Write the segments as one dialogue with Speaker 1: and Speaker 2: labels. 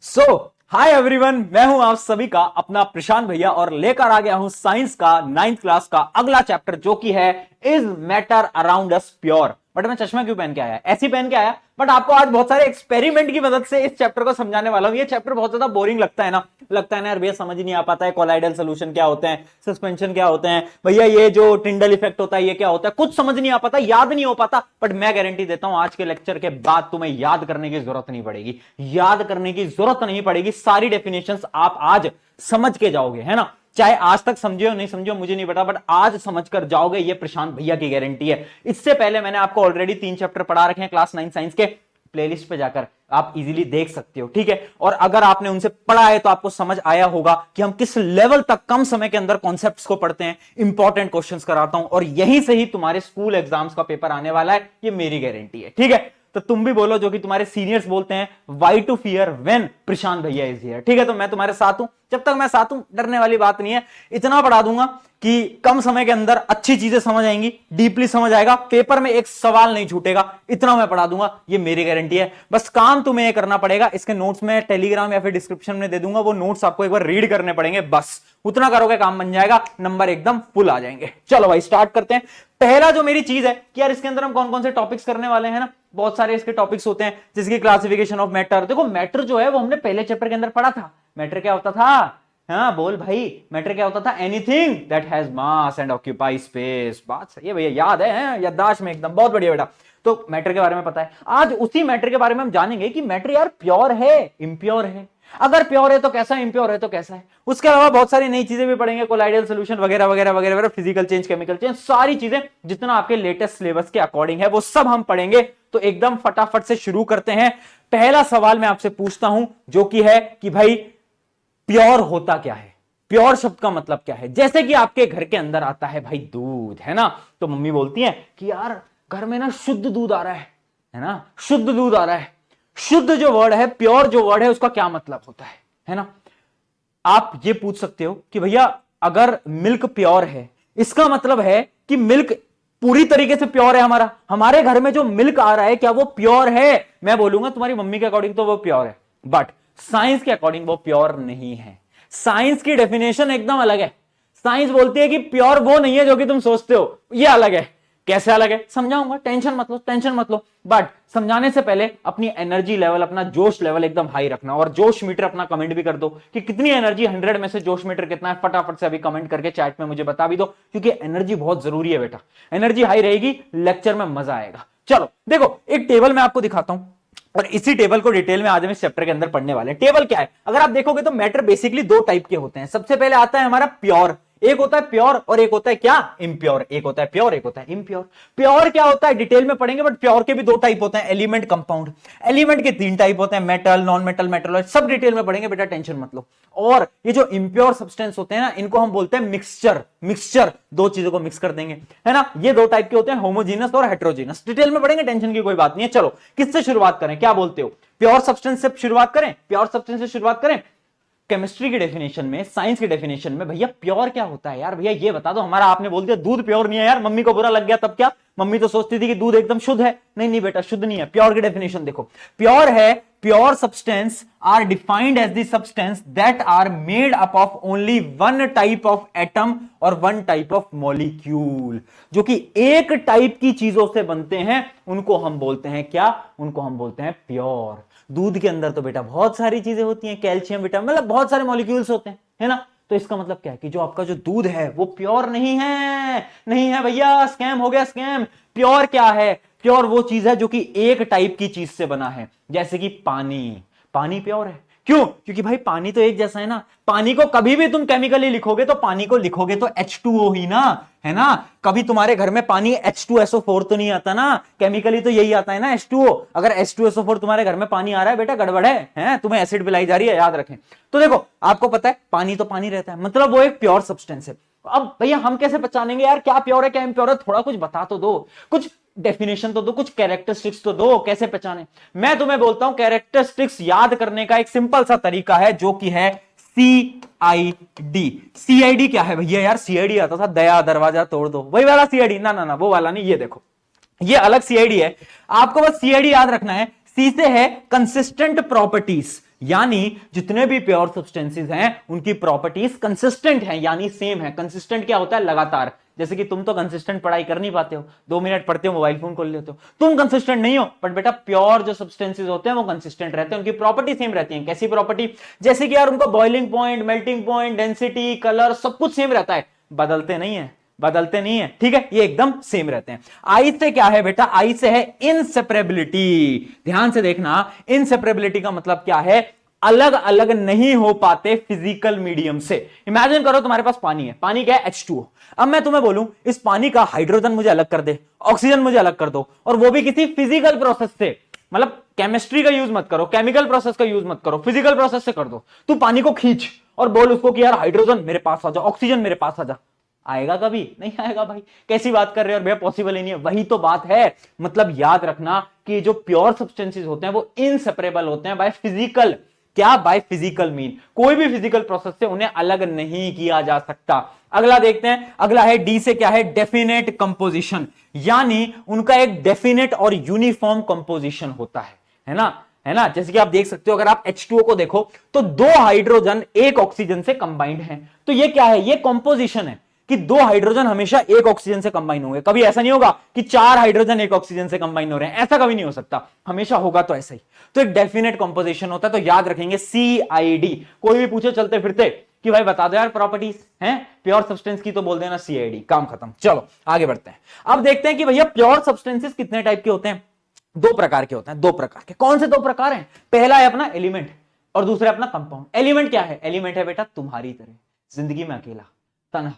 Speaker 1: Hi everyone, मैं हूं आप सभी का अपना प्रशांत भैया और लेकर आ गया हूं साइंस का 9th क्लास का अगला चैप्टर जो कि है is matter around us pure. But मैं चश्मा क्यों पहन के आया? ऐसे ही पहन के आया, बट आपको आज बहुत सारे एक्सपेरिमेंट की मदद से इस चैप्टर को समझाने वाला हूं। ये चैप्टर बहुत ज्यादा बोरिंग लगता है ना यार भैया, समझ ही नहीं आ पाता है कोलाइडल सोल्यूशन क्या होते हैं, सस्पेंशन क्या होते हैं, भैया ये जो टिंडल इफेक्ट होता है ये क्या होता है, कुछ समझ नहीं आ पाता, याद नहीं हो पाता। बट मैं गारंटी देता हूं आज के लेक्चर के बाद तुम्हें याद करने की जरूरत नहीं पड़ेगी, याद करने की जरूरत नहीं पड़ेगी। सारी डेफिनेशंस आप आज समझ के जाओगे, है ना। चाहे आज तक समझे हो नहीं समझे हो मुझे नहीं पता, बट आज समझकर जाओगे, ये प्रशांत भैया की गारंटी है। इससे पहले मैंने आपको ऑलरेडी 3 चैप्टर पढ़ा रखे हैं क्लास 9 साइंस के, प्लेलिस्ट पे जाकर आप इजीली देख सकते हो, ठीक है। और अगर आपने उनसे पढ़ा है तो आपको समझ आया होगा कि हम किस लेवल तक कम समय के अंदर कॉन्सेप्ट्स को पढ़ते हैं, इंपॉर्टेंट क्वेश्चंस कराता हूं और यहीं से ही तुम्हारे स्कूल एग्जाम्स का पेपर आने वाला है, ये मेरी गारंटी है, ठीक है। तो तुम भी बोलो जो कि तुम्हारे सीनियर्स बोलते हैं, वाई टू फियर व्हेन प्रशांत भैया इज हियर, ठीक है। तो मैं तुम्हारे साथ हूं, जब तक मैं साथ हूं डरने वाली बात नहीं है। इतना पढ़ा दूंगा कि कम समय के अंदर अच्छी चीजें समझ आएंगी, डीपली समझ आएगा, पेपर में एक सवाल नहीं छूटेगा, इतना मैं पढ़ा दूंगा, ये मेरी गारंटी है। बस काम तुम्हें ये करना पड़ेगा, इसके नोट्स में टेलीग्राम या फिर डिस्क्रिप्शन में दे दूंगा, वो नोट्स आपको एक बार रीड करने पड़ेंगे, बस उतना करोगे काम बन जाएगा, नंबर एकदम फुल आ जाएंगे। चलो भाई स्टार्ट करते हैं। पहला जो मेरी चीज है कि यार इसके अंदर हम कौन कौन से टॉपिक्स करने वाले हैं ना, बहुत सारे इसके टॉपिक्स होते हैं, जिसकी क्लासिफिकेशन ऑफ मैटर। देखो मैटर जो है वो हमने पहले चैप्टर के अंदर पढ़ा था। मैटर क्या होता था? हाँ बोल भाई, मैटर क्या होता था? Anything that has mass and occupy space. बात सही है भैया, याद है याददाश्त में एकदम, बहुत बढ़िया बेटा। तो मैटर के बारे में पता है। आज उसी मैटर के बारे में हम जानेंगे कि मैटर यार प्योर है, इम्प्योर है, अगर प्योर है तो कैसा, इम्प्योर है तो कैसा है। उसके अलावा बहुत सारी नई चीजें भी पढ़ेंगे, कोलाइडल सोल्यूशन वगैरह वगैरह वगैरह, फिजिकल चेंज, केमिकल चेंज, सारी चीजें जितना आपके लेटेस्ट सिलेबस के अकॉर्डिंग है वो सब हम पढ़ेंगे। तो एकदम फटाफट से शुरू करते हैं। पहला सवाल मैं आपसे पूछता हूं जो कि है कि भाई प्योर होता क्या है, प्योर शब्द का मतलब क्या है। जैसे कि आपके घर के अंदर आता है भाई दूध, है ना, तो मम्मी बोलती है कि यार घर में ना शुद्ध दूध आ रहा है ना, शुद्ध दूध आ रहा है। शुद्ध जो वर्ड है, प्योर जो वर्ड है, उसका क्या मतलब होता है ना। आप ये पूछ सकते हो कि भैया अगर मिल्क प्योर है, इसका मतलब है कि मिल्क पूरी तरीके से प्योर है। हमारे घर में जो मिल्क आ रहा है क्या वो प्योर है? मैं बोलूंगा तुम्हारी मम्मी के अकॉर्डिंग तो वो प्योर है, बट साइंस के अकॉर्डिंग वो प्योर नहीं है। साइंस की डेफिनेशन एकदम अलग है। साइंस बोलती है कि प्योर वो नहीं है जो कि तुम सोचते हो, ये अलग है। कैसे अलग है समझाऊंगा, टेंशन मत लो, टेंशन मत लो। बट समझाने से पहले अपनी एनर्जी लेवल, अपना जोश लेवल एकदम हाई रखना। और जोश मीटर अपना कमेंट भी कर दो कि कितनी एनर्जी, 100 में से जोश मीटर कितना है, फटाफट से अभी कमेंट करके चैट में मुझे बता भी दो, क्योंकि एनर्जी बहुत जरूरी है बेटा। एनर्जी हाई रहेगी, लेक्चर में मजा आएगा। चलो देखो, एक टेबल मैं आपको दिखाता हूं और इसी टेबल को डिटेल में आज हम इस चैप्टर के अंदर पढ़ने वाले हैं। टेबल क्या है? अगर आप देखोगे तो मैटर बेसिकली 2 टाइप के होते हैं। सबसे पहले आता है हमारा प्योर, एक होता है प्योर और एक होता है क्या, इम्प्योर। एक होता है प्योर, एक होता है इम्प्योर। प्योर क्या होता है डिटेल में पढ़ेंगे, बट प्योर के भी 2 टाइप होते हैं, एलिमेंट, कंपाउंड। एलिमेंट के 3 टाइप होते हैं, मेटल, नॉन मेटल, मेटल, सब डिटेल में पढ़ेंगे बेटा, टेंशन मत लो। और ये जो इम्प्योर सब्सटेंस होते हैं ना, इनको हम बोलते हैं मिक्सचर। मिक्सचर 2 चीजों को मिक्स कर देंगे, है ना। ये 2 टाइप के होते हैं, होमोजीनस और हेट्रोजीनस। डिटेल में पढ़ेंगे, टेंशन की कोई बात नहीं है। चलो किससे शुरुआत करें, क्या बोलते हो? प्योर सब्सटेंस से शुरुआत करें, प्योर सब्सटेंस से शुरुआत करें। केमिस्ट्री की डेफिनेशन में, साइंस की डेफिनेशन में भैया प्योर क्या होता है यार? भैया ये बता दो। हमारा आपने बोल दिया दूध प्योर नहीं है यार, मम्मी को बुरा लग गया, तब क्या? मम्मी तो सोचती थी कि दूध एकदम शुद्ध है। नहीं नहीं बेटा, शुद्ध नहीं है। प्योर की डेफिनेशन देखो, प्योर है, pure substance are defined as the substance that are made up of only 1 type of atom और 1 टाइप ऑफ मॉलिक्यूल। जो कि एक टाइप की चीजों से बनते हैं, उनको हम बोलते हैं क्या? उनको हम बोलते हैं प्योर। दूध के अंदर तो बेटा बहुत सारी चीजें होती हैं, कैल्शियम, विटामिन, मतलब बहुत सारे मॉलिक्यूल्स होते हैं, है ना। तो इसका मतलब क्या है कि जो आपका जो दूध है वो प्योर नहीं है। नहीं है भैया, स्कैम हो गया, स्कैम। प्योर क्या है? प्योर वो चीज है जो कि एक टाइप की चीज से बना है, जैसे कि पानी। पानी प्योर है, क्यों? क्योंकि भाई पानी तो एक जैसा है ना। पानी को कभी भी तुम केमिकली लिखोगे तो पानी को लिखोगे तो H2O ही ना, है ना। कभी तुम्हारे घर में पानी H2SO4 तो नहीं आता ना, केमिकली तो यही आता है ना, H2O। अगर H2SO4 तुम्हारे घर में पानी आ रहा है बेटा, गड़बड़ है, तुम्हें एसिड पिलाई जा रही है, याद रखें। तो देखो आपको पता है पानी तो पानी रहता है, मतलब वो एक प्योर सब्सटेंस है। अब भैया हम कैसे पहचानेंगे यार क्या प्योर है क्या इम्प्योर है? थोड़ा कुछ बता तो दो, कुछ डेफिनेशन तो दो, कुछ कैरेक्टरिस्टिक्स तो दो, कैसे पहचाने? मैं तुम्हें बोलता हूं कैरेक्टरिस्टिक्स याद करने का एक सिंपल सा तरीका है जो कि है CID। CID क्या है भैया? यार CID आता था, दया दरवाजा तोड़ दो, वही वाला CID ना ना ना, वो वाला नहीं। ये देखो, ये अलग CID है। आपको बस CID याद रखना है। C से है कंसिस्टेंट प्रॉपर्टीज, यानी जितने भी प्योर सब्सटेंसेस हैं उनकी प्रॉपर्टीज कंसिस्टेंट हैं, यानी सेम है। कंसिस्टेंट क्या होता है? लगातार। जैसे कि तुम तो कंसिस्टेंट पढ़ाई कर नहीं पाते हो, 2 मिनट पढ़ते हो मोबाइल फोन खोल लेते हो, तुम कंसिस्टेंट नहीं हो। बट बेटा प्योर जो सब्सटेंसेस होते हैं वो कंसिस्टेंट रहते हैं, उनकी प्रॉपर्टी सेम रहती है। कैसी प्रॉपर्टी? जैसे कि यार उनका boiling point, melting point, density, colour सब कुछ सेम रहता है, बदलते नहीं है, बदलते नहीं है, ठीक है, ये एकदम सेम रहते हैं। आई से क्या है बेटा? आई से है इनसेपरेबिलिटी। ध्यान से देखना, इनसेपरेबिलिटी का मतलब क्या है? अलग अलग नहीं हो पाते फिजिकल मीडियम से। इमेजिन करो तुम्हारे पास पानी है, पानी क्या है? H2O। अब मैं तुम्हें बोलूं इस पानी का हाइड्रोजन मुझे अलग कर दे, ऑक्सीजन मुझे अलग कर दो, और वो भी किसी फिजिकल प्रोसेस से, मतलब केमिस्ट्री का यूज मत करो, केमिकल प्रोसेस का यूज मत करो, फिजिकल प्रोसेस से कर दो। तू पानी को खींच और बोल उसको कि यार हाइड्रोजन मेरे पास आ जा, ऑक्सीजन मेरे पास आ जा, आएगा कभी? नहीं आएगा भाई। कैसी बात कर रहे हो भैया, पॉसिबल ही नहीं है। वही तो बात है। मतलब याद रखना कि जो प्योर सब्सटेंसेस होते हैं वो इनसेपरेबल होते हैं बाय फिजिकल। क्या? By physical mean. कोई भी फिजिकल प्रोसेस से उन्हें अलग नहीं किया जा सकता। अगला देखते हैं, अगला है डी से क्या है? डेफिनेट कंपोजिशन, यानी उनका एक डेफिनेट और यूनिफॉर्म कंपोजिशन होता है ना, है ना। जैसे कि आप देख सकते हो, अगर आप H2O को देखो तो 2 हाइड्रोजन 1 ऑक्सीजन से कंबाइंड हैं। तो ये क्या है? ये कंपोजिशन है कि 2 हाइड्रोजन हमेशा 1 ऑक्सीजन से कंबाइन होंगे। कभी ऐसा नहीं होगा कि 4 हाइड्रोजन 1 ऑक्सीजन से कंबाइन हो रहे हैं, ऐसा कभी नहीं हो सकता। हमेशा होगा तो ऐसा ही। तो एक डेफिनेट कंपोजिशन होता है। तो याद रखेंगे CID। कोई भी पूछे चलते फिरते कि भाई बता दो यार प्रॉपर्टीज हैं प्योर सब्सटेंस की, तो बोल देना CID, काम खत्म। चलो आगे बढ़ते हैं। अब देखते हैं कि भैया प्योर सब्सटेंसेस कितने टाइप के होते हैं। 2 प्रकार के होते हैं, 2 प्रकार के। कौन से 2 प्रकार हैं? पहला है अपना एलिमेंट और दूसरा अपना कंपाउंड। एलिमेंट क्या है? एलिमेंट है बेटा तुम्हारी तरह जिंदगी में अकेला, तन्हा,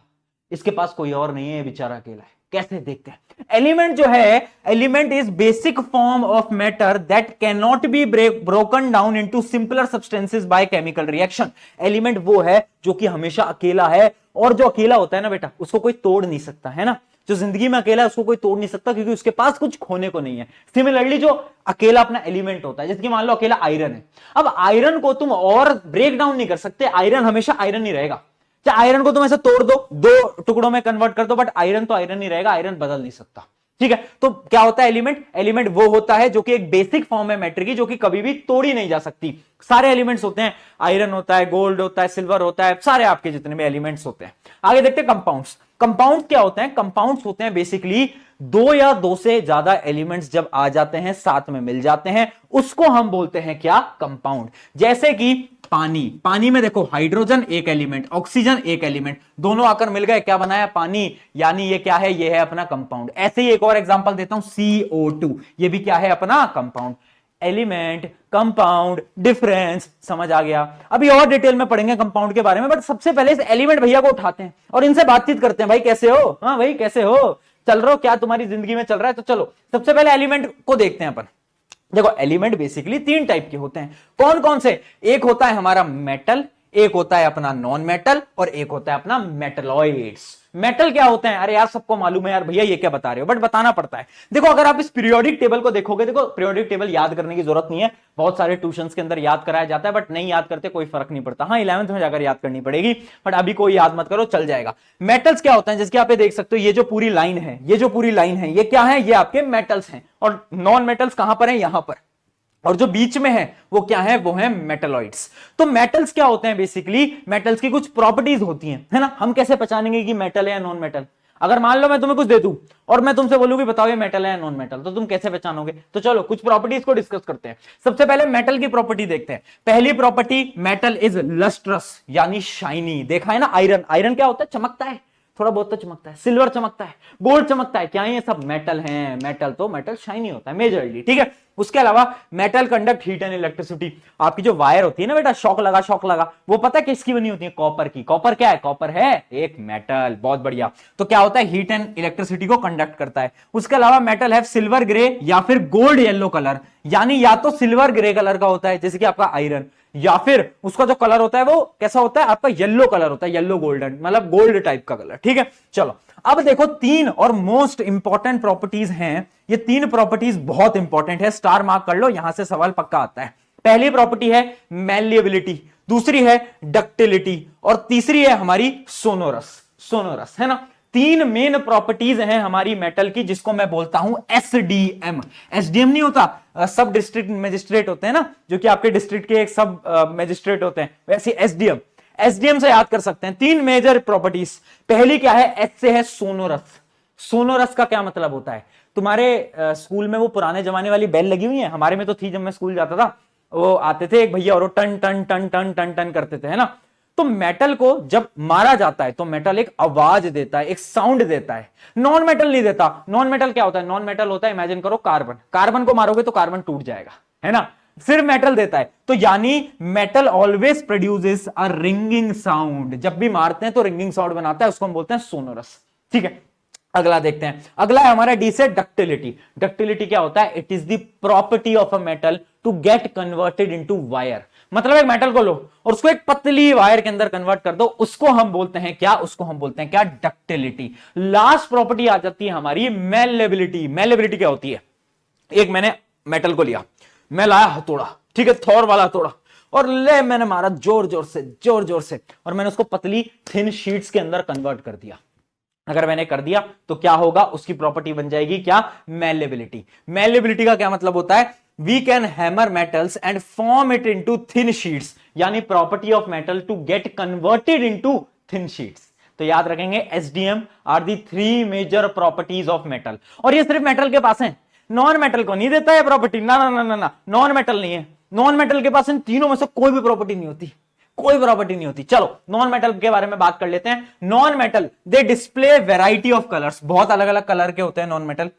Speaker 1: इसके पास कोई और नहीं है, बेचारा अकेला है। कैसे? देखते हैं। एलिमेंट जो है, element is basic form of matter that can not be broken down into simpler substances by chemical reaction. Element वो है जो कि हमेशा अकेला है, और जो अकेला होता है ना बेटा उसको कोई तोड़ नहीं सकता, है ना। जो जिंदगी में अकेला है उसको कोई तोड़ नहीं सकता, क्योंकि उसके पास कुछ खोने को नहीं है। सिमिलरली जो अकेला अपना एलिमेंट होता है, जैसे कि मान लो अकेला आयरन है, अब आयरन को तुम और ब्रेक डाउन नहीं कर सकते, आयरन हमेशा आयरन ही रहेगा। चाहे आयरन को तुम ऐसे तोड़ दो, 2 टुकड़ों में कन्वर्ट कर दो, बट आयरन तो आयरन ही रहेगा, आयरन बदल नहीं सकता, ठीक है। तो क्या होता है एलिमेंट? एलिमेंट वो होता है जो कि एक बेसिक फॉर्म है मैटर की, जो कि कभी भी तोड़ी नहीं जा सकती। सारे एलिमेंट्स होते हैं, आयरन होता है, गोल्ड होता है, सिल्वर होता है, सारे आपके जितने भी एलिमेंट्स होते हैं। आगे देखते हैं कंपाउंड्स। कंपाउंड्स क्या होते हैं? कंपाउंड्स होते हैं बेसिकली 2 या 2 से ज्यादा एलिमेंट्स जब आ जाते हैं, साथ में मिल जाते हैं, उसको हम बोलते हैं क्या? कंपाउंड। जैसे कि पानी, पानी में देखो हाइड्रोजन एक एलिमेंट, ऑक्सीजन एक एलिमेंट, दोनों आकर मिल गए, क्या बनाया? पानी। यानी ये क्या है? ये है अपना कंपाउंड। ऐसे ही एक और एग्जांपल देता हूं, CO2, ये भी क्या है? अपना कंपाउंड। एलिमेंट, कंपाउंड, डिफरेंस, समझ आ गया। अभी और डिटेल में पढ़ेंगे कंपाउंड के बारे में, बट सबसे पहले इस एलिमेंट भैया को उठाते हैं और इनसे बातचीत करते हैं। भाई कैसे हो? हाँ भाई कैसे हो? चल रहे हो? क्या तुम्हारी जिंदगी में चल रहा है? तो चलो सबसे पहले एलिमेंट को देखते हैं अपन। देखो एलिमेंट बेसिकली 3 टाइप के होते हैं। कौन कौन से? एक होता है हमारा मेटल, एक होता है अपना नॉन मेटल, और एक होता है अपना मेटलॉइड्स। मेटल क्या होते हैं? अरे यार सबको मालूम है यार भैया, ये क्या बता रहे हो, बट बताना पड़ता है। देखो अगर आप इस पीरियोडिक टेबल को देखोगे, देखो पीरियोडिक टेबल याद करने की जरूरत नहीं है, बहुत सारे ट्यूशंस के अंदर याद कराया जाता है, बट नहीं याद करते कोई फर्क नहीं पड़ता। हाँ 11th में जाकर याद करनी पड़ेगी, बट अभी कोई याद मत करो, चल जाएगा। मेटल्स क्या होते हैं? जैसे आप ये देख सकते हो, ये जो पूरी लाइन है, ये जो पूरी लाइन है, ये क्या है? ये आपके मेटल्स हैं। और नॉन मेटल्स कहां पर है? यहां पर। और जो बीच में है वो क्या है? वो है मेटलॉइड्स। तो मेटल्स क्या होते हैं? बेसिकली मेटल्स की कुछ प्रॉपर्टीज होती हैं, है ना। हम कैसे पहचानेंगे कि मेटल है या नॉन मेटल? अगर मान लो मैं तुम्हें कुछ दे दूं और मैं तुमसे बोलूं कि बताओ ये मेटल है या नॉन मेटल, तो तुम कैसे पहचानोगे? तो चलो कुछ प्रॉपर्टीज को डिस्कस करते हैं। सबसे पहले मेटल की प्रॉपर्टी देखते हैं। पहली प्रॉपर्टी, मेटल इज लस्ट्रस, यानी शाइनी। देखा है ना, आयरन, आयरन क्या होता है? चमकता है, थोड़ा बहुत तो चमकता है। सिल्वर चमकता है, गोल्ड चमकता है, क्या ये सब मेटल हैं? मेटल तो मेटल शाइनी होता है मेजरली, ठीक है। उसके अलावा metal conduct heat and electricity. आपकी जो वायर होती है ना बेटा, शॉक लगा, वो पता है किसकी बनी होती है? कॉपर की। कॉपर क्या है? कॉपर है एक मेटल। बहुत बढ़िया। तो क्या होता है? हीट एंड इलेक्ट्रिसिटी को कंडक्ट करता है। उसके अलावा मेटल है सिल्वर ग्रे या फिर गोल्ड येलो कलर, यानी या तो सिल्वर ग्रे कलर का होता है जैसे कि आपका आयरन, या फिर उसका जो कलर होता है वो कैसा होता है? आपका येलो कलर होता है, येलो गोल्डन, मतलब गोल्ड टाइप का कलर, ठीक है। चलो अब देखो 3 और मोस्ट इंपॉर्टेंट प्रॉपर्टीज हैं। ये 3 प्रॉपर्टीज बहुत इंपॉर्टेंट है, स्टार मार्क कर लो, यहां से सवाल पक्का आता है। पहली प्रॉपर्टी है मैलिएबिलिटी, दूसरी है डक्टिलिटी, और तीसरी है हमारी सोनोरस। सोनोरस है ना। तीन मेन प्रॉपर्टीज हैं हमारी मेटल की, जिसको मैं बोलता हूं एसडीएम। एसडीएम नहीं होता, सब डिस्ट्रिक्ट मजिस्ट्रेट होते हैं ना, जो कि आपके डिस्ट्रिक्ट के एक सब मजिस्ट्रेट होते हैं, वैसे एसडीएम। एसडीएम से याद कर सकते हैं तीन मेजर प्रॉपर्टीज। पहली क्या है, एच से है सोनोरस। सोनोरस का क्या मतलब होता है, तुम्हारे स्कूल में वो पुराने जमाने वाली बेल लगी हुई है, हमारे में तो थी जब मैं स्कूल जाता था, वो आते थे एक भैया और वो टन टन टन टन टन टन करते थे, है ना। तो मेटल को जब मारा जाता है तो मेटल एक आवाज देता है, एक साउंड देता है। नॉन मेटल नहीं देता। नॉन मेटल क्या होता है, नॉन मेटल होता है, इमेजिन करो कार्बन, कार्बन को मारोगे तो कार्बन टूट जाएगा, है ना, सिर्फ मेटल देता है। तो यानी मेटल ऑलवेज प्रोड्यूसेस अ रिंगिंग साउंड, जब भी मारते हैं तो रिंगिंग साउंड बनाता है, उसको हम बोलते हैं सोनोरस। ठीक है, अगला देखते हैं। अगला है हमारा डी से डक्टिलिटी। डक्टिलिटी क्या होता है, it is the property of a metal to get converted into wire. मतलब एक मेटल को लो और उसको एक पतली वायर के अंदर कन्वर्ट कर दो, उसको हम बोलते हैं क्या, उसको हम बोलते हैं क्या, डक्टिलिटी। लास्ट प्रॉपर्टी आ जाती है हमारी मेलेबिलिटी। मेलेबिलिटी क्या होती है, एक मैंने मेटल को लिया, मैं लाया हथौड़ा, ठीक है, थॉर वाला हथौड़ा, और ले मैंने मारा जोर जोर से, जोर जोर से, और मैंने उसको पतली थिन शीट्स के अंदर कन्वर्ट कर दिया। अगर मैंने कर दिया तो क्या होगा, उसकी प्रॉपर्टी बन जाएगी क्या, मेलेबिलिटी। मेलेबिलिटी का क्या मतलब होता है, we can hammer metals and form it into thin sheets, यानी property of metal to get converted into thin sheets. तो याद रखेंगे SDM are the three major properties of metal. और ये सिर्फ मेटल के पास है, नॉन मेटल को नहीं देता है प्रॉपर्टी, ना ना ना ना ना, नॉन मेटल नहीं है, नॉन मेटल के पास इन तीनों में से कोई भी प्रॉपर्टी नहीं होती, कोई प्रॉपर्टी नहीं होती। चलो नॉन मेटल के बारे में बात कर लेते हैं। Non metal they display variety of colours, बहुत अलग अलग कलर के होते हैं नॉन मेटल।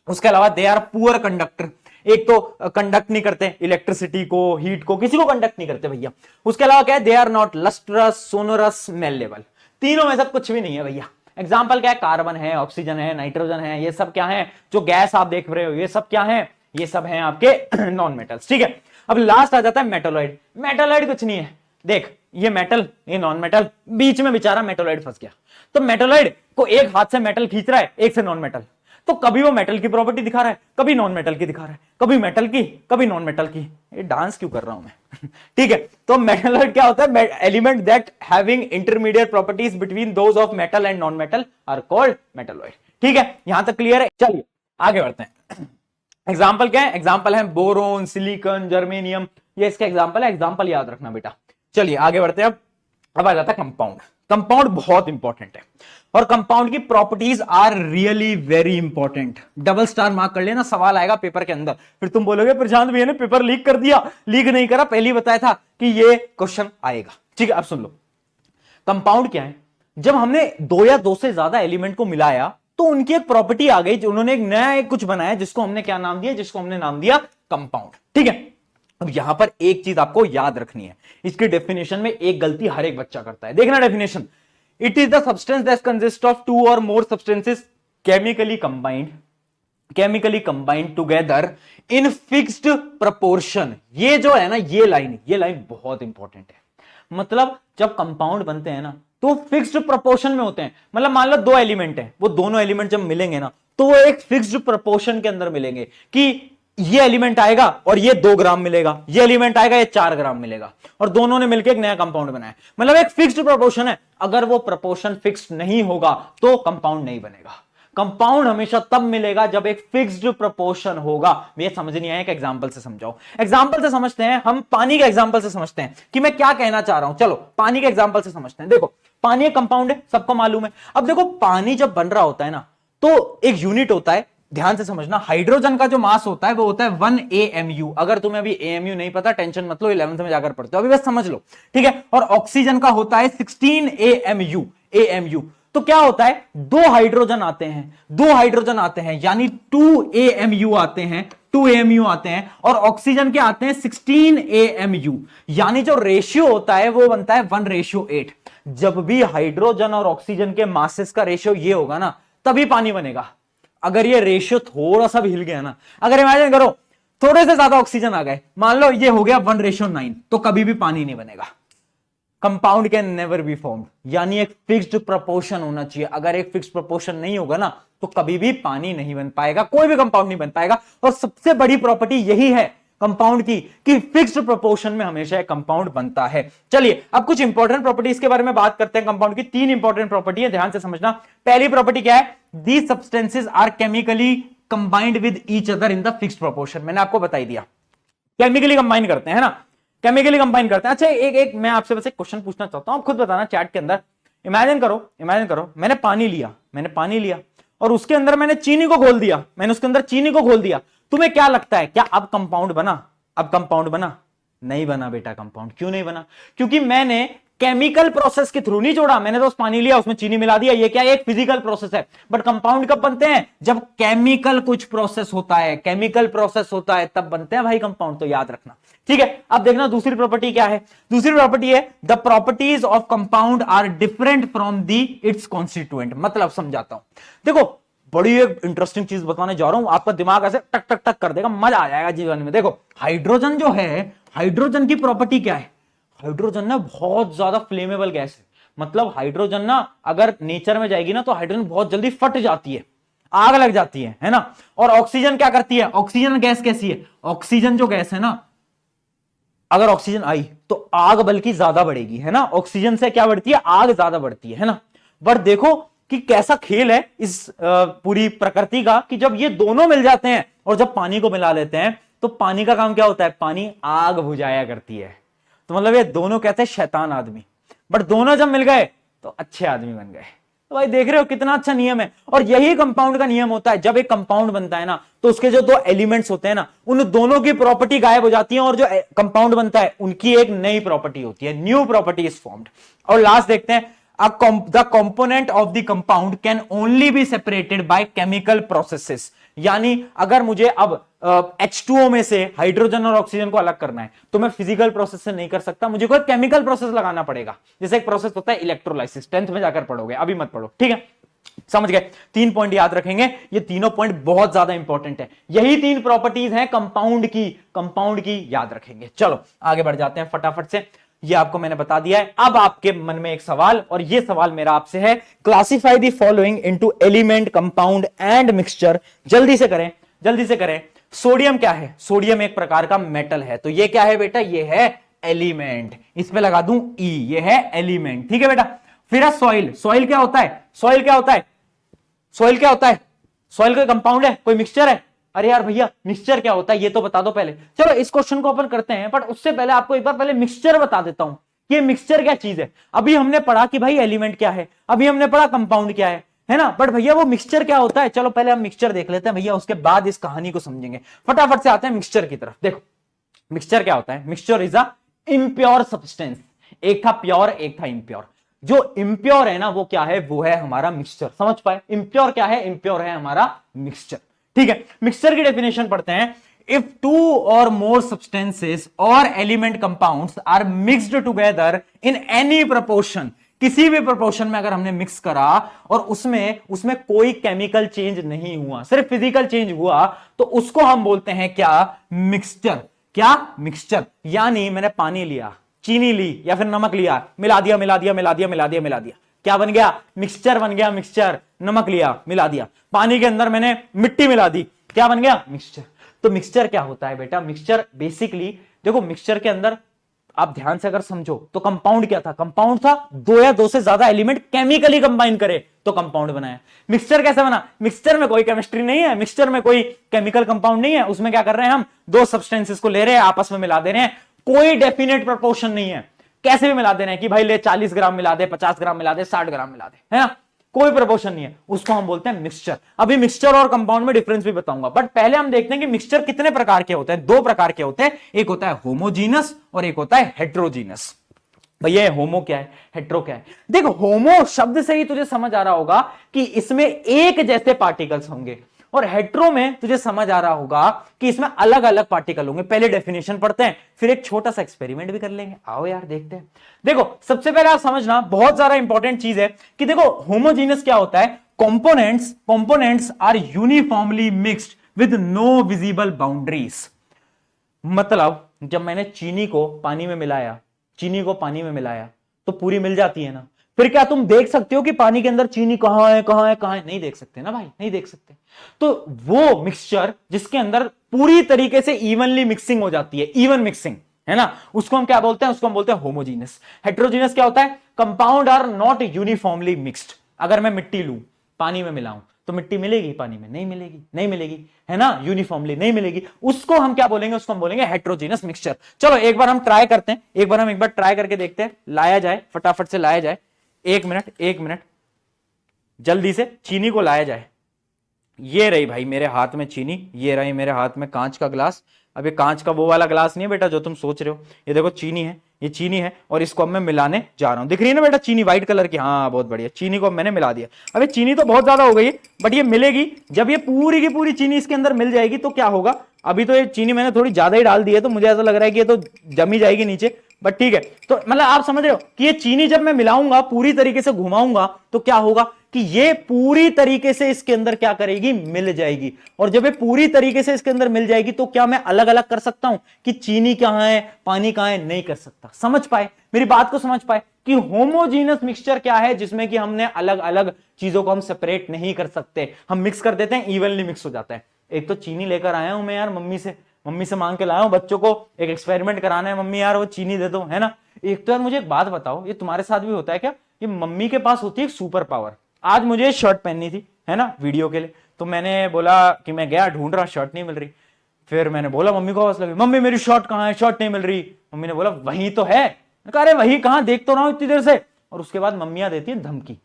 Speaker 1: उसके अलावा दे आर पुअर कंडक्टर, एक तो कंडक्ट नहीं करते इलेक्ट्रिसिटी को, हीट को, किसी को कंडक्ट नहीं करते भैया। उसके अलावा क्या है, they are not lustrous, sonorous, malleable, तीनों में सब कुछ भी नहीं है भैया। एग्जाम्पल क्या है, कार्बन है, ऑक्सीजन है, नाइट्रोजन है, ये सब क्या है, जो गैस आप देख रहे हो ये सब क्या है, ये सब है आपके नॉन मेटल्स। ठीक है, अब लास्ट आ जाता है मेटोलॉइड। मेटोलॉइड कुछ नहीं है, देख ये मेटल, ये नॉन मेटल, बीच में बेचारा मेटोलॉइड फंस गया। तो मेटोलॉइड को एक हाथ से मेटल खींच रहा है, एक से नॉन मेटल, तो कभी वो मेटल की प्रॉपर्टी दिखा रहा है, कभी नॉन मेटल की दिखा रहा है, कभी मेटल की, कभी नॉन मेटल की। ये डांस क्यों कर रहा हूं मैं ठीक है, तो मेटलॉइड क्या होता है, element that having intermediate properties between those of metal and non metal are called metalloid. ठीक है, यहां तक क्लियर है। चलिए आगे बढ़ते हैं। एग्जाम्पल क्या है, एग्जाम्पल है बोरोन, सिलिकॉन, जर्मेनियम, ये इसका एग्जाम्पल है, एग्जाम्पल याद रखना बेटा। चलिए आगे बढ़ते हैं। अब आ जाता है कंपाउंड। कंपाउंड बहुत इंपॉर्टेंट है और कंपाउंड की properties are really very important. Double star mark कर लेना, सवाल आएगा पेपर के अंदर, फिर तुम बोलोगे प्रशांत भैया ने पेपर लीक कर दिया। लीक नहीं करा, पहले ही बताया था कि ये क्वेश्चन आएगा। ठीक है, अब सुन लो कंपाउंड क्या है। जब हमने दो या दो से ज्यादा एलिमेंट को मिलाया तो उनकी एक प्रॉपर्टी आ गई, जो उन्होंने एक नया एक कुछ बनाया जिसको हमने क्या नाम दिया, जिसको हमने नाम दिया कंपाउंड। ठीक है, अब यहां पर एक चीज आपको याद रखनी है, इसकी डेफिनेशन में एक गलती हर एक बच्चा करता है। देखना definition, it is the substance that consist of two और more substances chemically combined together in fixed proportion. ये जो है ना, ये लाइन बहुत इंपॉर्टेंट है। मतलब जब कंपाउंड बनते हैं ना तो फिक्स्ड प्रोपोर्शन में होते हैं। मतलब मान लो दो एलिमेंट हैं, वो दोनों एलिमेंट जब मिलेंगे ना तो वो एक फिक्स्ड प्रोपोर्शन के अंदर मिलेंगे कि ये एलिमेंट आएगा और ये 2 ग्राम मिलेगा, ये एलिमेंट आएगा ये 4 ग्राम मिलेगा, और दोनों ने मिलकर एक नया कंपाउंड बनाया। मतलब एक फिक्स्ड प्रोपोर्शन है। अगर वो प्रोपोर्शन फिक्स्ड नहीं होगा तो कंपाउंड नहीं बनेगा। कंपाउंड हमेशा तब मिलेगा जब एक फिक्स्ड प्रोपोर्शन होगा। ये समझ नहीं आया, एक एग्जांपल से समझाओ। एग्जांपल से समझते हैं, हम पानी के एग्जांपल से समझते हैं कि मैं क्या कहना चाह रहा हूं। चलो पानी के एग्जांपल से समझते हैं। देखो पानी एक कंपाउंड है, सबको मालूम है। अब देखो पानी जब बन रहा होता है ना तो एक यूनिट होता है, ध्यान से समझना। हाइड्रोजन का जो मास होता है वो होता है 1 AMU। अगर तुम्हें अभी AMU नहीं पता टेंशन मत लो, 11th में जाकर पढ़ते हो, अभी बस समझ लो। ठीक है, और ऑक्सीजन का होता है 16 AMU। तो क्या होता है, दो हाइड्रोजन आते हैं यानी 2 AMU आते हैं, और ऑक्सीजन के आते हैं 16 AMU, यानी जो रेशियो होता है वो बनता है 1:8। जब भी हाइड्रोजन और ऑक्सीजन के मासेस का रेशियो ये होगा ना तभी पानी बनेगा। अगर ये रेशियो थोड़ा सा भी हिल गया ना, अगर इमेजिन करो थोड़े से ज्यादा ऑक्सीजन आ गए, मान लो ये हो गया 1:9, तो कभी भी पानी नहीं बनेगा। Compound can never be formed, यानी एक फिक्स्ड प्रोपोर्शन होना चाहिए। अगर एक फिक्स्ड प्रोपोर्शन नहीं होगा ना तो कभी भी पानी नहीं बन पाएगा, कोई भी कंपाउंड नहीं बन पाएगा। और सबसे बड़ी प्रॉपर्टी यही है कंपाउंड की कि फिक्स्ड प्रोपोर्शन में हमेशा एक कंपाउंड बनता है। चलिए अब कुछ इंपॉर्टेंट प्रॉपर्टीज के बारे में बात करते हैं कंपाउंड की। तीन इंपॉर्टेंट प्रॉपर्टी है, ध्यान से समझना। पहली प्रॉपर्टी क्या है? These substances are chemically combined with each other in the fixed proportion. मैंने आपको बताई दिया केमिकली कंबाइन करते हैं, है ना, केमिकली कंबाइन करते हैं। अच्छा एक मैं आपसे बस एक क्वेश्चन पूछना चाहता हूं, आप खुद बताना चैट के अंदर। इमेजिन करो मैंने पानी लिया और उसके अंदर मैंने चीनी को घोल दिया, तुम्हें क्या लगता है, क्या अब कंपाउंड बना? नहीं बना बेटा कंपाउंड। क्यों नहीं बना? क्योंकि मैंने केमिकल प्रोसेस के थ्रू नहीं जोड़ा, मैंने तो पानी लिया उसमें चीनी मिला दिया, ये क्या है? एक फिजिकल प्रोसेस है। बट कंपाउंड कब बनते हैं? जब केमिकल प्रोसेस होता है तब बनते हैं भाई कंपाउंड, तो याद रखना। ठीक है, अब देखना दूसरी प्रॉपर्टी क्या है। दूसरी प्रॉपर्टी है the properties of compound are different from the its constituent. मतलब समझाता हूं, देखो बड़ी एक इंटरेस्टिंग चीज बताने जा रहा हूं, आपका दिमाग ऐसे टक टक टक कर देगा, मजा आ जाएगा जीवन में। देखो हाइड्रोजन जो है, हाइड्रोजन की प्रॉपर्टी क्या है? हाइड्रोजन ना बहुत ज्यादा फ्लेमेबल गैस है। मतलब हाइड्रोजन ना अगर नेचर में जाएगी ना तो हाइड्रोजन बहुत जल्दी फट जाती है, आग लग जाती है ना। और ऑक्सीजन क्या करती है? ऑक्सीजन गैस कैसी है? ऑक्सीजन जो गैस है ना, अगर ऑक्सीजन आई तो आग बल्कि ज्यादा बढ़ेगी, है ना। ऑक्सीजन से क्या बढ़ती है? आग ज्यादा बढ़ती है ना। बट देखो कि कैसा खेल है इस पूरी प्रकृति का कि जब ये दोनों मिल जाते हैं और जब पानी को मिला लेते हैं तो पानी का काम क्या होता है? पानी आग बुझाया करती है। तो मतलब ये दोनों कहते हैं शैतान आदमी, बट दोनों जब मिल गए तो अच्छे आदमी बन गए। तो भाई देख रहे हो कितना अच्छा नियम है। और यही कंपाउंड का नियम होता है, जब एक कंपाउंड बनता है ना तो उसके जो दो एलिमेंट्स होते हैं ना, उन दोनों की प्रॉपर्टी गायब हो जाती है और जो कंपाउंड बनता है उनकी एक नई प्रॉपर्टी होती है, न्यू प्रॉपर्टी इज फॉर्म्ड। और लास्ट देखते हैं, the component of the compound can only be separated by chemical processes। यानी अगर मुझे अब H2O में से हाइड्रोजन और ऑक्सीजन को अलग करना है तो मैं फिजिकल प्रोसेस से नहीं कर सकता, मुझे कोई केमिकल प्रोसेस लगाना पड़ेगा। जैसे एक प्रोसेस होता है इलेक्ट्रोलाइसिस, 10th में जाकर पढ़ोगे, अभी मत पढ़ो, ठीक है। समझ गए? 3 पॉइंट याद रखेंगे, ये तीनों पॉइंट बहुत ज्यादा इंपॉर्टेंट है। यही 3 प्रॉपर्टीज हैं कंपाउंड की याद रखेंगे। चलो आगे बढ़ जाते हैं फटाफट से, ये आपको मैंने बता दिया है। अब आपके मन में एक सवाल, और ये सवाल मेरा आपसे है, classify the following into element, compound and mixture. जल्दी से करें। सोडियम क्या है? सोडियम एक प्रकार का मेटल है, तो ये क्या है बेटा? ये है एलिमेंट। इस पे लगा दूं ई, ये है एलिमेंट, ठीक है बेटा। फिर है सॉइल क्या होता है? सॉइल कोई कंपाउंड है, कोई मिक्सचर है? अरे यार भैया मिक्सचर क्या होता है ये तो बता दो पहले। चलो इस क्वेश्चन को अपन करते हैं, बट उससे पहले आपको एक बार पहले मिक्सचर बता देता हूं कि ये मिक्सचर क्या चीज है। अभी हमने पढ़ा कि भाई एलिमेंट क्या है, अभी हमने पढ़ा कंपाउंड क्या है ना। बट भैया वो मिक्सचर क्या होता है? चलो पहले हम मिक्सचर देख लेते हैं भैया, उसके बाद इस कहानी को समझेंगे। फटाफट से आते हैं मिक्सचर की तरफ। देखो मिक्सचर क्या होता है? Mixture is a impure substance. एक था प्योर, एक था इम्प्योर। जो इम्प्योर है ना वो क्या है? वो है हमारा मिक्सचर। समझ पाए? इम्प्योर क्या है? इम्प्योर है हमारा मिक्सचर, ठीक है। मिक्सचर की डेफिनेशन पढ़ते हैं। If 2 or more substances or element compounds are mixed together in any proportion, किसी भी प्रोपोर्शन में अगर हमने मिक्स करा और उसमें कोई केमिकल चेंज नहीं हुआ, सिर्फ फिजिकल चेंज हुआ, तो उसको हम बोलते हैं क्या? मिक्सचर। क्या? मिक्सचर। यानी मैंने पानी लिया, चीनी ली या फिर नमक लिया, मिला दिया, क्या बन गया? मिक्सचर बन गया। मिक्सचर, नमक लिया मिला दिया, पानी के अंदर मैंने मिट्टी मिला दी, क्या बन गया? मिक्सचर। तो मिक्सचर क्या होता है बेटा? मिक्सचर बेसिकली देखो, मिक्सचर के अंदर आप ध्यान से अगर समझो तो कंपाउंड क्या था? कंपाउंड था 2 या 2 से ज्यादा एलिमेंट केमिकली कंबाइन करे तो कंपाउंड बनाया। मिक्सचर कैसे बना? मिक्सचर में कोई केमिस्ट्री नहीं है, मिक्सचर में कोई केमिकल कंपाउंड नहीं है, उसमें क्या कर रहे हैं हम? 2 सब्सटेंसेस को ले रहे हैं, आपस में मिला दे रहे हैं, कोई डेफिनेट प्रोपोर्शन नहीं है, कैसे भी मिला देना है कि भाई ले 40 ग्राम मिला दे, 50 ग्राम मिला दे, 60 ग्राम मिला दे, है ना, कोई प्रोपोर्शन नहीं है, उसको हम बोलते हैं मिक्सचर। अभी मिक्सचर और कंपाउंड में डिफरेंस भी बताऊंगा, बट पहले हम देखते हैं कि मिक्सचर कितने प्रकार के होते हैं। 2 प्रकार के होते हैं, एक होता है होमोजीनस और एक होता है हेट्रोजीनस। भैया होमो क्या है, हेट्रो क्या है? देखो होमो शब्द से ही तुझे समझ आ रहा होगा कि इसमें एक जैसे पार्टिकल्स होंगे, और हेट्रो में तुझे समझ आ रहा होगा कि इसमें अलग अलग पार्टिकल होंगे। पहले डेफिनेशन पढ़ते हैं, फिर एक छोटा सा एक्सपेरिमेंट भी कर लेंगे। आओ यार देखते हैं। देखो सबसे पहले आप समझना, बहुत ज्यादा इंपॉर्टेंट चीज है कि देखो होमोजीनस क्या होता है? Components are uniformly mixed with no visible boundaries. मतलब जब मैंने चीनी को पानी में मिलाया तो पूरी मिल जाती है ना। फिर क्या तुम देख सकते हो कि पानी के अंदर चीनी कहां है? नहीं देख सकते ना भाई, नहीं देख सकते। तो वो मिक्सचर जिसके अंदर पूरी तरीके से इवनली मिक्सिंग हो जाती है, इवन मिक्सिंग, है ना, उसको हम क्या बोलते हैं, उसको हम बोलते हैं होमोजीनियस। हेट्रोजीनियस क्या होता है, compound are not uniformly mixed. अगर मैं मिट्टी लूं, पानी में मिलाऊं, तो मिट्टी मिलेगी पानी में, नहीं मिलेगी, नहीं मिलेगी, है ना, यूनिफॉर्मली नहीं मिलेगी। उसको हम क्या बोलेंगे, उसको हम बोलेंगे हेट्रोजीनियस मिक्सचर। चलो एक बार हम ट्राई करते हैं, एक बार ट्राई करके देखते हैं, लाया जाए, फटाफट से लाया जाए, एक मिनट जल्दी से चीनी को लाया जाए। ये रही भाई मेरे हाथ में चीनी, ये रही मेरे हाथ में कांच का ग्लास। अब ये कांच का वो वाला ग्लास नहीं है बेटा जो तुम सोच रहे हो, ये देखो चीनी है, ये चीनी है, और इसको अब मैं मिलाने जा रहा हूं। दिख रही है ना बेटा चीनी व्हाइट कलर की, हाँ बहुत बढ़िया, चीनी को मैंने मिला दिया। अब ये चीनी तो बहुत ज्यादा हो गई है, बट ये मिलेगी, जब ये पूरी की पूरी चीनी इसके अंदर मिल जाएगी तो क्या होगा। अभी तो ये चीनी मैंने थोड़ी ज्यादा ही डाल दी है, तो मुझे ऐसा लग रहा है कि ये तो जमी जाएगी नीचे, बट ठीक है। तो मतलब आप समझ रहे हो कि ये चीनी जब मैं मिलाऊंगा, पूरी तरीके से घुमाऊंगा, तो क्या होगा कि ये पूरी तरीके से इसके अंदर क्या करेगी, मिल जाएगी। और जब ये पूरी तरीके से इसके अंदर मिल जाएगी, तो क्या मैं अलग अलग कर सकता हूं कि चीनी कहां है, पानी कहां है, नहीं कर सकता। समझ पाए मेरी बात को, समझ पाए कि होमोजीनस मिक्सचर क्या है, जिसमें कि हमने अलग अलग चीजों को हम सेपरेट नहीं कर सकते, हम मिक्स कर देते हैं, इवनली मिक्स हो जाता है। एक तो चीनी लेकर आया हूं मैं यार मम्मी से मांग के लाया हूं, बच्चों को एक एक्सपेरिमेंट कराना है, मम्मी यार वो चीनी दे दो, है ना। एक तो यार मुझे एक बात बताओ, ये तुम्हारे साथ भी होता है क्या, ये मम्मी के पास होती है एक सुपर पावर। आज मुझे शर्ट पहननी थी, है ना, वीडियो के लिए, तो मैंने बोला कि मैं गया ढूंढ रहा, शर्ट नहीं मिल रही। फिर मैंने बोला, मम्मी को आवाज लगी, मम्मी मेरी शर्ट कहां है, शर्ट नहीं मिल रही। मम्मी ने बोला वही तो है। अरे वही कहां, देख तो रहा हूं इतनी देर से। और उसके बाद मम्मियां देती है धमकी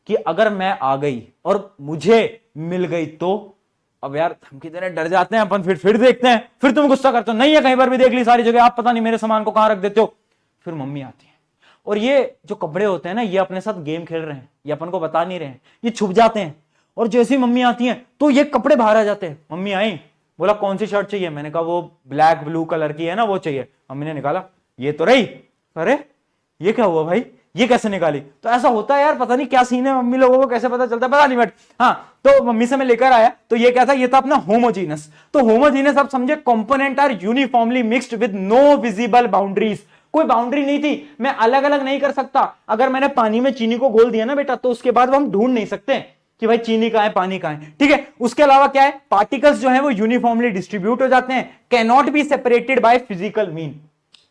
Speaker 1: कि अगर मैं आ गई और मुझे मिल गई तो। अब यार धमकी देने डर जाते हैं अपन, फिर देखते हैं, फिर तुम गुस्सा करते हो, नहीं है कहीं पर भी देख ली सारी जगह, आप पता नहीं मेरे सामान को कहां रख देते हो। फिर मम्मी आती है, और ये जो कपड़े होते हैं ना, ये अपने साथ गेम खेल रहे हैं, ये अपन को बता नहीं रहे हैं, ये छुप जाते हैं। और जैसे ही मम्मी आती हैं तो ये कपड़े बाहर आ जाते हैं। मम्मी आई, बोला कौन सी शर्ट चाहिए, मैंने कहा वो ब्लैक ब्लू कलर की है ना, वो चाहिए। मम्मी ने निकाला, ये तो रही। अरे ये क्या हुआ भाई, ये कैसे निकाली। तो ऐसा होता है यार, पता नहीं क्या सीन है, मम्मी लोगों को कैसे पता चलता है पता नहीं, बट हाँ, तो मम्मी से मैं लेकर आया, तो ये क्या था, ये था अपना होमोजीनस। तो होमोजीनस आप समझे, component are uniformly mixed with no visible boundaries. कोई बाउंड्री नहीं थी, मैं अलग अलग नहीं कर सकता। अगर मैंने पानी में चीनी को घोल दिया ना बेटा, तो उसके बाद हम ढूंढ नहीं सकते कि भाई चीनी कहां है, पानी कहां है, ठीक है। उसके अलावा क्या है, पार्टिकल्स जो है वो यूनिफॉर्मली डिस्ट्रीब्यूट हो जाते हैं, can not be separated by physical mean.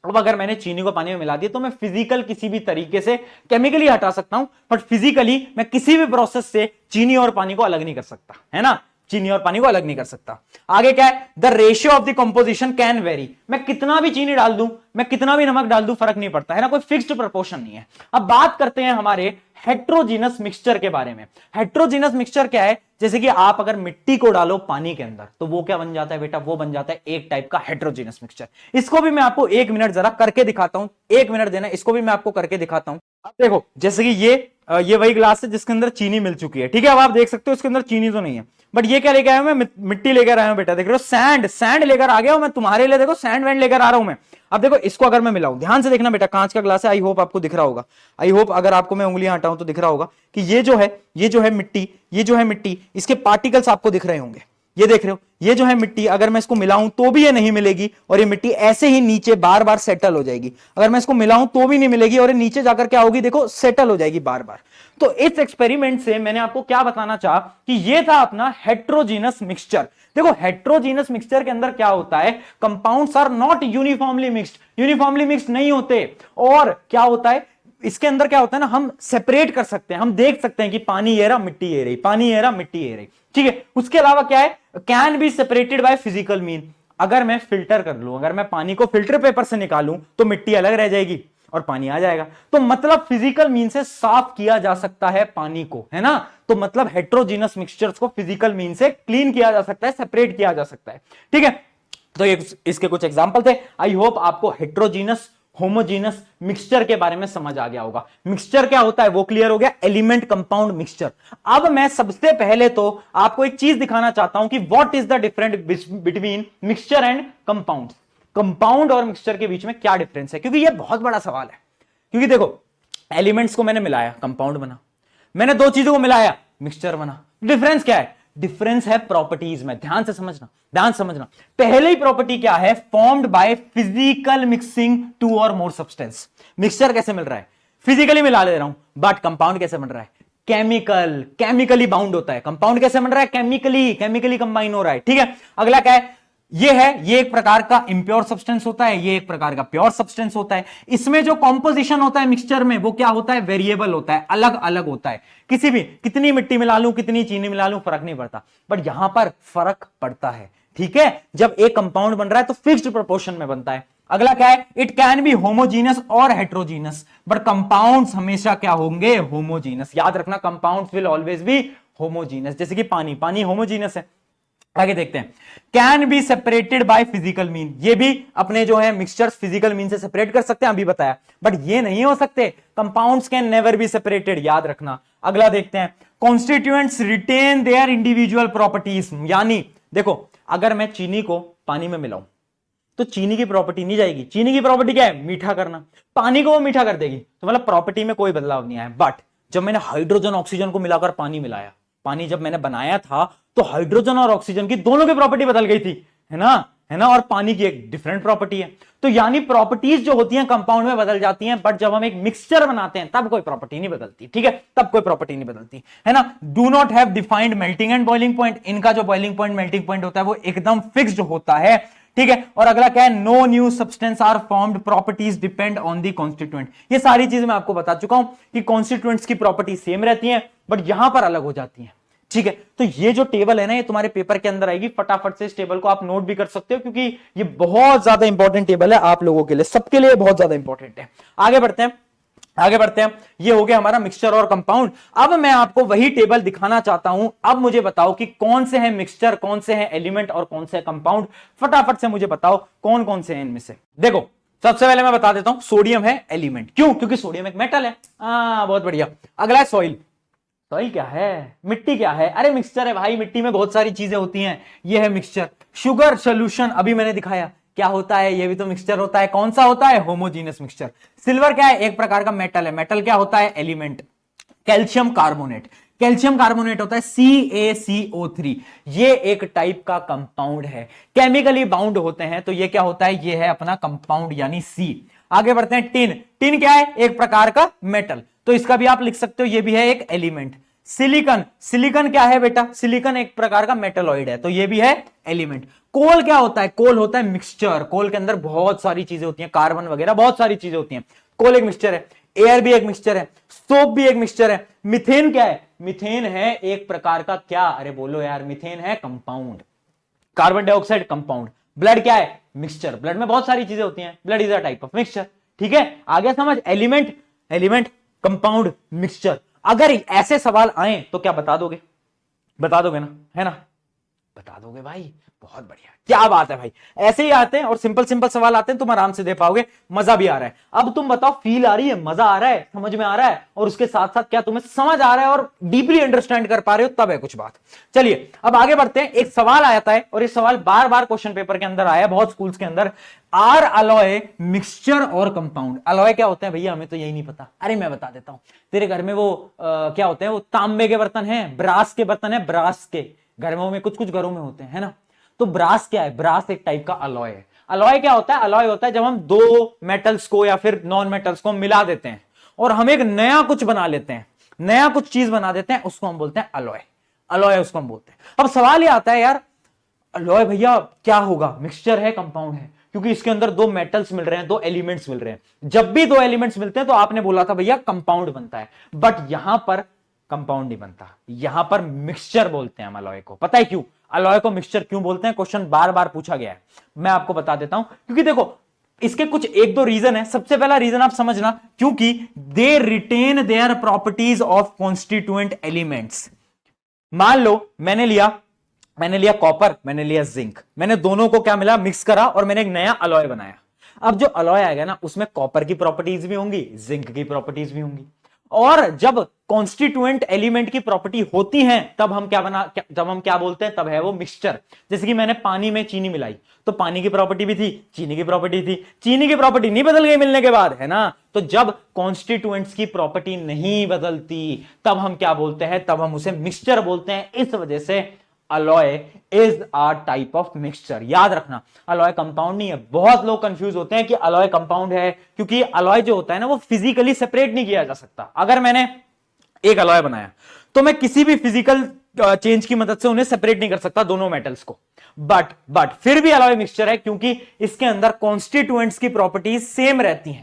Speaker 1: अब अगर मैंने चीनी को पानी में मिला दिया, तो मैं फिजिकल किसी भी तरीके से केमिकली हटा सकता हूं, बट फिजिकली मैं किसी भी प्रोसेस से चीनी और पानी को अलग नहीं कर सकता, है ना, चीनी और पानी को अलग नहीं कर सकता। आगे क्या है, the ratio of the composition can very. मैं कितना भी चीनी डाल दूं, मैं कितना भी नमक डाल दूं, फर्क नहीं पड़ता, है ना, कोई फिक्स्ड प्रोपोर्शन नहीं है। अब बात करते हैं हमारे हेट्रोजीनस मिक्सचर के बारे में। हेट्रोजीनस मिक्सचर क्या है, जैसे कि आप अगर मिट्टी को डालो पानी के अंदर, तो वो क्या बन जाता है बेटा, वो बन जाता है एक टाइप का हेट्रोजीनस मिक्सचर। इसको भी मैं आपको 1 मिनट जरा करके दिखाता हूं, 1 मिनट देना, इसको भी मैं आपको करके दिखाता हूं। अब देखो, जैसे कि ये वही ग्लास है जिसके अंदर चीनी मिल चुकी है, ठीक है। अब आप देख सकते हो इसके अंदर चीनी तो नहीं है, बट ये क्या लेकर आया हूं मैं, मिट्टी लेकर आया हूं बेटा, देख रहे हो, सैंड लेकर आ गया हूं मैं तुम्हारे लिए, देखो सैंड वैंड लेकर आ रहा हूं मैं। अब देखो इसको अगर मैं मिलाऊं, ध्यान से देखना बेटा, कांच का ग्लास है, आई होप आपको दिख रहा होगा, आई होप अगर आपको मैं उंगलियां हटाऊं तो दिख रहा होगा कि ये जो है मिट्टी, इसके पार्टिकल्स आपको दिख रहे होंगे, ये देख रहे हो, ये जो है मिट्टी, अगर मैं इसको मिलाऊं तो भी ये नहीं मिलेगी, और ये मिट्टी ऐसे ही नीचे बार बार सेटल हो जाएगी। अगर मैं इसको मिलाऊं तो भी नहीं मिलेगी, और ये नीचे जाकर क्या होगी, देखो सेटल हो जाएगी बार बार। तो इस एक्सपेरिमेंट से मैंने आपको क्या बताना चाहा कि ये था अपना हेट्रोजीनस मिक्सचर। देखो हेट्रोजीनस मिक्सचर के अंदर क्या होता है, compounds are not uniformly mixed नहीं होते। और क्या होता है इसके अंदर, क्या होता है ना, हम सेपरेट कर सकते हैं, हम देख सकते हैं कि पानी ये रहा, मिट्टी ये रही, पानी ये रहा, मिट्टी ये रही, ठीक है। उसके अलावा क्या है, can be separated by physical mean. अगर मैं फिल्टर कर लूं, अगर मैं पानी को फिल्टर पेपर से निकालूं, तो मिट्टी अलग रह जाएगी और पानी आ जाएगा। तो मतलब फिजिकल मीन से साफ किया जा सकता है पानी को, है ना। तो मतलब हेट्रोजीनस मिक्सचर्स को फिजिकल मीन से क्लीन किया जा सकता है, सेपरेट किया जा सकता है, ठीक है। तो ये इसके कुछ एग्जांपल थे। आई होप आपको हेट्रोजीनस होमोजीनस मिक्सचर के बारे में समझ आ गया होगा। मिक्सचर क्या होता है वो क्लियर हो गया, एलिमेंट कंपाउंड मिक्सचर। अब मैं सबसे पहले तो आपको एक चीज दिखाना चाहता हूं कि what is the difference between mixture and compound. Compound और मिक्सचर के बीच में क्या डिफरेंस है, क्योंकि यह बहुत बड़ा सवाल है। क्योंकि देखो एलिमेंट्स को मैंने मिलाया, कंपाउंड बना, मैंने दो चीजों को मिलाया, मिक्सचर बना। डिफरेंस क्या है, डिफरेंस है प्रॉपर्टीज में। ध्यान से समझना, ध्यान समझना। पहले ही प्रॉपर्टी क्या है, formed by physical mixing two और मोर सब्सटेंस। मिक्सचर कैसे मिल रहा है, फिजिकली मिला ले रहा हूं, बट कंपाउंड कैसे बन रहा है, केमिकली बाउंड होता है। कंपाउंड कैसे बन रहा है, केमिकली कंबाइन हो रहा है, ठीक है। अगला क्या है, ये एक प्रकार का इम्प्योर सब्सटेंस होता है, ये एक प्रकार का प्योर सब्सटेंस होता है। इसमें जो कॉम्पोजिशन होता है मिक्सचर में वो क्या होता है, वेरिएबल होता है, अलग अलग होता है। किसी भी, कितनी मिट्टी मिला लूं, कितनी चीनी मिला लूं, फर्क नहीं पड़ता, बट यहां पर फर्क पड़ता है। ठीक है, जब एक कंपाउंड बन रहा है तो फिक्स्ड प्रोपोर्शन में बनता है। अगला क्या है, इट कैन बी होमोजीनस और हेट्रोजीनस, बट कंपाउंड्स हमेशा क्या होंगे, होमोजीनस। याद रखना, compounds will always be homogeneous. जैसे कि पानी, पानी होमोजीनस है। आगे देखते हैं, can be separated by physical mean, ये भी अपने जो है मिक्सचर्स फिजिकल मीन से सेपरेट कर सकते हैं, अभी बताया, बट ये नहीं हो सकते। Compounds can never be separated, याद रखना। अगला देखते हैं, constituents retain their individual properties, यानी देखो अगर मैं चीनी को पानी में मिलाऊं तो चीनी की प्रॉपर्टी नहीं जाएगी। चीनी की प्रॉपर्टी क्या है, मीठा करना, पानी को वो मीठा कर देगी, तो मतलब प्रॉपर्टी में कोई बदलाव नहीं आया। बट जब मैंने हाइड्रोजन ऑक्सीजन को मिलाकर पानी मिलाया, पानी जब मैंने बनाया था तो हाइड्रोजन और ऑक्सीजन की दोनों की प्रॉपर्टी बदल गई थी, है ना, है ना, और पानी की एक डिफरेंट प्रॉपर्टी है। तो यानी प्रॉपर्टीज जो होती हैं कंपाउंड में बदल जाती हैं, बट जब हम एक मिक्सचर बनाते हैं तब कोई प्रॉपर्टी नहीं बदलती। ठीक है, तब कोई प्रॉपर्टी नहीं बदलती, है ना। Do not have defined melting and boiling point, इनका जो बॉइलिंग पॉइंट मेल्टिंग पॉइंट होता है वो एकदम फिक्स्ड होता है। ठीक है, और अगला क्या है, no new substance are formed, properties depend on the constituent. ये सारी चीजें मैं आपको बता चुका हूं कि कॉन्स्टिट्यूएंट्स की प्रॉपर्टी सेम रहती हैं, बट यहां पर अलग हो जाती हैं। ठीक है, तो ये जो टेबल है ना, ये तुम्हारे पेपर के अंदर आएगी। फटाफट से इस टेबल को आप नोट भी कर सकते हो, क्योंकि ये बहुत ज्यादा इंपॉर्टेंट टेबल है आप लोगों के लिए, सबके लिए बहुत ज्यादा इंपॉर्टेंट है। आगे बढ़ते हैं, आगे बढ़ते हैं। ये हो गया हमारा मिक्सचर और कंपाउंड। अब मैं आपको वही टेबल दिखाना चाहता हूं। अब मुझे बताओ कि कौन से हैं मिक्सचर, कौन से हैं एलिमेंट और कौन से कंपाउंड। फटाफट से मुझे बताओ कौन कौन से हैं इनमें से। देखो, सबसे पहले मैं बता देता हूं, सोडियम है एलिमेंट। क्यों? क्योंकि सोडियम एक मेटल है। बहुत बढ़िया। अगला है सॉइल। सॉइल क्या है, मिट्टी क्या है? अरे मिक्सचर है भाई, मिट्टी में बहुत सारी चीजें होती हैं, ये है मिक्सचर। शुगर सोल्यूशन, अभी मैंने दिखाया क्या होता है, ये भी तो मिक्सचर होता है। कौन सा होता है? Homogeneous mixture. सिल्वर क्या है? एक प्रकार का मेटल है। मेटल क्या होता है? Element. Calcium carbonate, calcium carbonate होता है CaCO3, ये एक टाइप का कंपाउंड है, केमिकली बाउंड होते हैं, तो ये क्या होता है? ये है अपना कंपाउंड यानी C। आगे बढ़ते हैं, टिन। टिन क्या है? एक प्रकार का मेटल, तो इसका भी आप लिख सकते हो, ये भी है एक एलिमेंट। सिलिकॉन, सिलिकॉन क्या है बेटा? सिलिकॉन एक प्रकार का मेटलॉइड है, तो ये भी है एलिमेंट। कोल क्या होता है? कोल होता है मिक्सचर। कोल के अंदर बहुत सारी चीजें होती हैं, कार्बन वगैरह बहुत सारी चीजें होती हैं। कोल एक मिक्सचर है। एयर भी एक मिक्सचर है। सोप भी एक मिक्सचर है। मिथेन क्या है? मिथेन है एक प्रकार का क्या? अरे बोलो यार, मिथेन है compound. Carbon dioxide compound. Blood क्या है? मिक्सचर। ब्लड में बहुत सारी चीजें होती हैं, blood is a type of mixture. ठीक है, आगे समझ। Element, element, compound, mixture. अगर ऐसे सवाल आए तो क्या बता दोगे? बता दोगे ना, है ना? बता दोगे भाई, बहुत बढ़िया, क्या बात है भाई। ऐसे ही आते हैं और सिंपल सिंपल सवाल आते हैं, तुम आराम से दे पाओगे, मजा भी आ रहा है। अब तुम बताओ, फील आ रही है, मजा आ रहा है, समझ में आ रहा है, और उसके साथ साथ क्या तुम्हें समझ आ रहा है और डीपली अंडरस्टैंड कर पा रहे हो, तब है कुछ बात। चलिए अब आगे बढ़ते हैं। एक सवाल आता है और ये सवाल बार बार क्वेश्चन पेपर के अंदर आया, बहुत स्कूल्स के अंदर। आर अलॉय मिक्सचर और कंपाउंड? अलॉय क्या होते हैं भैया? हमें तो यही नहीं पता। अरे मैं बता देता हूं। तेरे घर में वो क्या होते हैं? वो तांबे के बर्तन है, ब्रास के बर्तन है, ब्रास के घरों में, कुछ कुछ घरों में होते हैं, है ना। तो ब्रास क्या है? ब्रास एक टाइप का अलॉय है। अलॉय क्या होता है? अलॉय होता है जब हम दो मेटल्स को या फिर नॉन मेटल्स को मिला देते हैं और हम एक नया कुछ बना लेते हैं, नया कुछ चीज बना देते हैं, उसको हम बोलते हैं अलॉय। अलॉय उसको हम बोलते हैं। अब सवाल ये आता है यार, अलॉय भैया क्या होगा? मिक्सचर है, कंपाउंड है, क्योंकि इसके अंदर दो मेटल्स मिल रहे हैं, दो एलिमेंट्स मिल रहे हैं। जब भी दो एलिमेंट्स मिलते हैं तो आपने बोला था भैया कंपाउंड बनता है, बट यहां पर कंपाउंड नहीं बनता, यहां पर मिक्सचर बोलते हैं हम अलॉय को। पता है क्यों अलॉय को मिक्सचर क्यों बोलते हैं? क्वेश्चन बार बार पूछा गया है, मैं आपको बता देता हूं। क्योंकि देखो, इसके कुछ एक दो रीजन है। सबसे पहला रीजन आप समझना, क्योंकि they retain their properties of constituent elements. मान लो मैंने लिया कॉपर, मैंने लिया जिंक, मैंने दोनों को क्या मिला? मिक्स करा और मैंने एक नया अलॉय बनाया। अब जो अलॉय आएगा ना, उसमें कॉपर की प्रॉपर्टीज भी होंगी, जिंक की प्रॉपर्टीज भी होंगी, और जब कॉन्स्टिट्यूएंट एलिमेंट की प्रॉपर्टी होती है तब हम क्या बोलते हैं? तब है वो मिक्सचर। जैसे कि मैंने पानी में चीनी मिलाई, तो पानी की प्रॉपर्टी भी थी, चीनी की प्रॉपर्टी थी, चीनी की प्रॉपर्टी नहीं बदल गई मिलने के बाद, है ना। तो जब कॉन्स्टिट्यूएंट्स की प्रॉपर्टी नहीं बदलती तब हम क्या बोलते हैं? तब हम उसे मिक्सचर बोलते हैं। इस वजह से alloy is a type of mixture. याद रखना, अलॉय कंपाउंड नहीं है। बहुत लोग कंफ्यूज होते हैं कि अलॉय कंपाउंड है, क्योंकि अलॉय जो होता है ना, वो फिजिकली सेपरेट नहीं किया जा सकता। अगर मैंने एक अलॉय बनाया तो मैं किसी भी फिजिकल चेंज की मदद से उन्हें सेपरेट नहीं कर सकता दोनों मेटल्स को। बट फिर भी अलॉय मिक्सचर है क्योंकि इसके अंदर कॉन्स्टिट्यूएंट्स की प्रॉपर्टीज सेम रहती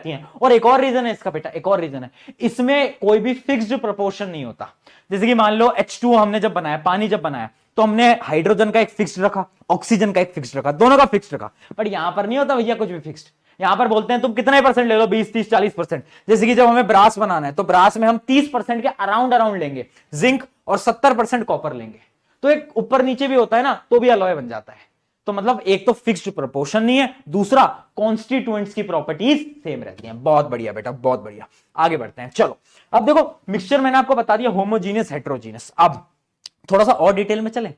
Speaker 1: हैं। और एक और रीजन है इसका बेटा, एक और रीजन है, इसमें कोई भी फिक्स्ड प्रोपोर्शन नहीं होता। जैसे कि मान लो H2 हमने जब बनाया, पानी जब बनाया, तो हमने हाइड्रोजन का एक फिक्स्ड रखा, ऑक्सीजन का एक फिक्स्ड रखा, दोनों का फिक्स्ड रखा। बट यहां पर नहीं होता भैया कुछ भी फिक्स्ड। यहां पर बोलते हैं तुम कितने परसेंट ले लो, 20, 30, 40%। जैसे कि जब हमें ब्रास बनाना है तो ब्रास में हम 30% के अराउंड लेंगे जिंक और 70% कॉपर लेंगे। तो एक ऊपर नीचे भी होता है ना, तो भी अलॉय बन जाता है। तो मतलब एक तो फिक्स्ड प्रोपोर्शन नहीं है, दूसरा कॉन्स्टिट्यूएंट्स की प्रॉपर्टीज सेम रहती हैं। बहुत बढ़िया बेटा, बहुत बढ़िया। आगे बढ़ते हैं, चलो। अब देखो मिक्सचर मैंने आपको बता दिया होमोजीनियस, हेटेरोजीनियस। अब थोड़ा सा और डिटेल में चलें,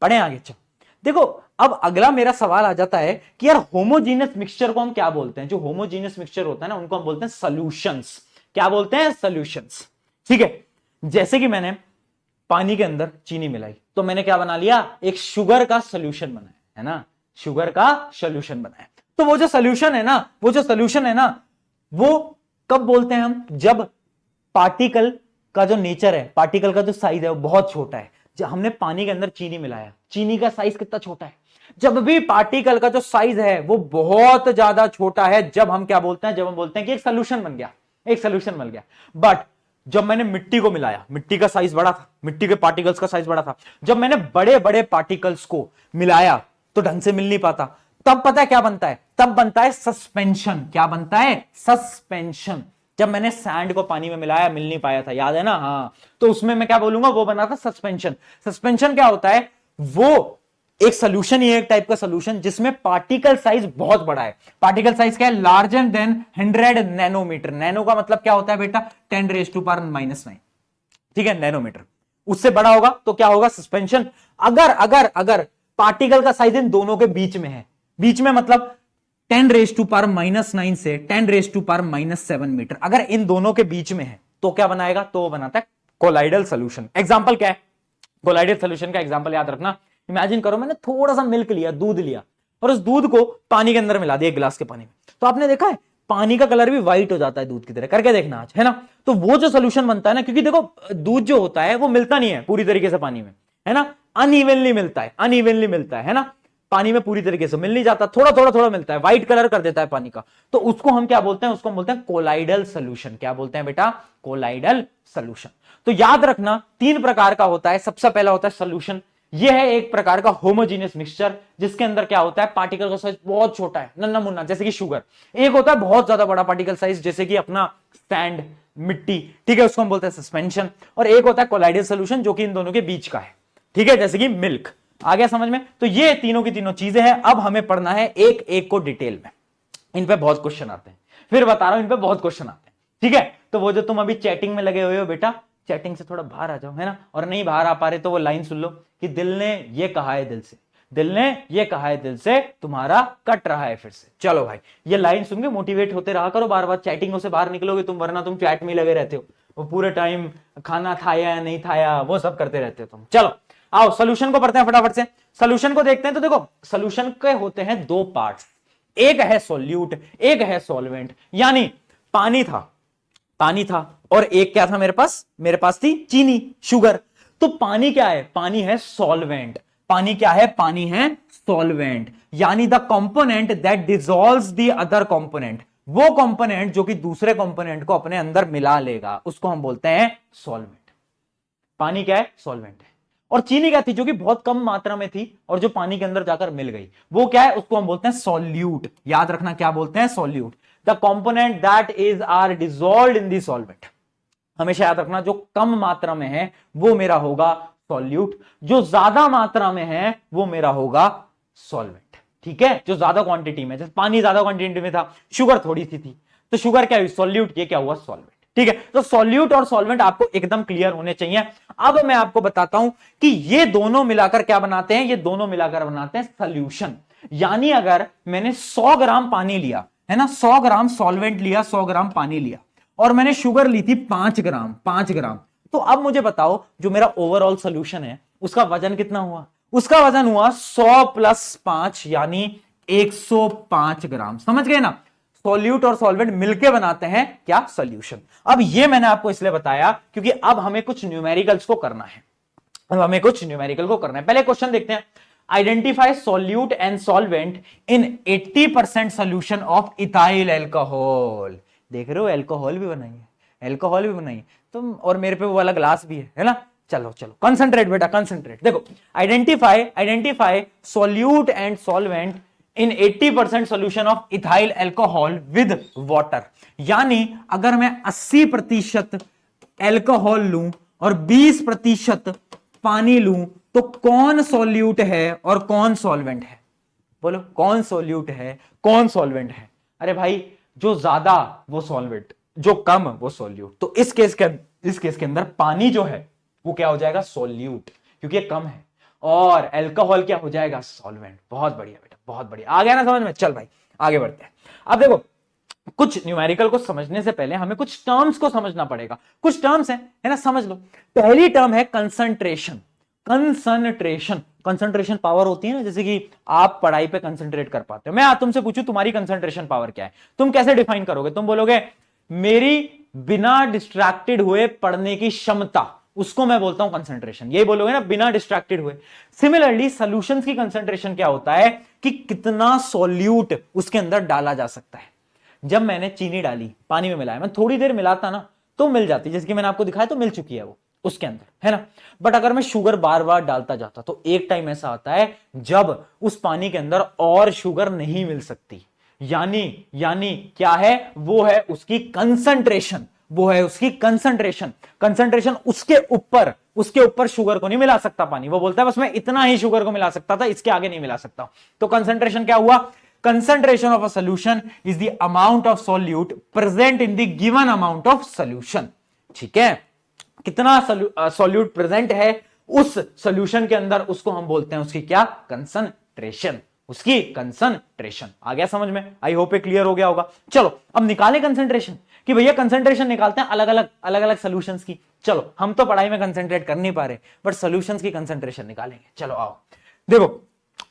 Speaker 1: पढ़ें आगे। चलो देखो, अब अगला मेरा सवाल आ जाता है कि यार होमोजीनियस मिक्सचर को हम क्या बोलते हैं? जो होमोजीनियस मिक्सचर होता है ना, उनको हम बोलते हैं सॉल्यूशंस। क्या बोलते हैं? सॉल्यूशंस। ठीक है, जैसे कि मैंने पानी के अंदर चीनी मिलाई तो मैंने क्या बना लिया? एक शुगर का सॉल्यूशन बनाया, है ना, शुगर का सॉल्यूशन बनाया। तो वो जो सॉल्यूशन है ना, वो कब बोलते हैं हम? जब पार्टिकल का जो नेचर है, पार्टिकल का जो साइज है वो बहुत छोटा है। जब हमने पानी के अंदर चीनी मिलाया, चीनी का साइज कितना छोटा है? जब भी पार्टिकल का जो साइज है वो बहुत ज्यादा छोटा है, जब हम क्या बोलते हैं? जब हम बोलते हैं कि एक सॉल्यूशन बन गया, एक सॉल्यूशन बन गया। बट जब मैंने मिट्टी को मिलाया, मिट्टी का साइज बड़ा था, मिट्टी के पार्टिकल्स का साइज बड़ा था, जब मैंने बड़े बड़े पार्टिकल्स को मिलाया तो ढंग से मिल नहीं पाता, तब पता है क्या बनता है? तब बनता है सस्पेंशन। क्या बनता है? सस्पेंशन। जब मैंने सैंड को पानी में मिलाया, मिल नहीं पाया था, याद है ना? हाँ, तो उसमें मैं क्या बोलूंगा? वो बना था सस्पेंशन। सस्पेंशन क्या होता है? वो एक सोल्यूशन ही है, एक टाइप का सोल्यूशन जिसमें पार्टिकल साइज बहुत बड़ा है। पार्टिकल साइज क्या है? Larger than 100 nanometre. नैनो का मतलब क्या होता है बेटा? 10⁻⁹। ठीक है, नैनोमीटर। उससे बड़ा होगा तो क्या होगा? सस्पेंशन। अगर अगर अगर पार्टिकल का साइज इन दोनों के बीच में है, बीच में मतलब 10⁻⁹ से 10⁻⁷ मीटर, अगर इन दोनों के बीच में है तो क्या बनाएगा? तो वो बनाता है कोलाइडल सोल्यूशन। एग्जांपल क्या है कोलाइडल सोल्यूशन का? एग्जांपल याद रखना। इमेजिन करो मैंने थोड़ा सा मिल्क लिया, दूध लिया, और उस दूध को पानी के अंदर मिला दिया, एक गिलास के पानी में। तो आपने देखा है पानी का कलर भी व्हाइट हो जाता है दूध की तरह। करके देखना आज, है ना? तो वो जो सोल्यूशन बनता है ना, क्योंकि देखो दूध जो होता है वो मिलता नहीं है पूरी तरीके से पानी में, है ना, अनइवनली मिलता है, अनइवनली मिलता है ना, पानी में पूरी तरीके से मिल नहीं जाता, थोड़ा थोड़ा थोड़ा मिलता है, व्हाइट कलर कर देता है पानी का। तो उसको हम क्या बोलते हैं? उसको हम बोलते हैं कोलाइडल सोल्यूशन। क्या बोलते हैं बेटा? Colloidal solution. तो याद रखना 3 प्रकार का होता है। सबसे पहला होता है सोल्यूशन। यह है एक प्रकार का होमोजीनियस मिक्सचर जिसके अंदर क्या होता है? पार्टिकल का साइज बहुत छोटा है, नन्ना मुन्ना, जैसे कि शुगर। एक होता है बहुत ज्यादा बड़ा पार्टिकल साइज, जैसे कि अपना सैंड, मिट्टी, ठीक है, उसको हम बोलते हैं सस्पेंशन। और एक होता है कोलाइडल सोल्यूशन जो कि इन दोनों के बीच का है, ठीक है, जैसे कि मिल्क। आ गया समझ में? तो ये तीनों की तीनों चीजें हैं। अब हमें पढ़ना है एक एक को डिटेल में। इन पे बहुत क्वेश्चन आते हैं, फिर बता रहा हूं, इन पे बहुत क्वेश्चन आते हैं, ठीक है? तो वो जो तुम अभी चैटिंग में लगे हुए हो बेटा, चैटिंग से थोड़ा बाहर आ जाओ, है ना? और नहीं बाहर आ पा रहे तो वो लाइन सुन लो कि दिल ने ये कहा है दिल से, दिल ने ये कहा है दिल से, तुम्हारा कट रहा है फिर से। चलो भाई, ये लाइन सुन के मोटिवेट होते रहा करो बार बार। चैटिंगों से बाहर निकलोगे तुम, वरना तुम चैट में लगे रहते हो, वो पूरे टाइम खाना खाया या नहीं खाया वो सब करते रहते हो तुम। चलो आओ सोल्यूशन को पढ़ते हैं फटाफट से। सोल्यूशन को देखते हैं। तो देखो सोल्यूशन के होते हैं 2 पार्ट्स, एक है सोल्यूट, एक है सॉल्वेंट। यानी पानी था और एक क्या था मेरे पास थी चीनी, शुगर। तो पानी क्या है? पानी है सॉल्वेंट। पानी क्या है? पानी है सॉल्वेंट। यानी the component that dissolves the other component, वो कंपोनेंट जो कि दूसरे कंपोनेंट को अपने अंदर मिला लेगा, उसको हम बोलते हैं सॉल्वेंट। पानी क्या है? सॉल्वेंट है। और चीनी क्या थी? जो कि बहुत कम मात्रा में थी और जो पानी के अंदर जाकर मिल गई, वो क्या है? उसको हम बोलते हैं सॉल्यूट। याद रखना क्या बोलते हैं? Solute. The component that is are dissolved in the solvent. हमेशा याद रखना, जो कम मात्रा में है वो मेरा होगा सॉल्यूट, जो ज्यादा मात्रा में है वो मेरा होगा सॉल्वेंट। ठीक है, जो ज्यादा क्वांटिटी में, जैसे पानी ज्यादा क्वांटिटी में था, शुगर थोड़ी सी थी, तो शुगर क्या हुई? सॉल्यूट। ये क्या हुआ? सॉल्वेंट। ठीक है, तो सॉल्यूट और सॉल्वेंट आपको एकदम क्लियर होने चाहिए। अब मैं आपको बताता हूं कि ये दोनों मिलाकर क्या बनाते हैं? ये दोनों मिलाकर बनाते हैं सॉल्यूशन। यानी अगर मैंने 100 ग्राम पानी लिया, है ना, 100 ग्राम सॉल्वेंट लिया, 100 ग्राम पानी लिया, और मैंने शुगर ली थी 5 ग्राम, 5 ग्राम। तो अब मुझे बताओ जो मेरा ओवरऑल सॉल्यूशन है उसका वजन कितना हुआ? उसका वजन हुआ 100 + 5 यानी 105 ग्राम। समझ गए ना? सॉल्यूट और सॉल्वेंट मिलके बनाते हैं क्या? सॉल्यूशन। अब ये मैंने आपको इसलिए बताया क्योंकि अब हमें कुछ न्यूमेरिकल्स को करना है। अब हमें कुछ न्यूमेरिकल को करना है। पहले क्वेश्चन देखते हैं, identify solute and solvent in 80% solution of ethyl alcohol. देख रहे हो, एल्कोहल भी बनाई है, एल्कोहल भी बनाई है तुम, और मेरे पे वो वाला ग्लास भी है ना। चलो चलो कंसंट्रेट बेटा, कंसंट्रेट। देखो, identify solute and solvent in 80% solution of ethyl alcohol with water. यानी अगर मैं 80% एल्कोहल लूं और 20% पानी लूं तो कौन सॉल्यूट है और कौन सॉल्वेंट है? बोलो, कौन सॉल्यूट है कौन सॉल्वेंट है? अरे भाई, जो ज्यादा वो सॉल्वेंट, जो कम वो सॉल्यूट। तो इस केस के अंदर पानी जो है वो क्या हो जाएगा? सॉल्यूट, क्योंकि ये कम है, और अल्कोहल क्या हो जाएगा? सॉल्वेंट। बहुत बढ़िया बेटा, बहुत बढ़िया, आ गया ना समझ में? चल भाई आगे बढ़ते हैं। अब देखो, कुछ न्यूमेरिकल को समझने से पहले हमें कुछ टर्म्स को समझना पड़ेगा। कुछ टर्म्स है ना, समझ लो। पहली टर्म है कंसंट्रेशन। कंसंट्रेशन पावर होती है ना, जैसे कि आप पढ़ाई पे कंसंट्रेट कर पाते हो। मैं तुमसे पूछूं तुम्हारी कंसंट्रेशन पावर क्या है, तुम कैसे डिफाइन करोगे? तुम बोलोगे मेरी बिना डिस्ट्रैक्टेड हुए पढ़ने की क्षमता, उसको मैं बोलता हूं कंसंट्रेशन। ये बोलोगे ना, बिना डिस्ट्रैक्टेड हुए। सिमिलरली सॉल्यूशंस की कंसंट्रेशन क्या होता है कि कितना सॉल्यूट उसके अंदर डाला जा सकता है। जब मैंने चीनी डाली, पानी में मिलाया, मैं थोड़ी देर मिलाता ना तो मिल जाती, जैसे कि मैंने आपको दिखाया, तो मिल चुकी है वो उसके अंदर, है ना। बट अगर मैं शुगर बार बार डालता जाता तो एक टाइम ऐसा आता है जब उस पानी के अंदर और शुगर नहीं मिल सकती। यानी क्या है? वो है उसकी कंसंट्रेशन, वो है उसकी कंसंट्रेशन। उसके ऊपर शुगर को नहीं मिला सकता पानी। वो बोलता है बस मैं इतना ही शुगर को मिला सकता था, इसके आगे नहीं मिला सकता। तो कंसंट्रेशन क्या हुआ? concentration of a solution is the amount of solute present in the given amount of solution। ठीक है, कितना सॉल्यूट प्रेजेंट है उस सॉल्यूशन के अंदर, उसको हम बोलते हैं उसकी क्या? कंसंट्रेशन। उसकी कंसंट्रेशन। आ गया समझ में? आई होप ये क्लियर हो गया होगा। चलो अब निकालें कंसंट्रेशन, कि भैया कंसंट्रेशन निकालते हैं अलग अलग सॉल्यूशंस की। चलो, हम तो पढ़ाई में कंसंट्रेट कर नहीं पा रहे, बट सॉल्यूशंस की कंसंट्रेशन निकालेंगे। चलो आओ, देखो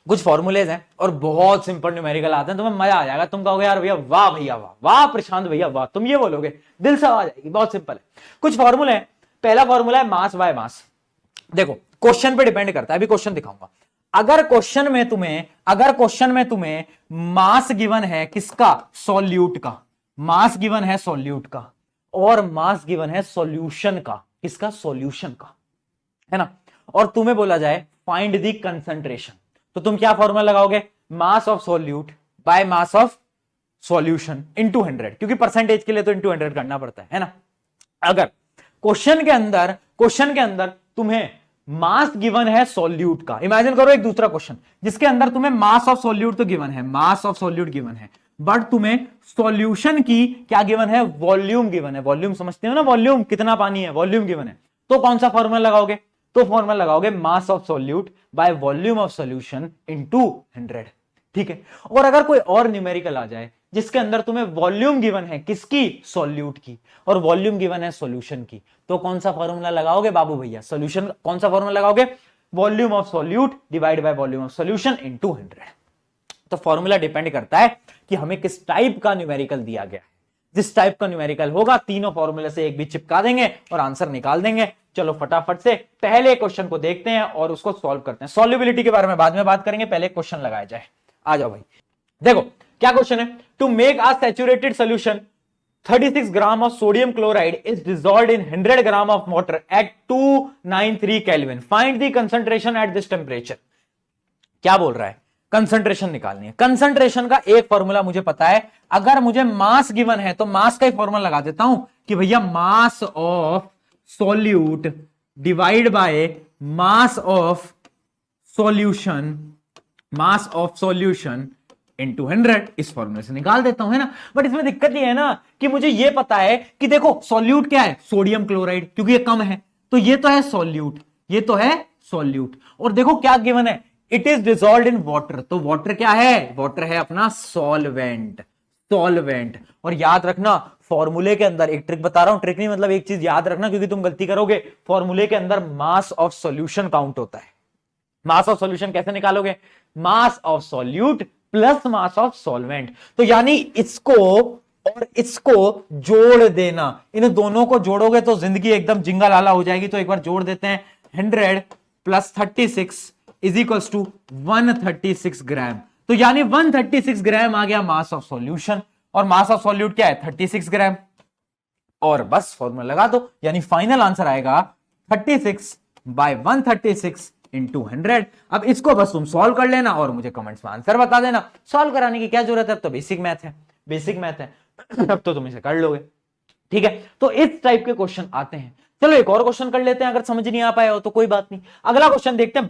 Speaker 1: कुछ फॉर्मूलेज हैं और बहुत सिंपल न्यूमेरिकल आते हैं, तुम्हें मजा आ जाएगा। तुम कहोगे यार भैया वाह, भैया वाह, वाह प्रशांत भैया वाह, तुम ये बोलोगे, दिल से आ जाएगी। बहुत सिंपल है, कुछ फॉर्मूले हैं। पहला फॉर्मूला है मास बाय मास। देखो, क्वेश्चन पे डिपेंड करता है, अभी क्वेश्चन दिखाऊंगा। अगर क्वेश्चन में तुम्हें मास गिवन है किसका? सॉल्यूट का। मास गिवन है सॉल्यूट का, और मास गिवन है सॉल्यूशन का। किसका? सॉल्यूशन का, है ना। और तुम्हें बोला जाए फाइंड द कंसंट्रेशन, तो तुम क्या फॉर्मूला लगाओगे? Mass of solute by mass of solution into 100, क्योंकि परसेंटेज के लिए तो इनटू 100 करना पड़ता है ना। अगर क्वेश्चन के अंदर तुम्हें मास गिवन है सॉल्यूट का, इमेजिन करो एक दूसरा क्वेश्चन जिसके अंदर तुम्हें मास ऑफ सॉल्यूट तो गिवन है, मास ऑफ सॉल्यूट गिवन है, बट तुम्हें सॉल्यूशन की क्या गिवन है? वॉल्यूम गिवन है। वॉल्यूम समझते हो ना, वॉल्यूम कितना पानी है, वॉल्यूम गिवन है। तो कौन सा फॉर्मूला लगाओगे? तो फॉर्मूला लगाओगे mass of solute by volume of solution into 100। ठीक है। और अगर कोई और न्यूमेरिकल आ जाए जिसके अंदर तुम्हें वॉल्यूम गिवन है किसकी? सॉल्यूट की, और वॉल्यूम गिवन है सॉल्यूशन की, तो कौन सा फॉर्मूला लगाओगे बाबू भैया? सॉल्यूशन। कौन सा फॉर्मूला लगाओगे? Volume of solute divide by volume of solution into 100। तो फॉर्मूला डिपेंड करता है कि हमें किस टाइप का न्यूमेरिकल दिया गया है। जिस टाइप का न्यूमेरिकल होगा, तीनों फॉर्मूले से एक भी चिपका देंगे और आंसर निकाल देंगे। चलो फटाफट से पहले क्वेश्चन को देखते हैं और उसको सॉल्व करते हैं। सॉल्युबिलिटी के बारे में बाद में बात करेंगे, पहले क्वेश्चन लगाया जाए। आ जाओ भाई, देखो क्या क्वेश्चन है। To make a saturated solution 36 gram of sodium chloride is dissolved in 100 gram of water at 293 kelvin. Find the concentration at this temperature. क्या बोल रहा है? कंसंट्रेशन निकालनी है। कंसंट्रेशन का एक फॉर्मूला मुझे पता है। अगर मुझे मास गिवन है तो मास का ही फॉर्मूला लगा देता हूं कि भैया mass of solute divide by mass of solution, mass of solution into 100। इस फॉर्मूले से निकाल देता हूं, है ना। बट इसमें दिक्कत ये है ना कि मुझे ये पता है कि देखो सॉल्यूट क्या है? सोडियम क्लोराइड, क्योंकि ये कम है तो ये तो है सॉल्यूट, ये तो है सॉल्यूट। और देखो क्या गिवन है? It is dissolved in water, तो वाटर क्या है? वाटर है अपना सॉल्वेंट। और याद रखना फॉर्मूले के अंदर, एक ट्रिक बता रहा हूं, ट्रिक नहीं मतलब एक चीज याद रखना क्योंकि तुम गलती करोगे। फॉर्मूले के अंदर मास ऑफ सॉल्यूशन काउंट होता है। मास ऑफ सॉल्यूशन कैसे निकालोगे? Mass of solute plus mass of solvent. तो यानी इसको और इसको जोड़ देना, इन दोनों को जोड़ोगे तो जिंदगी एकदम जिंगा लाला हो जाएगी। तो एक बार जोड़ देते हैं, 100 प्लस 36 इज इक्वल्स टू 136 ग्राम। तो यानी 136 ग्राम आ गया मास ऑफ सॉल्यूशन, और मास ऑफ सॉल्यूट क्या है 36 ग्राम, और बस फॉर्मूला लगा दो, यानी फाइनल आंसर आएगा 36 बाय 136 इंटू 100। अब इसको बस तुम सॉल्व कर लेना और मुझे कमेंट्स में आंसर बता देना। सॉल्व कराने की क्या जरूरत है, अब तो बेसिक मैथ है, बेसिक मैथ है अब तो तुम इसे कर लोगे। ठीक है, तो इस टाइप के क्वेश्चन आते हैं। चलो एक और क्वेश्चन कर लेते हैं, अगर समझ नहीं आ पाया हो तो कोई बात नहीं, अगला क्वेश्चन देखते हैं।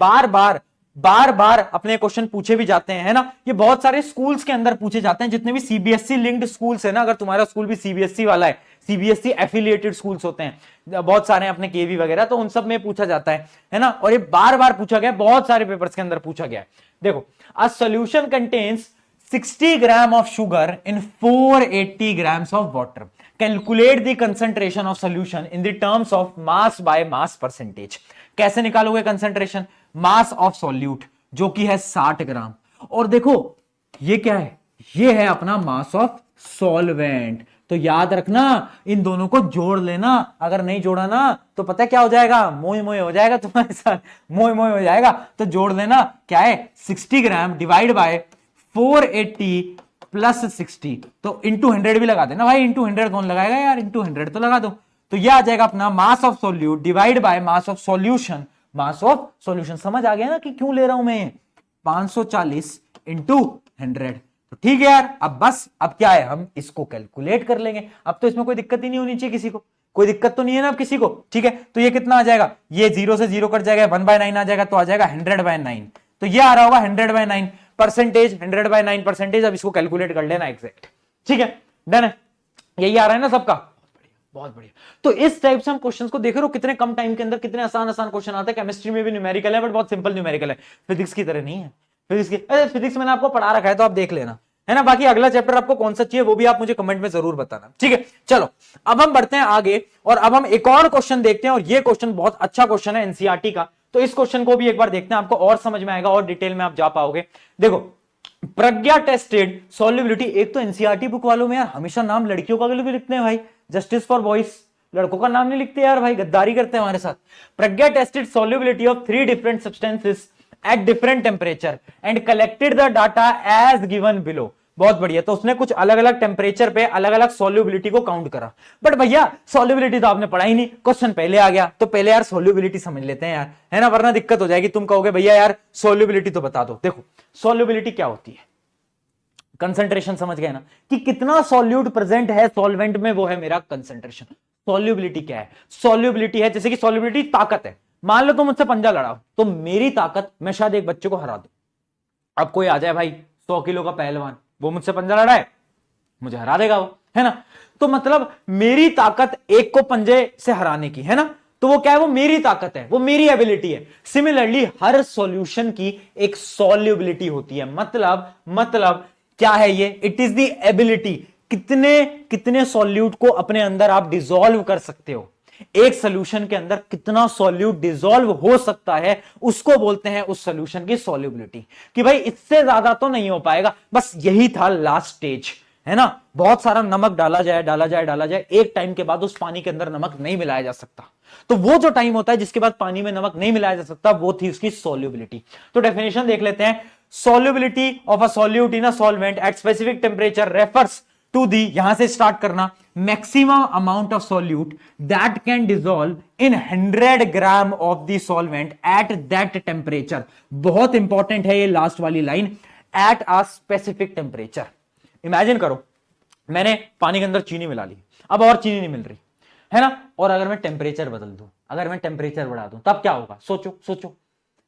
Speaker 1: बार बार अपने क्वेश्चन पूछे भी जाते हैं, है ना, ये बहुत सारे स्कूल्स के अंदर पूछे जाते हैं, जितने भी सीबीएसई लिंक्ड स्कूल्स है ना, अगर तुम्हारा स्कूल भी सीबीएसई वाला है, सीबीएसई एफिलिएटेड स्कूल्स होते हैं बहुत सारे अपने केवी वगैरह, तो उन सब में पूछा जाता है ना, और ये बार बार पूछा गया, बहुत सारे पेपर्स के अंदर पूछा गया है। देखो, a solution contains 60 gram of sugar in 480 grams of water, calculate the concentration of solution in the terms of mass by mass percentage. कैसे निकालोगे कंसंट्रेशन, मास ऑफ सॉल्यूट जो कि है 60 ग्राम, और देखो ये क्या है, ये है अपना मास ऑफ सॉल्वेंट। तो याद रखना, इन दोनों को जोड़ लेना, अगर नहीं जोड़ा ना तो पता है क्या हो जाएगा, मोए मोए हो जाएगा तुम्हारे साथ, मोए मोए हो जाएगा। तो जोड़ लेना, क्या है 60 ग्राम डिवाइड बाय 480 प्लस 60, तो इंटू 100 भी लगा देना भाई, इंटू 100 कौन लगाएगा यार, इंटू 100 तो लगा दो। तो ये आ जाएगा अपना mass of solute divide by mass of solution, mass of solution. समझ आ गया ना कि क्यों ले रहा हूं मैं, 540 इंटू 100। तो ठीक है यार, अब बस अब क्या है, हम इसको कैलकुलेट कर लेंगे। अब तो इसमें कोई दिक्कत ही नहीं होनी चाहिए किसी को, कोई दिक्कत तो नहीं है ना अब किसी को। ठीक है, तो ये कितना आ जाएगा, ये 0 से 0 कट जाएगा, 1/9 आ जाएगा, तो आ जाएगा 100/9। तो ये आ रहा होगा 100/9 परसेंटेज, 100/9 परसेंटेज। अब इसको कैलकुलेट कर लेना एग्जैक्ट। ठीक है, डन है, यही आ रहा है ना सबका, बहुत बढ़िया। तो इस टाइप से हम क्वेश्चंस को देख रहे हो, कितने कम टाइम के अंदर कितने आसान आसान क्वेश्चन आते हैं। केमिस्ट्री में भी न्यूमेरिकल है, बट बहुत सिंपल न्यूमेरिकल है, फिजिक्स की तरह नहीं है। फिजिक्स मैंने आपको पढ़ा रखा है, तो आप देख लेना, है ना। बाकी अगला चैप्टर आपको कौन सा चाहिए वो भी आप मुझे कमेंट में जरूर बताना। ठीक है, चलो अब हम बढ़ते हैं आगे, और अब हम एक और क्वेश्चन देखते हैं, और ये क्वेश्चन बहुत अच्छा क्वेश्चन है एनसीईआरटी का। तो इस क्वेश्चन को भी एक बार देखते हैं, आपको और समझ में आएगा और डिटेल में आप जा पाओगे। देखो, प्रज्ञा टेस्टेड सॉल्युबिलिटी, एक तो एनसीईआरटी बुक वालों में यार हमेशा नाम लड़कियों का भी लिखते हैं भाई, जस्टिस फॉर बॉयज, लड़कों का नाम नहीं लिखते यार भाई, गद्दारी करते हैं हमारे साथ। Pragya tested solubility of 3 different substances at different temperature and collected the data as given below. बहुत बढ़िया, तो उसने कुछ अलग अलग टेम्परेचर पे अलग अलग सॉल्युबिलिटी को काउंट करा। बट भैया सॉल्युबिलिटी तो आपने पढ़ा ही नहीं, क्वेश्चन पहले आ गया, तो पहले यार सॉल्युबिलिटी समझ लेते हैं यार, है ना, वरना दिक्कत हो जाएगी। तुम कहोगे भैया यार सॉल्युबिलिटी तो बता दो। देखो सॉल्युबिलिटी क्या होती है, कंसंट्रेशन समझ गए ना, कि कितना सॉल्यूट प्रेजेंट है सॉल्वेंट में, वो है मेरा कंसंट्रेशन। सॉल्युबिलिटी क्या है, सॉल्युबिलिटी है जैसे कि सॉल्युबिलिटी ताकत है। मान लो तुम मुझसे पंजा लड़ाओ, तो मेरी ताकत, मैं शायद एक बच्चे को हरा दूं। अब कोई आ जाए भाई 100 किलो का पहलवान, वो मुझसे पंजा लड़ाए, मुझे हरा देगा वो, है ना। तो मतलब मेरी ताकत एक को पंजे से हराने की, है ना, तो वो क्या है, वो मेरी ताकत है, वो मेरी एबिलिटी है। सिमिलरली हर सॉल्यूशन की एक सॉल्युबिलिटी होती है। मतलब क्या है ये, इट इज द एबिलिटी, कितने सॉल्यूट को अपने अंदर आप डिसॉल्व कर सकते हो। एक सॉल्यूशन के अंदर कितना सॉल्यूट डिसॉल्व हो सकता है, उसको बोलते हैं उस सॉल्यूशन की सॉल्युबिलिटी, कि भाई इससे ज्यादा तो नहीं हो पाएगा। बस यही था लास्ट स्टेज, है ना। बहुत सारा नमक डाला जाए, एक टाइम के बाद उस पानी के अंदर नमक नहीं मिलाया जा सकता। तो वो जो टाइम होता है जिसके बाद पानी में नमक नहीं मिलाया जा सकता, वो थी उसकी सॉल्युबिलिटी। तो डेफिनेशन देख लेते हैं। Solubility of a solute in a solvent at specific temperature refers to the, यहां से स्टार्ट करना, maximum amount of solute that can dissolve in 100 gram of the solvent at that temperature. बहुत important है ये last वाली line, at a specific temperature. Imagine करो मैंने पानी के अंदर चीनी मिला ली, अब और चीनी नहीं मिल रही, है ना, और अगर मैं टेम्परेचर बदल दूं, अगर मैं टेम्परेचर बढ़ा दूं, तब क्या होगा, सोचो,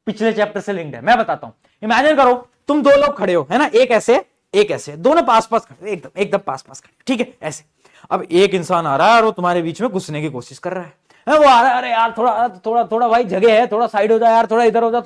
Speaker 1: पिछले चैप्टर से लिंक्ड है, मैं बताता हूं। इमेजिन करो तुम दो लोग खड़े हो, है ना, एक ऐसे दोनों पास खड़े, एकदम पास खड़े, ठीक है, ऐसे। अब एक इंसान आ रहा है और वो तुम्हारे बीच में घुसने की कोशिश कर रहा है, वो आ रहा है, अरे यार थोड़ा भाई जगह है, थोड़ा साइड हो जा यार, थोड़ा इधर हो जा,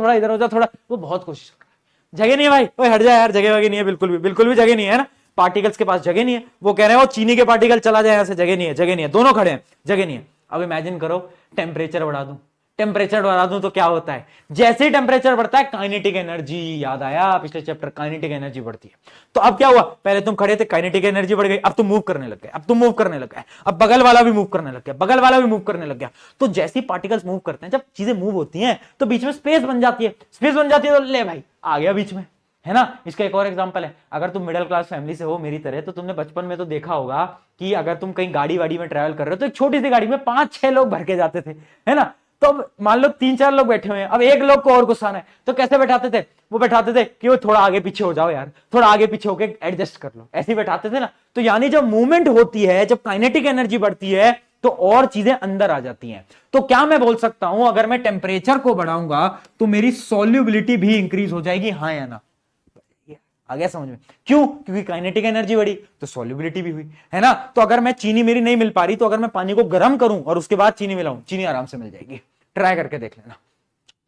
Speaker 1: थोड़ा, वो बहुत कोशिश कर रहा है, जगह नहीं है भाई, ओए हट जा यार, जगह वगह नहीं है, बिल्कुल भी जगह नहीं है ना, पार्टिकल्स के पास जगह नहीं है। वो कह रहे हैं वो चीनी के पार्टिकल चला जाए, ऐसे जगह नहीं है, दोनों खड़े हैं, जगह नहीं है। अब इमेजिन करो टेम्परेचर बढ़ा दूं, टेम्परेचर बढ़ा दूं तो क्या होता है, जैसे ही टेम्परेचर बढ़ता है काइनेटिक एनर्जी, याद आया पिछले चैप्टर, काइनेटिक एनर्जी बढ़ती है। तो अब क्या हुआ, पहले तुम खड़े थे, काइनेटिक एनर्जी बढ़ गई, अब तुम मूव करने लग गए, अब तुम मूव करने लग गए, अब बगल वाला भी मूव करने लग गया, बगल वाला भी मूव करने लग गया। तो जैसे पार्टिकल्स मूव करते हैं, जब चीजें मूव होती हैं तो बीच में स्पेस बन जाती है, स्पेस बन जाती है तो ले भाई आ गया बीच में, है ना। इसका एक और एग्जांपल है, अगर तुम मिडिल क्लास फैमिली से हो मेरी तरह, तो तुमने बचपन में तो देखा होगा कि अगर तुम कहीं गाड़ी वाड़ी में ट्रैवल कर रहे हो तो एक छोटी सी गाड़ी में 5-6 लोग भर के जाते थे, है ना। तो मान लो 3-4 लोग बैठे हुए हैं, अब एक लोग को और गुस्सा है तो कैसे बैठाते थे, वो बैठाते थे कि वो थोड़ा आगे पीछे हो जाओ यार, थोड़ा आगे पीछे होके एडजस्ट कर लो, ऐसे ही बैठाते थे ना। तो यानी जब मूवमेंट होती है, जब काइनेटिक एनर्जी बढ़ती है तो और चीजें अंदर आ जाती हैं। तो क्या मैं बोल सकता हूं, अगर मैं टेम्परेचर को बढ़ाऊंगा तो मेरी सॉल्युबिलिटी भी इंक्रीज हो जाएगी, हाँ या ना, आ गया समझ में। क्यों, क्योंकि काइनेटिक एनर्जी बढ़ी तो सॉल्युबिलिटी भी हुई, है ना। तो अगर मैं चीनी मेरी नहीं मिल पा रही, तो अगर मैं पानी को गर्म करूं और उसके बाद चीनी मिलाऊं, चीनी आराम से मिल जाएगी, ट्राई करके देख लेना।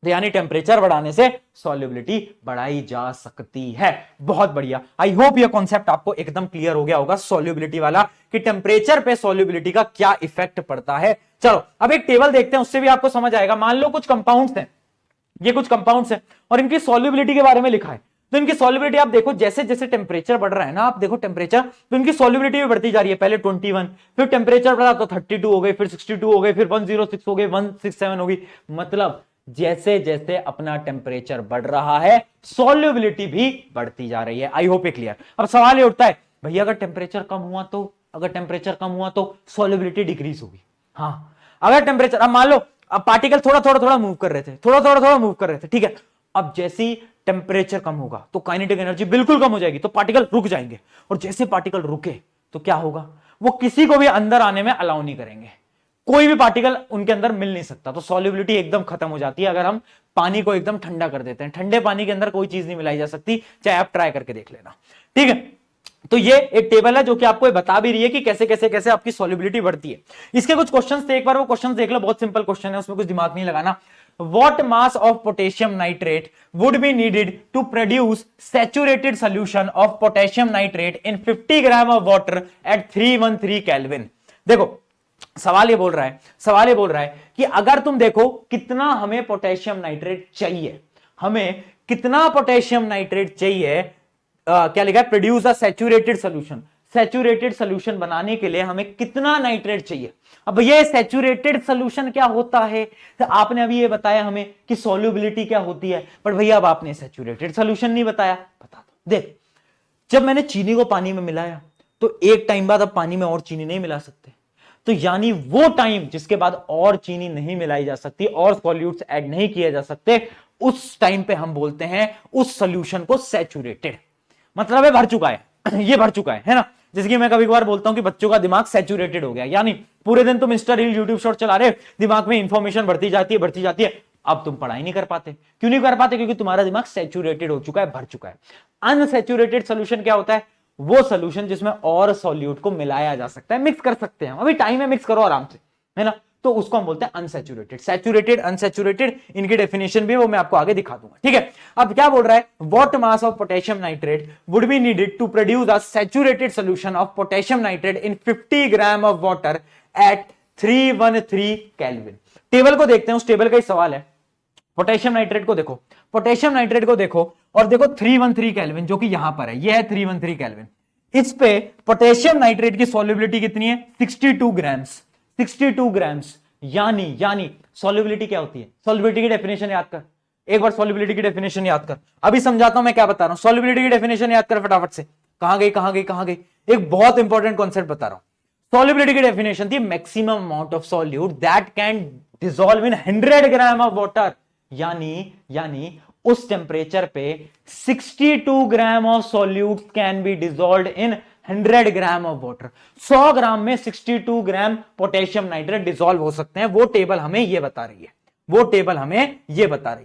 Speaker 1: तो यानी टेम्परेचर बढ़ाने से सॉल्युबिलिटी बढ़ाई जा सकती है। बहुत बढ़िया, आई होप यह कॉन्सेप्ट आपको एकदम क्लियर हो गया होगा, सॉल्युबिलिटी वाला, कि टेम्परेचर पे सॉल्युबिलिटी का क्या इफेक्ट पड़ता है। चलो अब एक टेबल देखते हैं, उससे भी आपको समझ आएगा। मान लो कुछ कंपाउंड्स हैं, ये कुछ कंपाउंड्स हैं और इनकी सॉल्युबिलिटी के बारे में लिखा है। तो इनकी सॉल्युबिलिटी आप देखो, जैसे जैसे टेम्परेचर बढ़ रहा है ना, आप देखो टेम्परेचर, तो इनकी सॉल्युबिलिटी भी बढ़ती जा रही है। पहले 21, फिर टेम्परेचर बढ़ा तो 32 हो गई, फिर 62 हो गई, फिर 106 हो गई, 167 हो गई। मतलब जैसे जैसे अपना टेम्परेचर बढ़ रहा है सॉल्युबिलिटी भी बढ़ती जा रही है। आई होप ये क्लियर। अब सवाल ये उठता है, भैया अगर टेम्परेचर कम हुआ तो, अगर टेम्परेचर कम हुआ तो सॉल्युबिलिटी डिक्रीज होगी। हाँ, अगर टेम्परेचर, अब मान लो अब पार्टिकल थोड़ा थोड़ा थोड़ा मूव कर रहे थे, थोड़ा थोड़ा थोड़ा मूव कर रहे थे, ठीक है। अब जैसे ही टेम्परेचर कम होगा तो काइनेटिक एनर्जी बिल्कुल कम हो जाएगी, तो पार्टिकल रुक जाएंगे, और जैसे पार्टिकल रुके तो क्या होगा, वो किसी को भी अंदर आने में अलाउ नहीं करेंगे, कोई भी पार्टिकल उनके अंदर मिल नहीं सकता। तो सॉल्युबिलिटी एकदम खत्म हो जाती है अगर हम पानी को एकदम ठंडा कर देते हैं। ठंडे पानी के अंदर कोई चीज नहीं मिलाई जा सकती, चाहे आप ट्राई करके देख लेना, ठीक है। तो ये एक टेबल है जो कि आपको बता भी रही है कि कैसे कैसे कैसे आपकी सॉल्युबिलिटी बढ़ती है। इसके कुछ क्वेश्चंस थे, एक बार वो क्वेश्चंस देख लो, बहुत सिंपल क्वेश्चन है, उसमें कुछ दिमाग नहीं लगाना। What mass of potassium nitrate would be needed to produce saturated solution of potassium nitrate in 50 gram of water at 313 Kelvin? देखो सवाल ये बोल रहा है कि अगर तुम देखो कितना हमें पोटेशियम नाइट्रेट चाहिए, हमें कितना पोटेशियम नाइट्रेट चाहिए, क्या लिखा है, produce a saturated solution, saturated solution बनाने के लिए हमें कितना नाइट्रेट चाहिए। अब ये सैचुरेटेड सोल्यूशन क्या होता है, तो आपने अभी ये बताया हमें कि सॉल्युबिलिटी क्या होती है, पर भैया अब आपने सैचुरेटेड सोल्यूशन नहीं बताया, बता दो। देख, जब मैंने चीनी को पानी में मिलाया तो एक टाइम बाद अब पानी में और चीनी नहीं मिला सकते, तो यानी वो टाइम जिसके बाद और चीनी नहीं मिलाई जा सकती और सॉल्यूट्स ऐड नहीं किए जा सकते, उस टाइम पे हम बोलते हैं उस सोल्यूशन को सैचुरेटेड। मतलब है भर चुका है, ये भर चुका है ना। जैसे कि मैं कभी कभार बोलता हूं कि बच्चों का दिमाग सैचुरेटेड हो गया, यानी पूरे दिन तुम इंस्टा रील यूट्यूब शॉर्ट चला रहे, दिमाग में इंफॉर्मेशन बढ़ती जाती है, अब तुम पढ़ाई नहीं कर पाते। क्यों नहीं कर पाते, क्योंकि तुम्हारा दिमाग सैचुरेटेड हो चुका है, भर चुका है। अनसैचुरेटेड सोल्यूशन क्या होता है, वो सोल्यूशन जिसमें और सॉल्यूट को मिलाया जा सकता है, मिक्स कर सकते हैं, अभी टाइम है, मिक्स करो आराम से, है ना। तो उसको हम बोलते हैं अनसैचुरेटेड। सैचुरेटेड, अनसैचुरेटेड, इनकी डेफिनेशन भी वो मैं आपको आगे दिखा दूंगा, ठीक है। अब क्या बोल रहा है, what mass of potassium nitrate would be needed to produce a saturated solution of potassium nitrate in 50 gram of water at 313 kelvin. Table को देखते हैं, उस टेबल का ही सवाल है। पोटेशियम नाइट्रेट को देखो, पोटेशियम नाइट्रेट को देखो और देखो 313 केल्विन जो कि यहां पर है, ये है 313 केल्विन। इस पे पोटेशियम नाइट्रेट की सॉल्युबिलिटी कितनी है, 62 ग्राम्स, 62 ग्राम्स। यानी सॉल्युबिलिटी क्या होती है, सॉल्युबिलिटी की डेफिनेशन याद कर, एक बार सॉल्युबिलिटी की डेफिनेशन याद कर। अभी समझाता हूं मैं क्या बता रहा हूं, सॉल्युबिलिटी की डेफिनेशन याद कर फटाफट से। कहां गई, एक बहुत इंपॉर्टेंट कॉन्सेप्ट बता रहा हूं। सॉल्युबिलिटी की डेफिनेशन थी maximum amount of solute that can dissolve in 100 gram of water. यानी उस टेम्परेचर पे 62 gram of solute can be dissolved in 100 gram of water. 100 ग्राम में 62 ग्राम पोटेशियम नाइट्रेट डिसॉल्व हो सकते हैं। वो टेबल हमें ये बता रही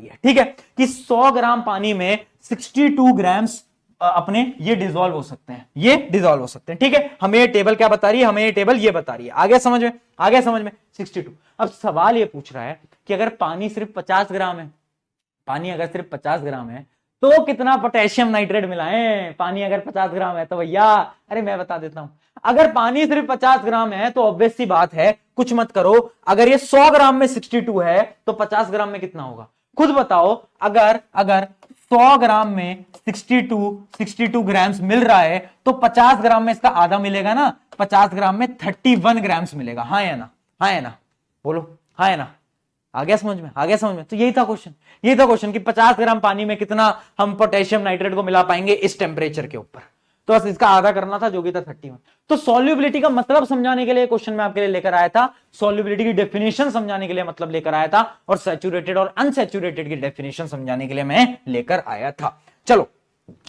Speaker 1: है, ठीक है, कि 100 ग्राम पानी में 62 ग्राम्स अपने ये डिसॉल्व हो सकते हैं, ठीक है। हमें ये टेबल क्या बता रही है, हमें ये टेबल ये बता रही है। आगे समझ में 62। अब सवाल ये पूछ रहा है कि अगर पानी सिर्फ 50 ग्राम है, पानी अगर सिर्फ 50 ग्राम है तो कितना पोटेशियम नाइट्रेट मिला है? पानी अगर 50 ग्राम है तो भैया, अरे मैं बता देता हूं, अगर पानी सिर्फ 50 ग्राम है तो ऑब्वियस सी बात है, कुछ मत करो, अगर ये 100 ग्राम में 62 है तो 50 ग्राम में कितना होगा? खुद बताओ। अगर अगर 100 ग्राम में 62 ग्राम्स मिल रहा है तो 50 ग्राम में इसका आधा मिलेगा ना, 50 ग्राम में 31 ग्राम्स मिलेगा। हाँ या ना? हाँ या ना? बोलो हाँ या ना? आ गया समझ में? आ गया समझ में? तो यही था क्वेश्चन, यही था क्वेश्चन कि 50 ग्राम पानी में कितना हम पोटेशियम नाइट्रेट को मिला पाएंगे इस टेम्परेचर के ऊपर। तो बस इसका आधा करना था, जो कि था 31। तो सॉल्युबिलिटी का मतलब समझाने के लिए क्वेश्चन में आपके लिए लेकर आया था, सॉल्युबिलिटी की डेफिनेशन समझाने के लिए मतलब लेकर आया था, और सैचुरेटेड और अनसैचुरेटेड की डेफिनेशन समझाने के लिए मैं लेकर आया था। चलो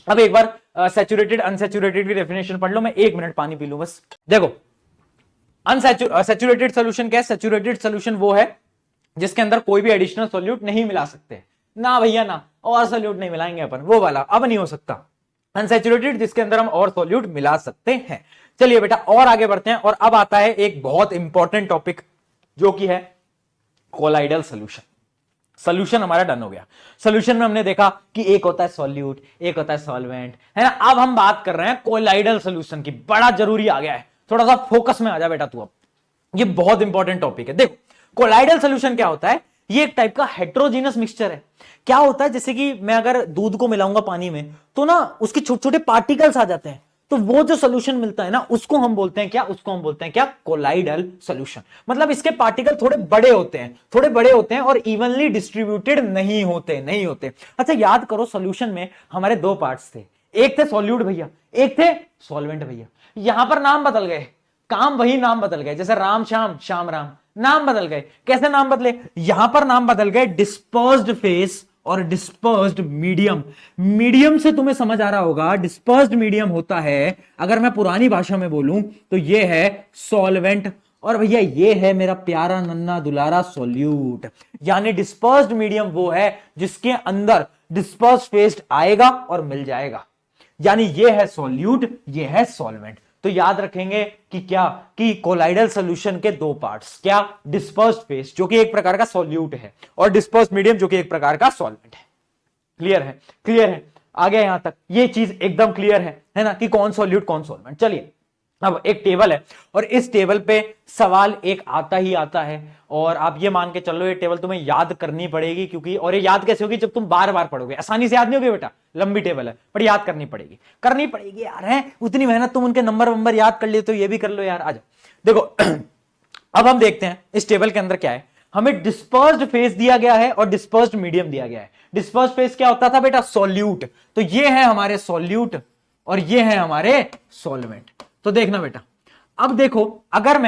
Speaker 1: अब एक बार सैचुरेटेड अनसैचुरेटेड की डेफिनेशन पढ़ लो। मैं 1 मिनट पानी पी लूं बस। देखो सैचुरेटेड सोल्यूशन क्या है? सैचुरेटेड सोल्यूशन वो है जिसके अंदर कोई भी एडिशनल सोल्यूट नहीं मिला सकते ना भैया ना, और सोल्यूट नहीं मिलाएंगे अपन, वो वाला अब नहीं हो सकता। अनसैचुरेटेड जिसके अंदर हम और सोल्यूट मिला सकते हैं। चलिए बेटा और आगे बढ़ते हैं, और अब आता है एक बहुत इंपॉर्टेंट टॉपिक जो कि है कोलाइडल सोल्यूशन। सोल्यूशन हमारा डन हो गया। सोल्यूशन में हमने देखा कि एक होता है सॉल्यूट, एक होता है सॉल्वेंट, है ना। अब हम बात कर रहे हैं कोलाइडल सोल्यूशन की। बड़ा जरूरी आ गया है, थोड़ा सा फोकस में आ जा बेटा तू। अब ये बहुत इंपॉर्टेंट टॉपिक है। देखो कोलाइडल सोल्यूशन क्या होता है? ये एक टाइप का हेट्रोजीनस मिक्सचर है। क्या होता है, जैसे कि मैं अगर दूध को मिलाऊंगा पानी में तो ना उसके छोटे छोटे पार्टिकल्स आ जाते हैं, तो वो जो सोल्यूशन मिलता है ना उसको हम बोलते हैं क्या? उसको हम बोलते हैं क्या? Colloidal solution. मतलब इसके पार्टिकल थोड़े बड़े होते हैं, थोड़े बड़े होते हैं और इवनली डिस्ट्रीब्यूटेड नहीं होते। अच्छा याद करो, सोल्यूशन में हमारे 2 पार्ट्स थे, एक थे सॉल्यूट भैया, एक थे सॉल्वेंट भैया। यहां पर नाम बदल गए, काम वही, नाम बदल गए। जैसे राम श्याम, श्याम राम, नाम बदल गए। कैसे नाम बदले? यहां पर नाम बदल गए डिस्पर्स्ड फेस और डिस्पर्स्ड मीडियम। मीडियम से तुम्हें समझ आ रहा होगा, डिस्पर्स्ड मीडियम होता है, अगर मैं पुरानी भाषा में बोलूं तो ये है सॉल्वेंट, और भैया ये है मेरा प्यारा नन्ना दुलारा सॉल्यूट। यानी डिस्पर्स्ड मीडियम वो है जिसके अंदर डिस्पर्स्ड फेस आएगा और मिल जाएगा, यानी ये है सॉल्यूट, ये है सॉल्वेंट। तो याद रखेंगे कि क्या, कि कोलाइडल सोल्यूशन के 2 पार्ट्स, क्या? डिस्पर्स्ड फेस जो कि एक प्रकार का सॉल्यूट है, और डिस्पर्स्ड मीडियम जो कि एक प्रकार का सॉल्वेंट है। क्लियर है? क्लियर है? आ गया यहां तक? ये चीज एकदम क्लियर है ना, कि कौन सॉल्यूट कौन सॉल्वेंट। चलिए अब एक टेबल है, और इस टेबल पे सवाल एक आता ही आता है, और आप ये मान के चलो ये टेबल तुम्हें याद करनी पड़ेगी, क्योंकि, और ये याद कैसे होगी? जब तुम बार बार पढ़ोगे। आसानी से याद नहीं होगी बेटा, लंबी टेबल है, पर याद करनी पड़ेगी यार। है उतनी मेहनत, तुम उनके नंबर याद कर लिए तो ये भी कर लो यार। आ जाओ देखो अब हम देखते हैं इस टेबल के अंदर क्या है। हमें डिस्पर्स्ड फेस दिया गया है और डिस्पर्स्ड मीडियम दिया गया है। डिस्पर्स्ड फेस क्या होता था बेटा? सॉल्यूट। तो ये है हमारे सॉल्यूट और ये है हमारे सॉल्वेंट। तो देखना बेटा, अब देखो, अगर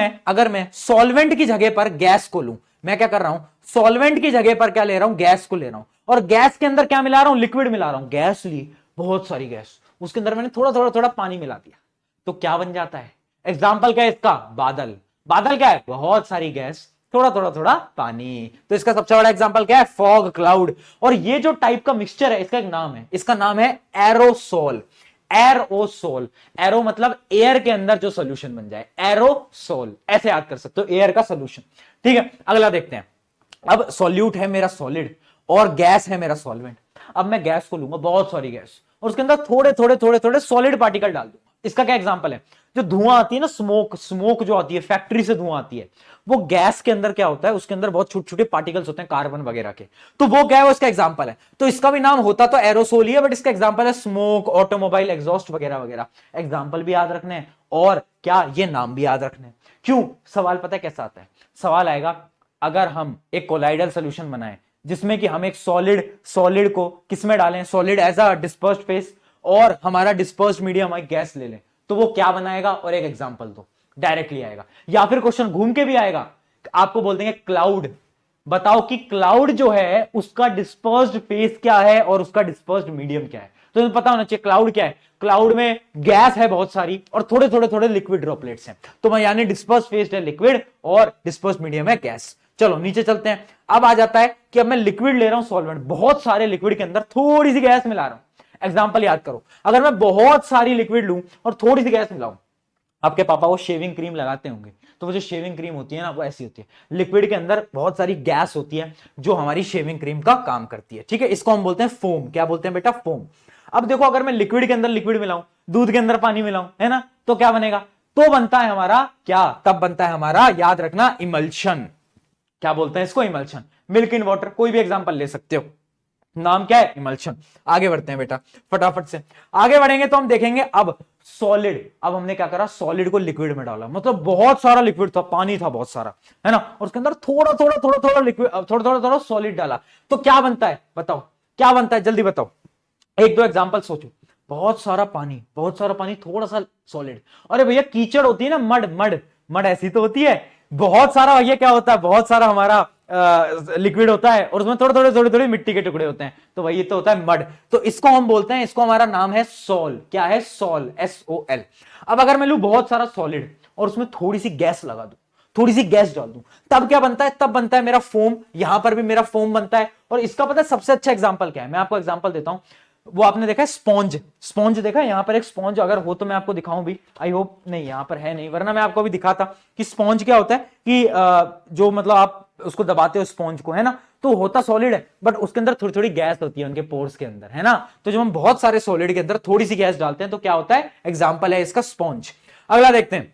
Speaker 1: मैं सॉल्वेंट की जगह पर गैस को लूं, मैं क्या कर रहा हूं? सॉल्वेंट की जगह पर क्या ले रहा हूं? गैस को ले रहा हूं, और गैस के अंदर क्या मिला रहा हूं? लिक्विड मिला रहा हूं। गैस ली, बहुत सारी गैस, उसके अंदर मैंने थोड़ा पानी मिला दिया, तो क्या बन जाता है? एग्जाम्पल क्या है इसका? बादल। बादल क्या है? बहुत सारी गैस, थोड़ा पानी। तो इसका सबसे बड़ा एग्जांपल क्या है? Fog, cloud. और ये जो टाइप का मिक्सचर है, इसका एक नाम है, इसका नाम है एरोसोल। एरोसोल, एरो मतलब एयर के अंदर जो सोल्यूशन बन जाए, एरोसोल, ऐसे याद कर सकते हो, एयर का सोल्यूशन। ठीक है, अगला देखते हैं। अब सॉल्यूट है मेरा सॉलिड और गैस है मेरा सॉल्वेंट। अब मैं गैस को लूंगा, बहुत सारी गैस, और उसके अंदर थोड़े सॉलिड पार्टिकल डाल दूंगा। इसका क्या एग्जांपल है? जो धुआं आती है ना, स्मोक जो आती है, फैक्ट्री से धुआं आती है, वो गैस के अंदर क्या होता है? उसके अंदर बहुत छोटे छोटे पार्टिकल्स होते हैं, कार्बन वगैरह के। तो वो क्या है? वो इसका एग्जांपल है। तो इसका भी नाम होता तो एरोसोल ही है, बट इसका एग्जांपल है स्मोक, ऑटोमोबाइल एग्जॉस्ट वगैरह वगैरह। एग्जांपल भी याद रखने हैं और क्या, ये नाम भी याद रखने हैं। क्यों? सवाल पता है कैसा आता है? सवाल आएगा, अगर हम एक कोलाइडल सोल्यूशन बनाएं जिसमें कि हम एक सॉलिड को किसमें डालें? Solid as a dispersed phase, और हमारा डिस्पर्स्ड मीडियम एक गैस ले लें, तो वो क्या बनाएगा? और एक एग्जांपल दो, डायरेक्टली आएगा। या फिर क्वेश्चन घूम के भी आएगा, आपको बोल देंगे क्लाउड, बताओ कि क्लाउड जो है उसका डिस्पर्स्ड फेस क्या है और उसका डिस्पर्स्ड मीडियम क्या है। तो तुम्हें पता होना चाहिए क्लाउड क्या है। क्लाउड में गैस है बहुत सारी और थोड़े लिक्विड ड्रॉपलेट्स हैं। तो यानी डिस्पर्स्ड फेस है लिक्विड और डिस्पर्स्ड मीडियम है गैस। चलो नीचे चलते हैं। अब आ जाता है कि अब मैं लिक्विड ले रहा हूं, सॉल्वेंट, बहुत सारे लिक्विड के अंदर थोड़ी सी गैस मिला रहा हूं। एग्जांपल याद करो, अगर मैं बहुत सारी लिक्विड लूं और थोड़ी सी गैस मिलाऊं, आपके पापा वो शेविंग क्रीम लगाते होंगे, तो वो जो शेविंग क्रीम होती है ना वो ऐसी होती है। लिक्विड के अंदर बहुत सारी गैस होती है जो हमारी शेविंग क्रीम का काम करती है, ठीक है। इसको हम बोलते हैं फोम। क्या बोलते हैं बेटा? फोम। अब देखो अगर मैं लिक्विड के अंदर लिक्विड मिलाऊं, दूध के अंदर पानी मिलाऊं, है ना, तो क्या बनेगा? तो बनता है हमारा क्या? तब बनता है हमारा, याद रखना, इमल्शन। क्या बोलते हैं इसको? इमल्शन। मिल्क इन वाटर, कोई भी एग्जांपल ले सकते हो, नाम क्या है? इमल्शन। आगे बढ़ते हैं बेटा फटाफट से। आगे बढ़ेंगे तो हम देखेंगे अब सॉलिड। अब हमने क्या करा? सॉलिड को लिक्विड में डाला, मतलब बहुत सारा लिक्विड था, पानी था बहुत सारा, है ना, और उसके अंदर थोड़ा थोड़ा थोड़ा थोड़ा लिक्विड, थोड़ा थोड़ा थोड़ा सॉलिड डाला, तो क्या बनता है? बताओ क्या बनता है, जल्दी बताओ। एक दो एग्जांपल सोचो। बहुत सारा पानी, बहुत सारा पानी, थोड़ा सा सॉलिड। अरे भैया कीचड़ होती है ना, मड मड मड ऐसी तो होती है। बहुत सारा भैया क्या होता है? बहुत सारा हमारा लिक्विड होता है और उसमें थोड़े थोड़े थोड़े थोड़े मिट्टी के टुकड़े होते हैं, तो वही तो होता है मड। तो इसको हम बोलते हैं, इसको हमारा नाम है सॉल। क्या है? Sol, SOL। अब अगर मैं लूं बहुत सारा सॉलिड और उसमें थोड़ी सी गैस लगा दूं, थोड़ी सी गैस डाल दूं, तब क्या बनता है? तब बनता है मेरा फोम। यहां पर भी मेरा फोम बनता है। और इसका पता है सबसे अच्छा एग्जांपल क्या है? मैं आपको एग्जांपल देता हूं। वो आपने देखा है स्पॉन्ज? स्पॉन्ज देखा है? यहां पर एक स्पॉन्ज अगर हो तो मैं आपको दिखाऊं भी, आई होप नहीं, यहां पर है नहीं, वरना मैं आपको भी दिखाता कि स्पॉन्ज क्या होता है। कि जो मतलब आप उसको दबाते हो स्पॉन्ज को, है ना, तो होता सॉलिड है, बट उसके अंदर थोड़ी थोड़ी गैस होती है उनके पोर्स के अंदर, है ना। तो जब हम बहुत सारे सॉलिड के अंदर थोड़ी सी गैस डालते हैं तो क्या होता है? एग्जाम्पल है इसका स्पॉन्ज। अगला देखते हैं।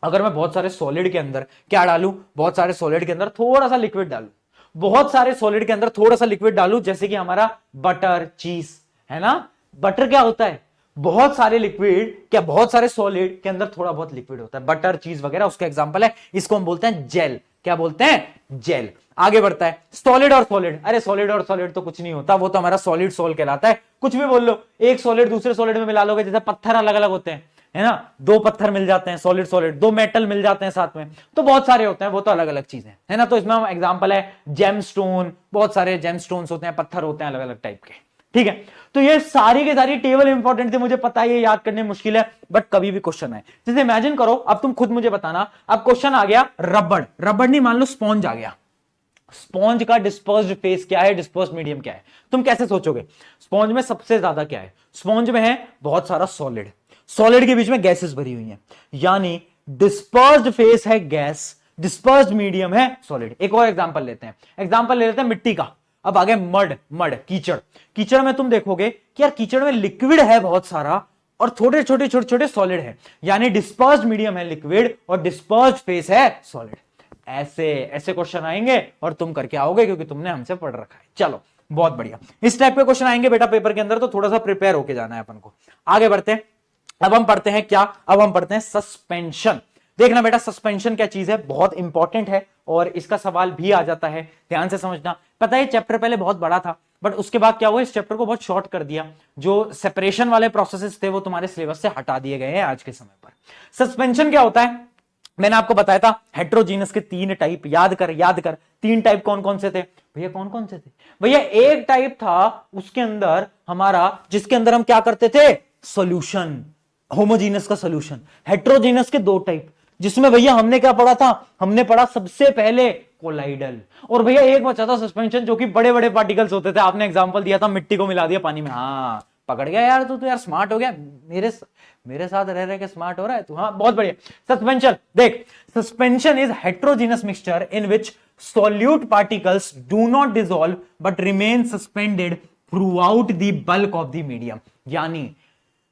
Speaker 1: अगर मैं बहुत सारे सॉलिड के अंदर क्या डालूं? बहुत सारे सॉलिड के अंदर थोड़ा सा लिक्विड डालूं, बहुत सारे सॉलिड के अंदर थोड़ा सा लिक्विड डालूं, जैसे कि हमारा बटर, चीज, है ना। बटर क्या होता है? बहुत सारे लिक्विड, क्या बहुत सारे सॉलिड के अंदर थोड़ा बहुत लिक्विड होता है, बटर, चीज वगैरह उसका एग्जांपल है। इसको हम बोलते हैं जेल। क्या बोलते हैं? जेल। आगे बढ़ता है। सॉलिड और सॉलिड, अरे सॉलिड और सॉलिड तो कुछ नहीं होता, वो तो हमारा सॉलिड सोल कहलाता है। कुछ भी बोल लो, एक सॉलिड दूसरे सॉलिड में मिला लोगे, जैसे पत्थर अलग अलग होते हैं, है ना, दो पत्थर मिल जाते हैं सॉलिड सॉलिड, दो मेटल मिल जाते हैं साथ में, तो बहुत सारे होते हैं, वो तो अलग अलग चीजें, है ना। तो इसमें हम एग्जांपल है जेमस्टोन, बहुत सारे जेमस्टोन्स होते हैं, पत्थर होते हैं अलग अलग टाइप के, ठीक है। तो ये सारी की सारी टेबल इंपॉर्टेंट थी, मुझे पता है ये याद करने मुश्किल है, बट कभी भी क्वेश्चन आए, जैसे इमेजिन करो, अब तुम खुद मुझे बताना, अब क्वेश्चन आ गया रबड़, रबड़ नहीं, मान लो स्पॉन्ज आ गया, स्पॉन्ज का डिस्पर्स्ड फेस क्या है, डिस्पर्स्ड मीडियम क्या है, तुम कैसे सोचोगे? स्पॉन्ज में सबसे ज्यादा क्या है? स्पॉन्ज में है बहुत सारा सॉलिड, सॉलिड के बीच में गैसेस भरी हुई हैं, यानी डिस्पर्स्ड फेस है गैस, डिस्पर्स्ड मीडियम है सॉलिड। एक और एग्जांपल लेते हैं, एग्जांपल ले लेते हैं मिट्टी का। अब आगे मड, मड कीचड़, कीचड़ में तुम देखोगे कि यार कीचड़ में लिक्विड है बहुत सारा और छोटे छोटे छोटे छोटे सॉलिड है, यानी डिस्पर्स्ड मीडियम है लिक्विड और डिस्पर्स्ड फेस है सॉलिड। ऐसे ऐसे क्वेश्चन आएंगे और तुम करके आओगे क्योंकि तुमने हमसे पढ़ रखा है। चलो बहुत बढ़िया, इस टाइप के क्वेश्चन आएंगे बेटा पेपर के अंदर, तो थोड़ा सा प्रिपेयर होके जाना है अपन को। आगे बढ़ते हैं। अब हम पढ़ते हैं क्या? अब हम पढ़ते हैं सस्पेंशन। देखना बेटा सस्पेंशन क्या चीज है, बहुत इंपॉर्टेंट है और इसका सवाल भी आ जाता है, ध्यान से समझना। पता है चैप्टर पहले बहुत बड़ा था, बट उसके बाद क्या हुआ, इस चैप्टर को बहुत शॉर्ट कर दिया, जो सेपरेशन वाले प्रोसेसेस थे वो तुम्हारे सिलेबस से हटा दिए गए हैं आज के समय पर। सस्पेंशन क्या होता है? मैंने आपको बताया था हेट्रोजीनस के 3 टाइप, याद कर याद कर, 3 टाइप कौन कौन से थे भैया? कौन कौन से थे भैया? एक टाइप था उसके अंदर हमारा, जिसके अंदर हम क्या करते थे? सॉल्यूशन, होमोजीनस का सॉल्यूशन। हेट्रोजीनस के 2 टाइप, जिसमें भैया हमने क्या पढ़ा था? हमने पढ़ा सबसे पहले कोलाइडल, और भैया एक बचा था सस्पेंशन, जो कि बड़े बड़े पार्टिकल्स होते थे। आपने एग्जांपल दिया था मिट्टी को मिला दिया पानी में, हाँ पकड़ गया यार तू तो यार स्मार्ट हो गया, मेरे साथ रह रहे के स्मार्ट हो रहा है तू, हाँ बहुत बढ़िया। सस्पेंशन देख, suspension is heterogeneous mixture in which solute particles do not dissolve but remain suspended throughout the bulk of the medium। यानी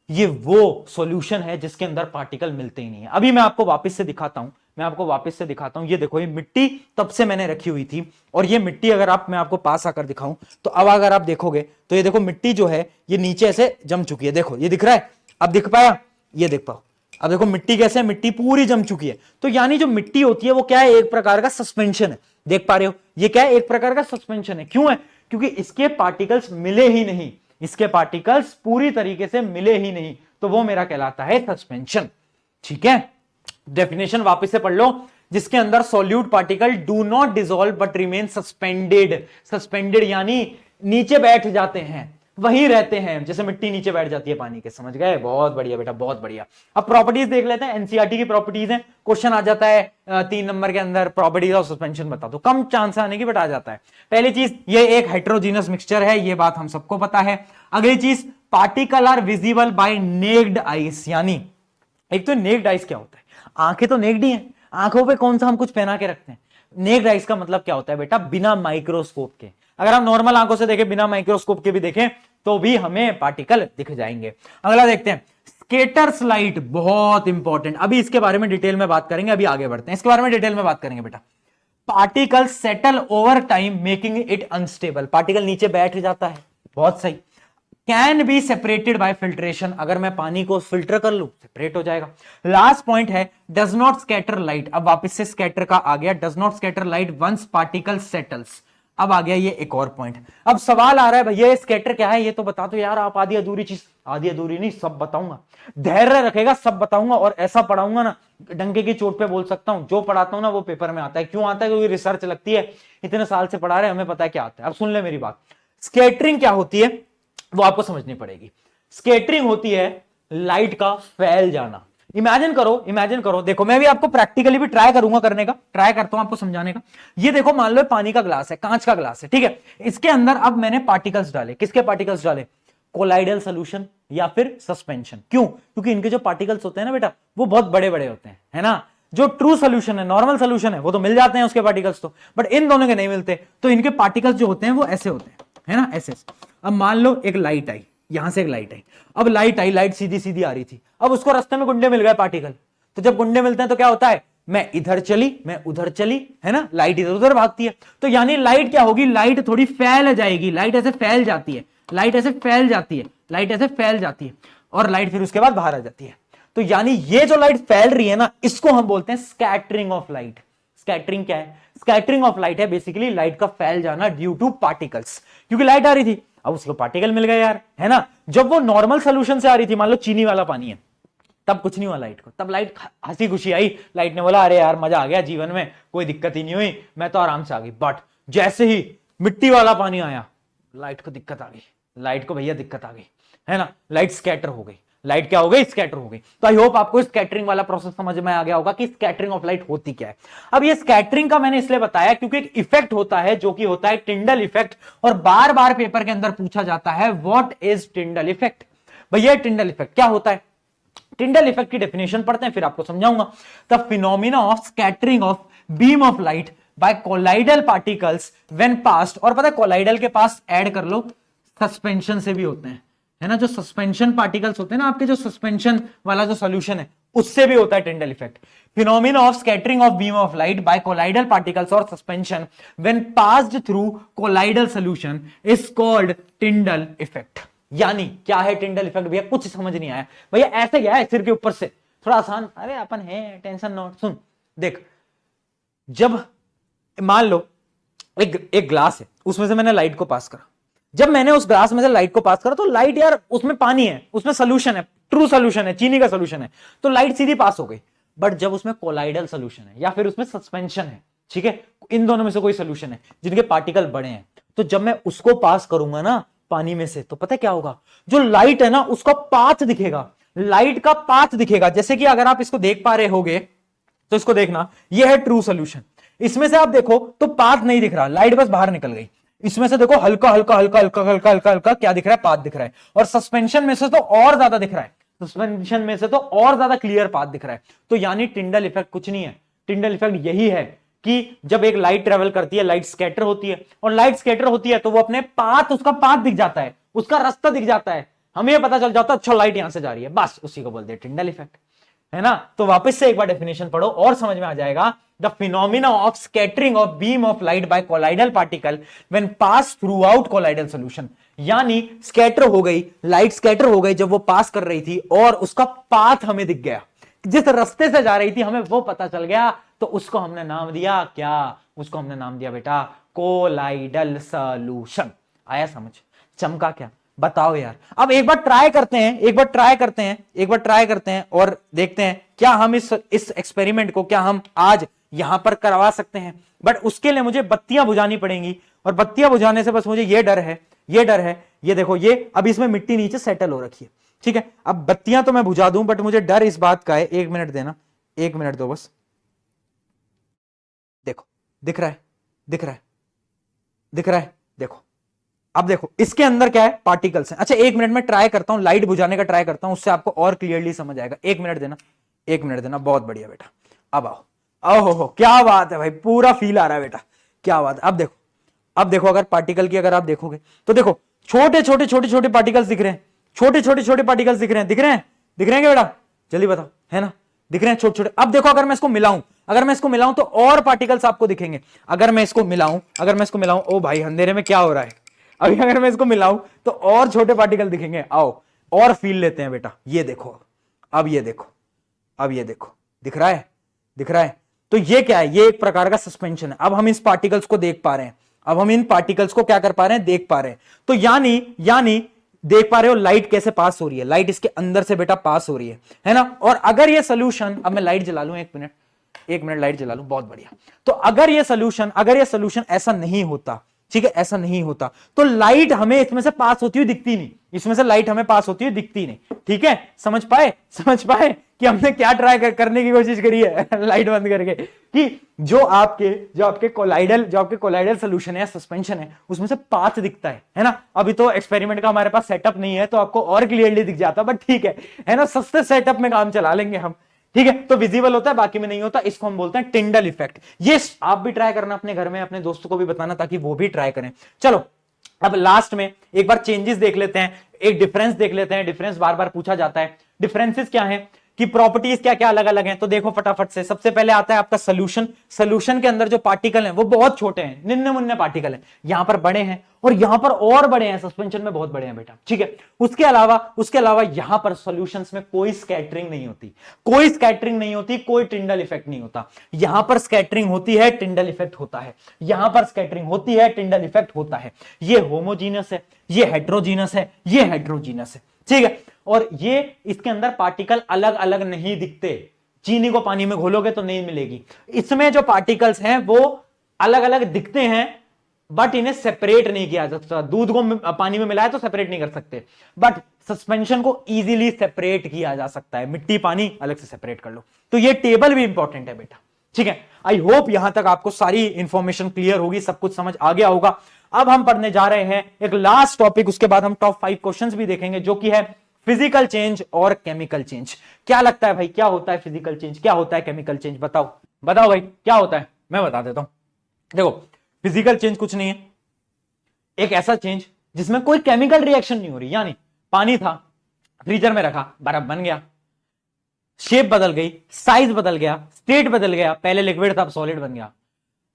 Speaker 1: ये वो सॉल्यूशन है जिसके अंदर पार्टिकल मिलते ही नहीं है। अभी मैं आपको वापस से दिखाता हूं, ये देखो, ये मिट्टी तब से मैंने रखी हुई थी, और ये मिट्टी अगर मैं आपको पास आकर दिखाऊं तो अब अगर आप देखोगे तो ये देखो मिट्टी जो है ये नीचे ऐसे जम चुकी है, देखो ये दिख रहा है, अब दिख पाया? ये देख पाओ, अब देखो मिट्टी कैसे, मिट्टी पूरी जम चुकी है। तो यानी जो मिट्टी होती है वो क्या है? एक प्रकार का सस्पेंशन है, देख पा रहे हो? ये क्या है? एक प्रकार का सस्पेंशन है। क्यों है? क्योंकि इसके पार्टिकल्स मिले ही नहीं, इसके पार्टिकल्स पूरी तरीके से मिले ही नहीं, तो वो मेरा कहलाता है सस्पेंशन। ठीक है, डेफिनेशन वापस से पढ़ लो, जिसके अंदर solute particle do not dissolve but remain suspended. Suspended यानी नीचे बैठ जाते हैं, वहीं रहते हैं, जैसे मिट्टी नीचे बैठ जाती है पानी के, समझ गए? बहुत बढ़िया बेटा, बहुत बढ़िया। अब प्रॉपर्टीज देख लेते हैं, एनसीईआरटी की प्रॉपर्टीज है, क्वेश्चन आ जाता है 3 नंबर के अंदर, प्रॉपर्टीज ऑफ सस्पेंशन बता दो, कम चांस आने की बट आ जाता है। पहली चीज, ये एक हेट्रोजीनस मिक्सचर है, ये बात हम सबको पता है। अगली चीज, particle are visible by naked eyes, यानी एक तो नेक्ड आइज क्या होता है? आंखें तो नेक्ड ही हैं, आंखों पे कौन सा हम कुछ पहना के रखते हैं? नेक्ड आइज का मतलब क्या होता है बेटा? बिना माइक्रोस्कोप के। अगर हम नॉर्मल आंखों से देखें, बिना माइक्रोस्कोप के भी देखें, तो भी हमें पार्टिकल दिख जाएंगे। अगला देखते हैं, स्केटर्स लाइट, बहुत इंपॉर्टेंट। अभी इसके बारे में डिटेल में बात करेंगे, अभी आगे बढ़ते हैं, इसके बारे में डिटेल में बात करेंगे बेटा। Particle settle over time making it unstable, particle नीचे बैठ जाता है, बहुत सही। Can be separated by filtration, अगर मैं पानी को फिल्टर कर लूं सेपरेट हो जाएगा। लास्ट पॉइंट है डज नॉट स्कैटर लाइट, अब वापस से स्कैटर का आ गया, does not scatter light once particle settles. अब आ गया ये एक और पॉइंट। अब सवाल आ रहा है भैया स्कैटर क्या है ये तो बता दो यार आप, आधी अधूरी चीज, आधी अधूरी नहीं सब बताऊंगा, धैर्य रखेगा सब बताऊंगा, और ऐसा पढ़ाऊंगा ना डंके की चोट पे बोल सकता हूं, जो पढ़ाता हूं ना वो पेपर में आता है। क्यों आता है? क्योंकि रिसर्च लगती है, इतने साल से पढ़ा रहे हैं, हमें पता है क्या आता है। अब सुन ले मेरी बात, स्कैटरिंग क्या होती है वो आपको समझनी पड़ेगी। स्कैटरिंग होती है लाइट का फैल जाना। इमेजिन करो, इमेजिन करो, देखो मैं भी आपको प्रैक्टिकली भी ट्राई करूंगा करने का, ट्राई करता हूं आपको समझाने का। ये देखो मान लो पानी का ग्लास है, कांच का ग्लास है, ठीक है, इसके अंदर अब मैंने पार्टिकल्स डाले, किसके पार्टिकल्स डाले? कोलाइडल सोल्यूशन या फिर सस्पेंशन। क्यों? क्योंकि इनके जो पार्टिकल्स होते हैं ना बेटा वो बहुत बड़े बड़े होते हैं, है ना। जो ट्रू सोल्यूशन है, नॉर्मल सोल्यूशन है, वो तो मिल जाते हैं उसके पार्टिकल्स तो, बट इन दोनों के नहीं मिलते, तो इनके पार्टिकल्स जो होते हैं वो ऐसे होते हैं, है ना, ऐसे। अब मान लो एक लाइट आई, यहां से एक लाइट आई, अब लाइट आई, लाइट सीधी सीधी आ रही थी, अब उसको रास्ते में गुंडे मिल गए पार्टिकल, तो जब गुंडे मिलते हैं तो क्या होता है? मैं इधर चली, मैं उधर चली, है ना, लाइट इधर उधर भागती है, तो यानी लाइट क्या होगी? लाइट थोड़ी फैल जाएगी, लाइट ऐसे फैल जाती है, लाइट ऐसे फैल जाती है, लाइट ऐसे फैल जाती है, और लाइट फिर उसके बाद बाहर आ जाती है। तो यानी ये जो लाइट फैल रही है ना, इसको हम बोलते हैं स्कैटरिंग ऑफ लाइट। स्कैटरिंग क्या है? स्कैटरिंग ऑफ लाइट है बेसिकली लाइट का फैल जाना ड्यू टू पार्टिकल्स। क्योंकि लाइट आ रही थी, अब उसको पार्टिकल मिल गए यार, है ना। जब वो नॉर्मल सोल्यूशन से आ रही थी, मान लो चीनी वाला पानी है, तब कुछ नहीं हुआ लाइट को, तब लाइट हंसी खुशी आई, लाइट ने बोला अरे यार मजा आ गया जीवन में, कोई दिक्कत ही नहीं हुई, मैं तो आराम से आ गई। बट जैसे ही मिट्टी वाला पानी आया, लाइट को दिक्कत आ गई, लाइट को भैया दिक्कत आ गई, है ना, लाइट स्कैटर हो गई। लाइट क्या हो गई? स्कैटर हो गई। तो आई होप आपको स्कैटरिंग वाला प्रोसेस समझ में आ गया होगा कि स्कैटरिंग ऑफ लाइट होती क्या है। अब ये स्कैटरिंग का मैंने इसलिए बताया क्योंकि एक इफेक्ट होता है जो कि होता है टिंडल इफेक्ट, और बार बार पेपर के अंदर पूछा जाता है व्हाट इज टिंडल इफेक्ट। भैया टिंडल इफेक्ट क्या होता है? टिंडल इफेक्ट की डेफिनेशन पढ़ते हैं फिर आपको समझाऊंगा। The phenomena of scattering of beam of light by colloidal particles when passed, और पता है कोलाइडल के पास ऐड कर लो सस्पेंशन से भी होते हैं, है ना, जो सस्पेंशन पार्टिकल्स होते हैं ना आपके, जो सस्पेंशन वाला जो सॉल्यूशन है उससे भी होता है Tyndall effect. Phenomena of scattering of beam of light by colloidal particles और suspension when passed through colloidal solution is called Tyndall effect. यानी क्या है टिंडल इफेक्ट? भैया कुछ समझ नहीं आया भैया, ऐसे क्या है सिर के ऊपर से, थोड़ा आसान, अरे अपन है टेंशन नॉट। सुन देख, जब मान लो एक ग्लास है, उसमें से मैंने लाइट को पास करा, जब मैंने उस ग्लास में से लाइट को पास करा तो लाइट यार उसमें पानी है, उसमें सोल्यूशन है, ट्रू सोल्यूशन है, चीनी का सोल्यूशन है, तो लाइट सीधी पास हो गई। बट जब उसमें कोलाइडल सोल्यूशन है या फिर उसमें सस्पेंशन है, ठीक है, इन दोनों में से कोई सोल्यूशन है जिनके पार्टिकल बड़े हैं, तो जब मैं उसको पास करूंगा ना पानी में से, तो पता है क्या होगा? जो लाइट है ना उसका पाथ दिखेगा, लाइट का पाथ दिखेगा। जैसे कि अगर आप इसको देख पा रहे होगे तो इसको देखना, ये है ट्रू सोल्यूशन, इसमें से आप देखो तो पाथ नहीं दिख रहा, लाइट बस बाहर निकल गई। इसमें से देखो हल्का हल्का हल्का हल्का हल्का हल्का हल्का क्या दिख रहा है? पाथ दिख रहा है। और सस्पेंशन में से तो और ज्यादा दिख रहा है, सस्पेंशन में से तो और ज्यादा क्लियर पाथ दिख रहा है। तो यानी टिंडल इफेक्ट कुछ नहीं है, टिंडल इफेक्ट यही है कि जब एक लाइट ट्रेवल करती है, लाइट स्कैटर होती है, और लाइट स्कैटर होती है तो वो अपने पाथ, उसका पाथ दिख जाता है, उसका रास्ता दिख जाता है, हमें पता चल जाता है अच्छा लाइट यहां से जा रही है, बस उसी को बोलते हैं टिंडल इफेक्ट, है ना। तो वापस से एक बार डेफिनेशन पढ़ो और समझ में आ जाएगा। The phenomena of scattering of beam of light by colloidal particle when pass through out colloidal solution, यानी स्कैटर हो गई, लाइट स्कैटर हो गई जब वो पास कर रही थी और उसका पाथ हमें दिख गया, जिस रास्ते से जा रही थी हमें वो पता चल गया, तो उसको हमने नाम दिया क्या? उसको हमने नाम दिया बेटा कोलाइडल सॉल्यूशन। आया समझ? चमका क्या? बताओ यार। अब एक बार ट्राई करते हैं, एक बार ट्राई करते हैं और देखते हैं क्या हम इस एक्सपेरिमेंट को क्या हम आज यहां पर करवा सकते हैं। बट उसके लिए मुझे बत्तियां बुझानी पड़ेंगी, और बत्तियां बुझाने से बस मुझे ये डर है, ये देखो, ये अब इसमें मिट्टी नीचे सेटल हो रखी है, ठीक है। अब बत्तियां तो मैं बुझा दूं, बट मुझे डर इस बात का है, 1 मिनट देना, 1 मिनट दो बस। देखो दिख रहा है, देखो। अब देखो इसके अंदर क्या है? पार्टिकल्स हैं। अच्छा 1 मिनट में ट्राई करता हूं, लाइट बुझाने का ट्राई करता हूं, उससे आपको और क्लियरली समझ आएगा। 1 मिनट देना, 1 मिनट देना, बहुत बढ़िया बेटा। अब आओ, ओहो क्या बात है भाई, पूरा फील आ रहा है बेटा, क्या बात है। अब देखो, अब देखो अगर पार्टिकल की अगर आप देखोगे तो देखो छोटे छोटे छोटे छोटे पार्टिकल्स दिख रहे हैं, छोटे छोटे छोटे पार्टिकल्स दिख रहे हैं, दिख रहे हैं, दिख रहे हैं क्या बेटा, जल्दी बताओ, है ना, दिख रहे हैं छोटे छोटे। अब देखो अगर मैं इसको मिलाऊं, अगर मैं इसको मिलाऊं तो और पार्टिकल्स आपको दिखेंगे। अगर मैं इसको मिलाऊं, अगर मैं इसको मिलाऊं, ओ भाई अंधेरे में क्या हो रहा है, अभी अगर मैं इसको मिलाऊं तो और छोटे पार्टिकल दिखेंगे। आओ और फील लेते हैं बेटा, ये देखो, अब ये देखो, अब ये देखो, दिख रहा है, दिख रहा है। तो ये क्या है, ये एक प्रकार का सस्पेंशन है। अब हम इस पार्टिकल्स को देख पा रहे हैं, अब हम इन पार्टिकल्स को क्या कर पा रहे हैं, देख पा रहे हैं। तो यानी देख पा रहे हो लाइट कैसे पास हो रही है, लाइट इसके अंदर से बेटा पास हो रही है ना। और अगर ये सोल्यूशन, अब मैं लाइट जला लूं, एक मिनट, एक मिनट लाइट जला लूं, बहुत बढ़िया। तो अगर ये सोल्यूशन ऐसा नहीं होता, ठीक है, ऐसा नहीं होता तो लाइट हमें इसमें से पास होती हुई दिखती नहीं, इसमें से लाइट हमें पास होती हुई दिखती नहीं। ठीक है, समझ पाए कि हमने क्या ट्राई करने की कोशिश करी है लाइट बंद करके, कि जो आपके कोलाइडल सोल्यूशन है, सस्पेंशन है, उसमें से पाथ दिखता है ना। अभी तो एक्सपेरिमेंट का हमारे पास सेटअप नहीं है तो आपको और क्लियरली दिख जाता, बट ठीक है ना, सस्ते सेटअप में काम चला लेंगे हम। ठीक है, तो विजिबल होता है, बाकी में नहीं होता, इसको हम बोलते हैं टिंडल इफेक्ट। ये आप भी ट्राई करना अपने घर में, अपने दोस्तों को भी बताना ताकि वो भी ट्राई करें। चलो अब लास्ट में एक बार चेंजेस देख लेते हैं, एक डिफरेंस देख लेते हैं। डिफरेंस बार बार पूछा जाता है, डिफरेंसेस क्या है कि प्रॉपर्टीज क्या क्या अलग अलग हैं। तो देखो फटाफट से, सबसे पहले आता है आपका सोल्यूशन के अंदर जो पार्टिकल हैं वो बहुत छोटे हैं, निन्ने मुन्ने पार्टिकल हैं, यहां पर बड़े हैं और यहां पर और बड़े हैं, सस्पेंशन में बहुत बड़े हैं बेटा। ठीक है, उसके अलावा यहां पर सॉल्यूशंस में कोई स्कैटरिंग नहीं होती, कोई टिंडल इफेक्ट नहीं होता। यहां पर स्कैटरिंग होती है, टिंडल इफेक्ट होता है, यहां पर स्कैटरिंग होती है, टिंडल इफेक्ट होता है। ये होमोजीनस है, ये हेट्रोजीनस है, ये हेट्रोजीनस है। ठीक है, और ये इसके अंदर पार्टिकल अलग अलग नहीं दिखते, चीनी को पानी में घोलोगे तो नहीं मिलेगी। इसमें जो पार्टिकल्स हैं वो अलग अलग दिखते हैं बट इन्हें सेपरेट नहीं किया जा सकता। दूध को पानी में मिलाया तो सेपरेट नहीं कर सकते, बट सस्पेंशन को इजीली सेपरेट किया जा सकता है। मिट्टी पानी अलग से सेपरेट कर लो। तो ये टेबल भी इंपॉर्टेंट है बेटा। ठीक है, आई होप यहां तक आपको सारी इंफॉर्मेशन क्लियर होगी, सब कुछ समझ आ गया होगा। अब हम पढ़ने जा रहे हैं एक लास्ट टॉपिक, उसके बाद हम टॉप 5 क्वेश्चंस भी देखेंगे, जो कि है फिजिकल चेंज और केमिकल चेंज। क्या लगता है भाई, क्या होता है फिजिकल चेंज, क्या होता है केमिकल चेंज, बताओ भाई क्या होता है। मैं बता देता हूं, देखो फिजिकल चेंज कुछ नहीं है, एक ऐसा चेंज जिसमें कोई केमिकल रिएक्शन नहीं हो रही। यानी पानी था, फ्रीजर में रखा, बर्फ बन गया, शेप बदल गई, साइज बदल गया, स्टेट बदल गया, पहले लिक्विड था अब सॉलिड बन गया।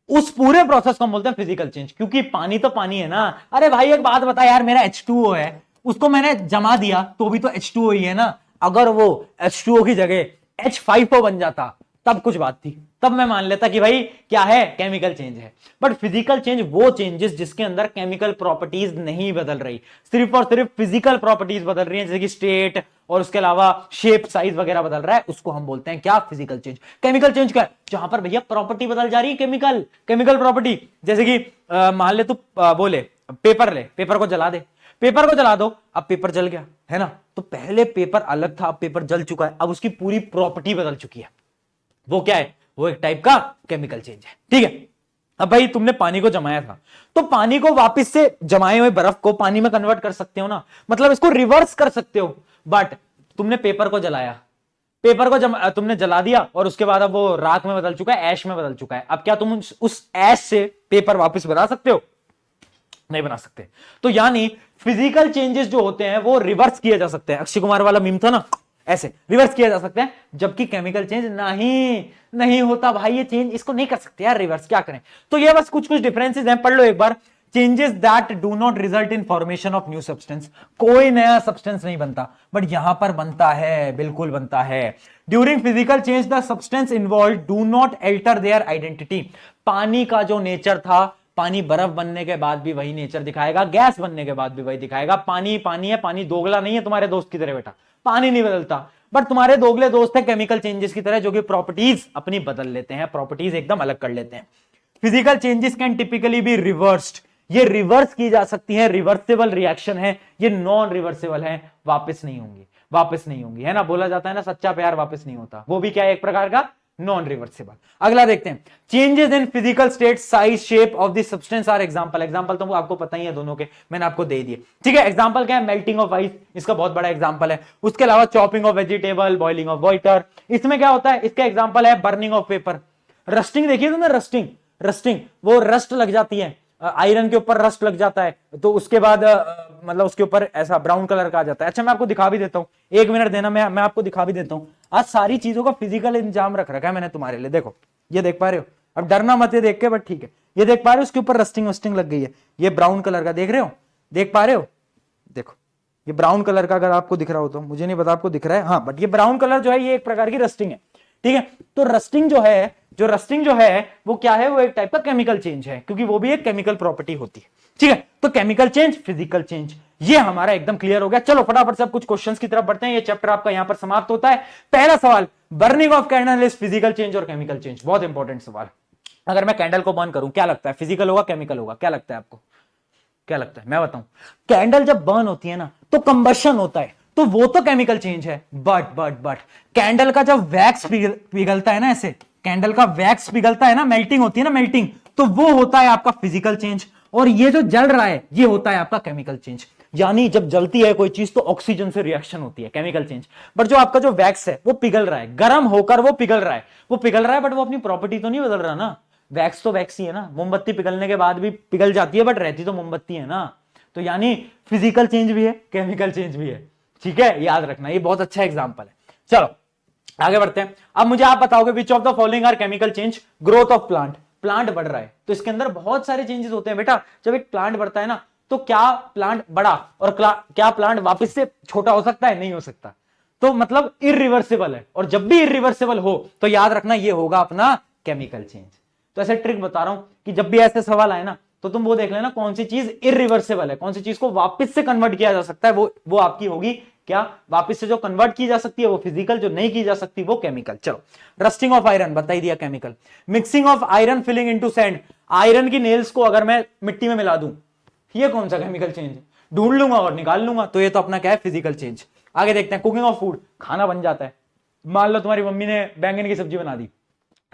Speaker 1: उस पूरे प्रोसेस को हम बोलते हैं फिजिकल चेंज, क्योंकि पानी तो पानी है ना। अरे भाई एक बात बता यार, मेरा H2O है, उसको मैंने जमा दिया तो भी तो H2O ही है ना। अगर वो H2O की जगह H5O बन जाता तब कुछ बात थी, तब मैं मान लेता कि भाई क्या है, केमिकल चेंज है। बट फिजिकल चेंज वो चेंजेस जिसके अंदर केमिकल प्रॉपर्टीज नहीं बदल रही, सिर्फ और सिर्फ फिजिकल प्रॉपर्टीज बदल रही हैं, जैसे कि स्टेट और उसके अलावा शेप साइज वगैरह बदल रहा है, उसको हम बोलते हैं क्या, फिजिकल चेंज। केमिकल चेंज क्या है, जहां पर भैया प्रॉपर्टी बदल जा रही है, केमिकल प्रॉपर्टी। जैसे कि मान ले तू बोले पेपर ले, पेपर को जला दे, पेपर को जला दो, अब पेपर जल गया है ना। तो पहले पेपर अलग था, अब पेपर जल चुका है, अब उसकी पूरी प्रॉपर्टी बदल चुकी है। वो क्या है, वो एक टाइप का केमिकल चेंज है। ठीक है, अब भाई तुमने पानी को जमाया था, तो पानी को वापस से जमाए हुए बर्फ को पानी में कन्वर्ट कर सकते हो ना, मतलब इसको रिवर्स कर सकते हो। बट तुमने पेपर को जलाया, पेपर को तुमने जला दिया और उसके बाद अब वो राख में बदल चुका है, ऐश में बदल चुका है। अब क्या तुम उस ऐश से पेपर वापस बना सकते हो, नहीं बना सकते। तो यानी फिजिकल चेंजेस जो होते हैं वो रिवर्स किए जा सकते हैं। अक्षय कुमार वाला मीम था ना, ऐसे रिवर्स किया जा सकता है, जबकि केमिकल चेंज नहीं होता भाई। ये चेंज इसको नहीं कर सकते यार रिवर्स, क्या करें। तो ये बस कुछ डिफरेंसेस हैं, पढ़ लो एक बार। Changes that do not result in formation of new substance, कोई नया सब्सटेंस नहीं बनता, बट यहां पर बनता है, बिल्कुल बनता है। During physical change the substance involve do not alter their identity. पानी का जो नेचर था, पानी बर्फ बनने के बाद भी वही नेचर दिखाएगा, गैस बनने के बाद भी वही दिखाएगा। पानी पानी है, पानी दोगला नहीं है तुम्हारे दोस्त की तरह बेटा, पानी नहीं बदलता। बट तुम्हारे दोगले दोस्त है केमिकल चेंजेस की तरह, जो कि प्रॉपर्टीज अपनी बदल लेते हैं, प्रॉपर्टीज एकदम अलग कर लेते हैं। Physical changes can typically be reversed, ये रिवर्स की जा सकती है, रिवर्सिबल रिएक्शन है, ये नॉन रिवर्सिबल है, वापस नहीं होंगी, है ना। बोला जाता है ना सच्चा प्यार वापस नहीं होता, वो भी क्या है, एक प्रकार का नॉन रिवर्सिबल। अगला देखते हैं, changes in physical state, size, shape of the substance are example तो आपको पता ही है दोनों के, मैंने आपको दे दिए। ठीक है, एग्जांपल क्या है, मेल्टिंग ऑफ आइस, इसका बहुत बड़ा एग्जांपल है। उसके अलावा chopping of vegetable, boiling of water, इसमें क्या होता है, इसका एग्जांपल है बर्निंग ऑफ पेपर। रस्टिंग देखिए तुमने, रस्टिंग, रस्टिंग वो रस्ट लग जाती है, आयरन के ऊपर रस्ट लग जाता है, तो उसके बाद मतलब उसके ऊपर ऐसा ब्राउन कलर का आ जाता है। अच्छा मैं आपको दिखा भी देता हूं, एक मिनट देना, मैं आपको दिखा भी देता हूं। आज सारी चीजों का फिजिकल इंतजाम रख रखा है मैंने तुम्हारे लिए। देखो ये देख पा रहे हो, अब डरना मत ये देख के, बट ठीक है, ये देख पा रहे हो उसके ऊपर रस्टिंग वस्टिंग लग गई है, ये ब्राउन कलर का देख रहे हो, देख पा रहे हो, देखो ये ब्राउन कलर का, अगर आपको दिख रहा हो तो, मुझे नहीं पता आपको दिख रहा है, हाँ, बट ये ब्राउन कलर जो है ये एक प्रकार की रस्टिंग है, ठीक है। तो रस्टिंग जो है, जो रस्टिंग जो है वो क्या है, वो एक टाइप का केमिकल चेंज है, क्योंकि वो भी एक केमिकल प्रॉपर्टी होती है, ठीक है। तो केमिकल चेंज, फिजिकल चेंज, ये हमारा एकदम क्लियर हो गया। चलो फटाफट से अब कुछ क्वेश्चंस की तरफ बढ़ते हैं, ये चैप्टर आपका यहां पर समाप्त होता है। पहला सवाल, burning of candle is physical change और केमिकल चेंज, बहुत इंपॉर्टेंट सवाल। अगर मैं कैंडल को बर्न करूं, क्या लगता है, फिजिकल होगा केमिकल होगा, क्या लगता है आपको, क्या लगता है, मैं बताऊं। कैंडल जब बर्न होती है ना तो कंबशन होता है, तो वो तो केमिकल चेंज है, बट कैंडल का जब वैक्स पिघलता है ना, ऐसे कैंडल का वैक्स पिघलता है ना, मेल्टिंग होती है ना, मेल्टिंग, तो वो होता है आपका फिजिकल चेंज, और ये जो जल रहा है ये होता है आपका केमिकल चेंज। यानी जब जलती है कोई चीज तो ऑक्सीजन से रिएक्शन होती है, केमिकल चेंज। बट जो आपका जो वैक्स है वो पिघल रहा है, गर्म होकर वो पिघल रहा है, बट वो अपनी प्रॉपर्टी तो नहीं बदल रहा ना, वैक्स तो वैक्स ही है ना, मोमबत्ती पिघलने के बाद भी पिघल जाती है बट रहती तो मोमबत्ती है ना। तो यानी फिजिकल चेंज भी है, केमिकल चेंज भी है, ठीक है, याद रखना, ये बहुत अच्छा एग्जांपल है। चलो आगे बढ़ते हैं। अब मुझे आप बताओगे which of the following are chemical change, growth of plant, plant बढ़ रहा है तो इसके अंदर बहुत सारे चेंजेस होते हैं बेटा। जब एक प्लांट बढ़ता है ना तो क्या प्लांट बड़ा और क्या प्लांट वापस से छोटा हो सकता है, नहीं हो सकता, तो मतलब इरिवर्सिबल है, और जब भी इरिवर्सिबल हो तो याद रखना ये होगा अपना केमिकल चेंज। तो ऐसे ट्रिक बता रहा हूं कि जब भी ऐसे सवाल आए ना तो तुम वो देख लेना कौन सी चीज इरिवर्सिबल है, कौन सी चीज को वापस से कन्वर्ट किया जा सकता है, वो आपकी होगी क्या, वापस से जो कन्वर्ट की जा सकती है वो फिजिकल, जो नहीं की जा सकती वो केमिकल। चलो, रस्टिंग ऑफ आयरन बता ही दिया, chemical. Mixing of iron filling into sand, iron की नेल्स को अगर मैं मिट्टी में मिला दूं, ये कौन सा केमिकल चेंज है, ढूंढ लूंगा और निकाल लूंगा, तो ये तो अपना क्या है, फिजिकल चेंज। आगे देखते हैं, कुकिंग ऑफ फूड, खाना बन जाता है, मान लो तुम्हारी मम्मी ने बैंगन की सब्जी बना दी,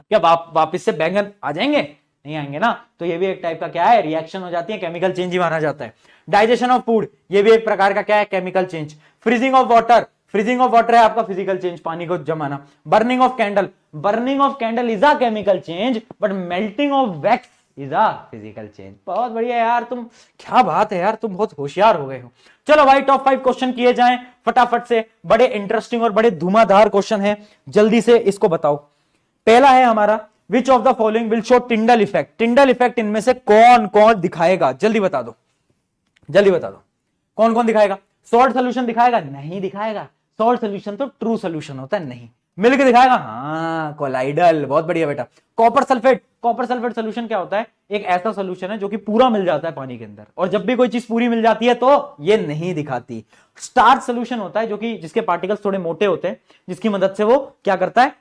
Speaker 1: क्या वापस से बैंगन आ जाएंगे, नहीं आएंगे ना, तो ये भी एक टाइप का क्या है, रिएक्शन हो जाती है, केमिकल चेंज ही माना जाता है। डाइजेशन ऑफ फूड, ये भी एक प्रकार का क्या है, chemical change. Freezing of water, freezing of water है आपका फिजिकल चेंज, पानी को जमाना। Burning of candle, burning of candle is a chemical change, but melting of wax is a physical change. बहुत बढ़िया यार, तुम क्या बात है यार, तुम बहुत होशियार हो गए हो। चलो भाई टॉप 5 क्वेश्चन किए जाएं फटाफट से, बड़े इंटरेस्टिंग और बड़े धुआंधार क्वेश्चन है, जल्दी से इसको बताओ। पहला है हमारा, विच of the following will show Tyndall effect, Tyndall effect इनमें से कौन कौन दिखाएगा, जल्दी बता दो, जल्दी बता दो, कौन कौन दिखाएगा। सॉल्ट सोल्यूशन दिखाएगा, नहीं दिखाएगा, सॉल्ट सोल्यूशन तो ट्रू सोल्यूशन होता है, नहीं। मिल्क दिखाएगा, हाँ कोलाइडल, बहुत बढ़िया बेटा। Copper sulphate, copper sulphate solution क्या होता है, एक ऐसा सोल्यूशन है जो कि पूरा मिल जाता है पानी के अंदर, और जब भी कोई चीज पूरी मिल जाती है तो ये नहीं दिखाती। स्टार्च सोल्यूशन होता है जो कि जिसके पार्टिकल्स थोड़े मोटे होते हैं, जिसकी मदद से वो क्या करता है,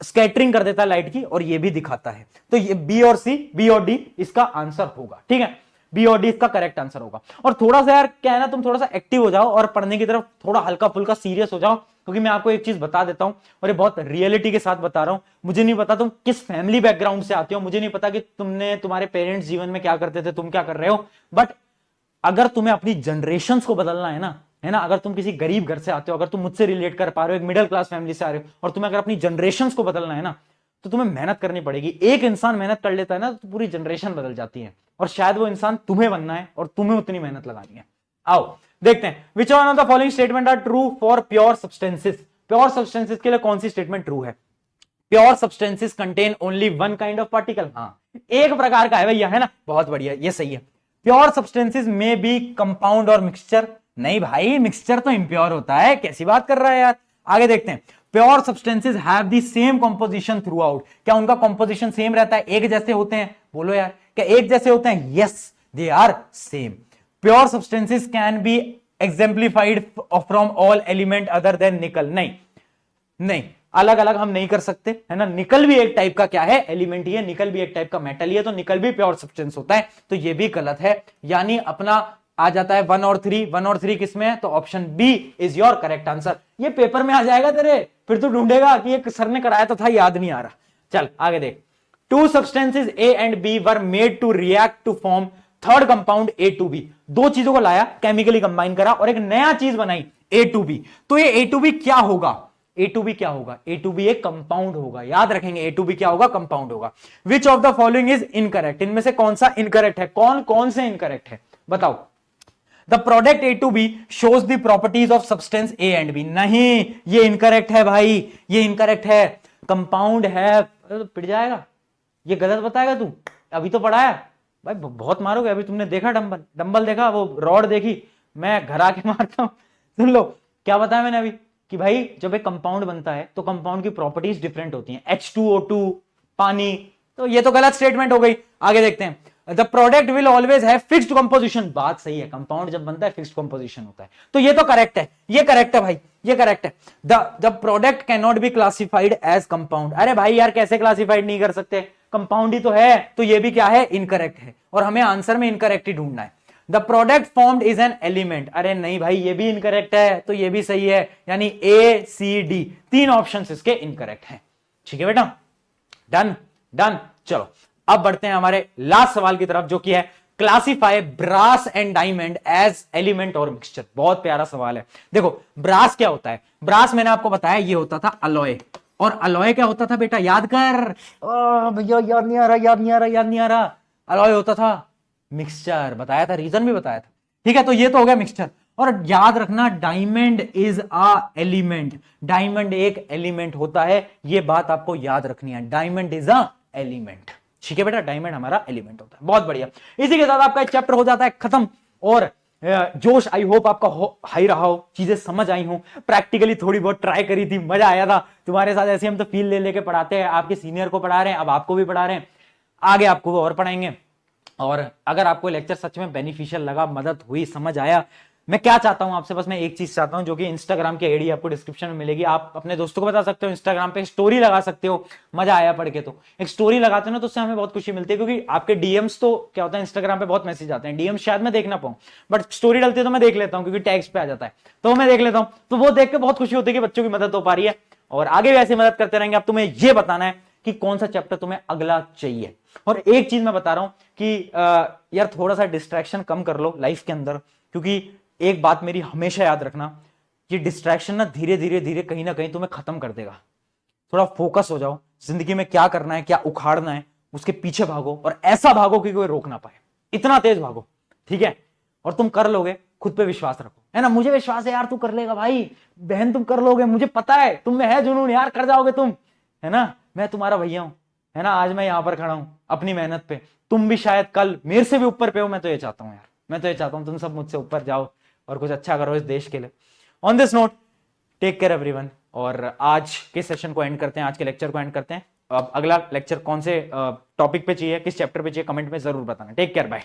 Speaker 1: स्कैटरिंग कर देता है लाइट की, और ये भी दिखाता है। तो ये बी और सी, बी और डी इसका आंसर होगा, ठीक है, बी और डी इसका करेक्ट आंसर होगा। और थोड़ा सा यार क्या है ना, तुम थोड़ा सा एक्टिव हो जाओ और पढ़ने की तरफ थोड़ा हल्का फुल्का सीरियस हो जाओ, क्योंकि मैं आपको एक चीज बता देता हूं, और ये बहुत रियलिटी के साथ बता रहा हूं। मुझे नहीं पता तुम किस फैमिली बैकग्राउंड से आते हो, मुझे नहीं पता कि तुम्हारे पेरेंट्स जीवन में क्या करते थे, तुम क्या कर रहे हो, बट अगर तुम्हें अपनी जनरेशंस को बदलना है ना, अगर तुम किसी गरीब घर से आते हो, अगर तुम मुझसे रिलेट कर पा रहे हो, एक मिडिल क्लास फैमिली से आ रहे हो, और तुम्हें अगर अपनी जनरेशंस को बदलना है ना, तो तुम्हें मेहनत करनी पड़ेगी। एक इंसान मेहनत कर लेता है ना तो पूरी जनरेशन बदल जाती है, और शायद वो इंसान तुम्हें बनना है और तुम्हें उतनी मेहनत लगानी है। आओ देखते हैं, which one of the following statement are true for pure substances, pure substances के लिए कौन सी स्टेटमेंट ट्रू है। Pure substances contain only one kind of particle, हाँ एक प्रकार का है भैया, है ना, बहुत बढ़िया, ये सही है। प्योर सब्सटेंसेस में बी कंपाउंड और मिक्सचर, नहीं भाई मिक्सचर तो इम्प्योर होता है, कैसी बात कर रहा है यार। आगे देखते हैं, pure substances have the same composition through out, क्या उनका कंपोजिशन सेम रहता है, एक जैसे होते हैं, बोलो यार, क्या एक जैसे होते हैं, yes they are same. Pure substances can be exemplified from all element other than nickel, नहीं नहीं, अलग अलग हम नहीं कर सकते, है ना, निकल भी एक टाइप का क्या है, एलिमेंट ही है, निकल भी एक टाइप का मेटल ही है, तो निकल भी प्योर सब्सटेंस होता है, तो ये भी गलत है। यानी अपना आ जाता है 1 और 3, 1 और 3 किसमें है, तो option B is your correct answer. ये पेपर में आ जाएगा तेरे, फिर तू ढूंढेगा कि ये सर ने कराया तो था, याद नहीं आ रहा। चल आगे देख, 2 substances A and B were made to react to form third compound A2B, दो चीजों को लाया, केमिकली कंबाइन करा और एक नया चीज बनाई A2B। तो ये A2B क्या होगा, A2B क्या होगा? A2B एक कंपाउंड होगा, याद रखेंगे A2B क्या होगा? कंपाउंड होगा। विच of the following is incorrect? इनमें से कौन सा इनकरेक्ट है? कौन कौन से इनकरेक्ट है बताओ। The product A2B shows the properties of substance A and B। नहीं, ये इनकरेक्ट है भाई, ये इनकरेक्ट है, कंपाउंड है। तो पिट जाएगा, ये गलत बताएगा तू। अभी तो पढ़ा है भाई, बहुत मारोगे। अभी तुमने देखा डंबल, डंबल देखा, वो रॉड देखी, मैं घर आके मारता हूं। सुन लो क्या बताया मैंने अभी कि भाई जब एक कंपाउंड बनता है तो कंपाउंड की प्रॉपर्टीज डिफरेंट होती हैं, H2O2 पानी। तो ये तो गलत स्टेटमेंट हो गई। आगे देखते हैं। The product will always have fixed composition. बात सही है, कंपाउंड जब बनता है फिक्स्ड कंपोजिशन होता है। तो ये तो करेक्ट है, ये करेक्ट है भाई, ये करेक्ट है। The product can not be classified as compound. अरे भाई यार, कैसे क्लासिफाइड नहीं कर सकते? कंपाउंड ही तो है। तो ये भी क्या है? इनकरेक्ट है, और हमें आंसर में इनकरेक्ट ही ढूंढना है। The product formed is an element. अरे नहीं भाई, ये भी इनकरेक्ट है, तो ये भी सही है। यानी A, C, D तीन ऑप्शन इसके इनकरेक्ट हैं। ठीक है बेटा, डन डन। चलो अब बढ़ते हैं हमारे लास्ट सवाल की तरफ, जो कि है classify brass and diamond as element और मिक्सचर। बहुत प्यारा सवाल है। देखो ब्रास क्या होता है? ब्रास मैंने आपको बताया ये होता था अलॉय, और अलॉय क्या होता था बेटा? याद कर। भैया याद नहीं आ रहा, याद नहीं आ रहा, याद नहीं आ रहा। अलॉय होता था मिक्सचर, बताया था, रीजन भी बताया था। ठीक है, तो ये तो हो गया मिक्सचर। और याद रखना diamond is a element. Diamond एक एलिमेंट होता है, ये बात आपको याद रखनी है। Diamond is a element. ठीक है बेटा, डायमंड हमारा एलिमेंट होता है। बहुत बढ़िया। इसी के साथ आपका एक चैप्टर हो जाता है खत्म। और जोश आई होप आपका हाई रहा हो, चीजें समझ आई हूं। प्रैक्टिकली थोड़ी बहुत ट्राई करी थी, मजा आया था तुम्हारे साथ। ऐसे हम तो फील ले लेके पढ़ाते हैं, आपके सीनियर को पढ़ा रहे हैं, अब आपको भी पढ़ा रहे हैं, आगे आपको वो और पढ़ाएंगे। और अगर आपको लेक्चर सच में बेनिफिशियल लगा, मदद हुई, समझ आया, मैं क्या चाहता हूं आपसे, बस मैं एक चीज चाहता हूं, जो कि इंस्टाग्राम की आईडी आपको डिस्क्रिप्शन में मिलेगी। आप अपने दोस्तों को बता सकते हो, इंस्टाग्राम पे स्टोरी लगा सकते हो। मजा आया पढ़ के। तो एक स्टोरी लगाते हो ना, तो उससे हमें बहुत खुशी मिलती है, क्योंकि आपके डीएम्स तो क्या होता है, इंस्टाग्राम पे बहुत मैसेज आते हैं, डीएम्स शायद मैं देख ना पाऊं, बट स्टोरी डलती है तो मैं देख लेता हूं, क्योंकि टैग्स पे आ जाता है, तो मैं देख लेता हूं। तो वो देख के बहुत खुशी होती है कि बच्चों की मदद हो पा रही है, और आगे भी ऐसी मदद करते रहेंगे। अब तुम्हें यह बताना है कि कौन सा चैप्टर तुम्हें अगला चाहिए। और एक चीज मैं बता रहा हूं कि यार थोड़ा सा डिस्ट्रैक्शन कम कर लो लाइफ के अंदर, क्योंकि एक बात मेरी हमेशा याद रखना, ये डिस्ट्रैक्शन ना धीरे धीरे धीरे कहीं ना कहीं तुम्हें खत्म कर देगा। थोड़ा फोकस हो जाओ, जिंदगी में क्या करना है, क्या उखाड़ना है, उसके पीछे भागो, और ऐसा भागो कि कोई रोक ना पाए, इतना तेज भागो। ठीक है, और तुम कर लोगे, खुद पे विश्वास रखो, है ना। मुझे विश्वास है यार, तू कर लेगा भाई बहन, तुम कर लोगे, मुझे पता है तुम में है जुनून यार, कर जाओगे तुम, है ना। मैं तुम्हारा भैया हूं, है ना। आज मैं यहां पर खड़ा हूं अपनी मेहनत पे, तुम भी शायद कल मेरे से भी ऊपर पे हो। मैं तो ये चाहता हूं यार, मैं तो ये चाहता हूं तुम सब मुझसे ऊपर जाओ और कुछ अच्छा करो इस देश के लिए। On this note, take care everyone. और आज के सेशन को एंड करते हैं, आज के लेक्चर को एंड करते हैं। अब अगला लेक्चर कौन से टॉपिक पे चाहिए, किस चैप्टर पे चाहिए, कमेंट में जरूर बताना। Take care, bye.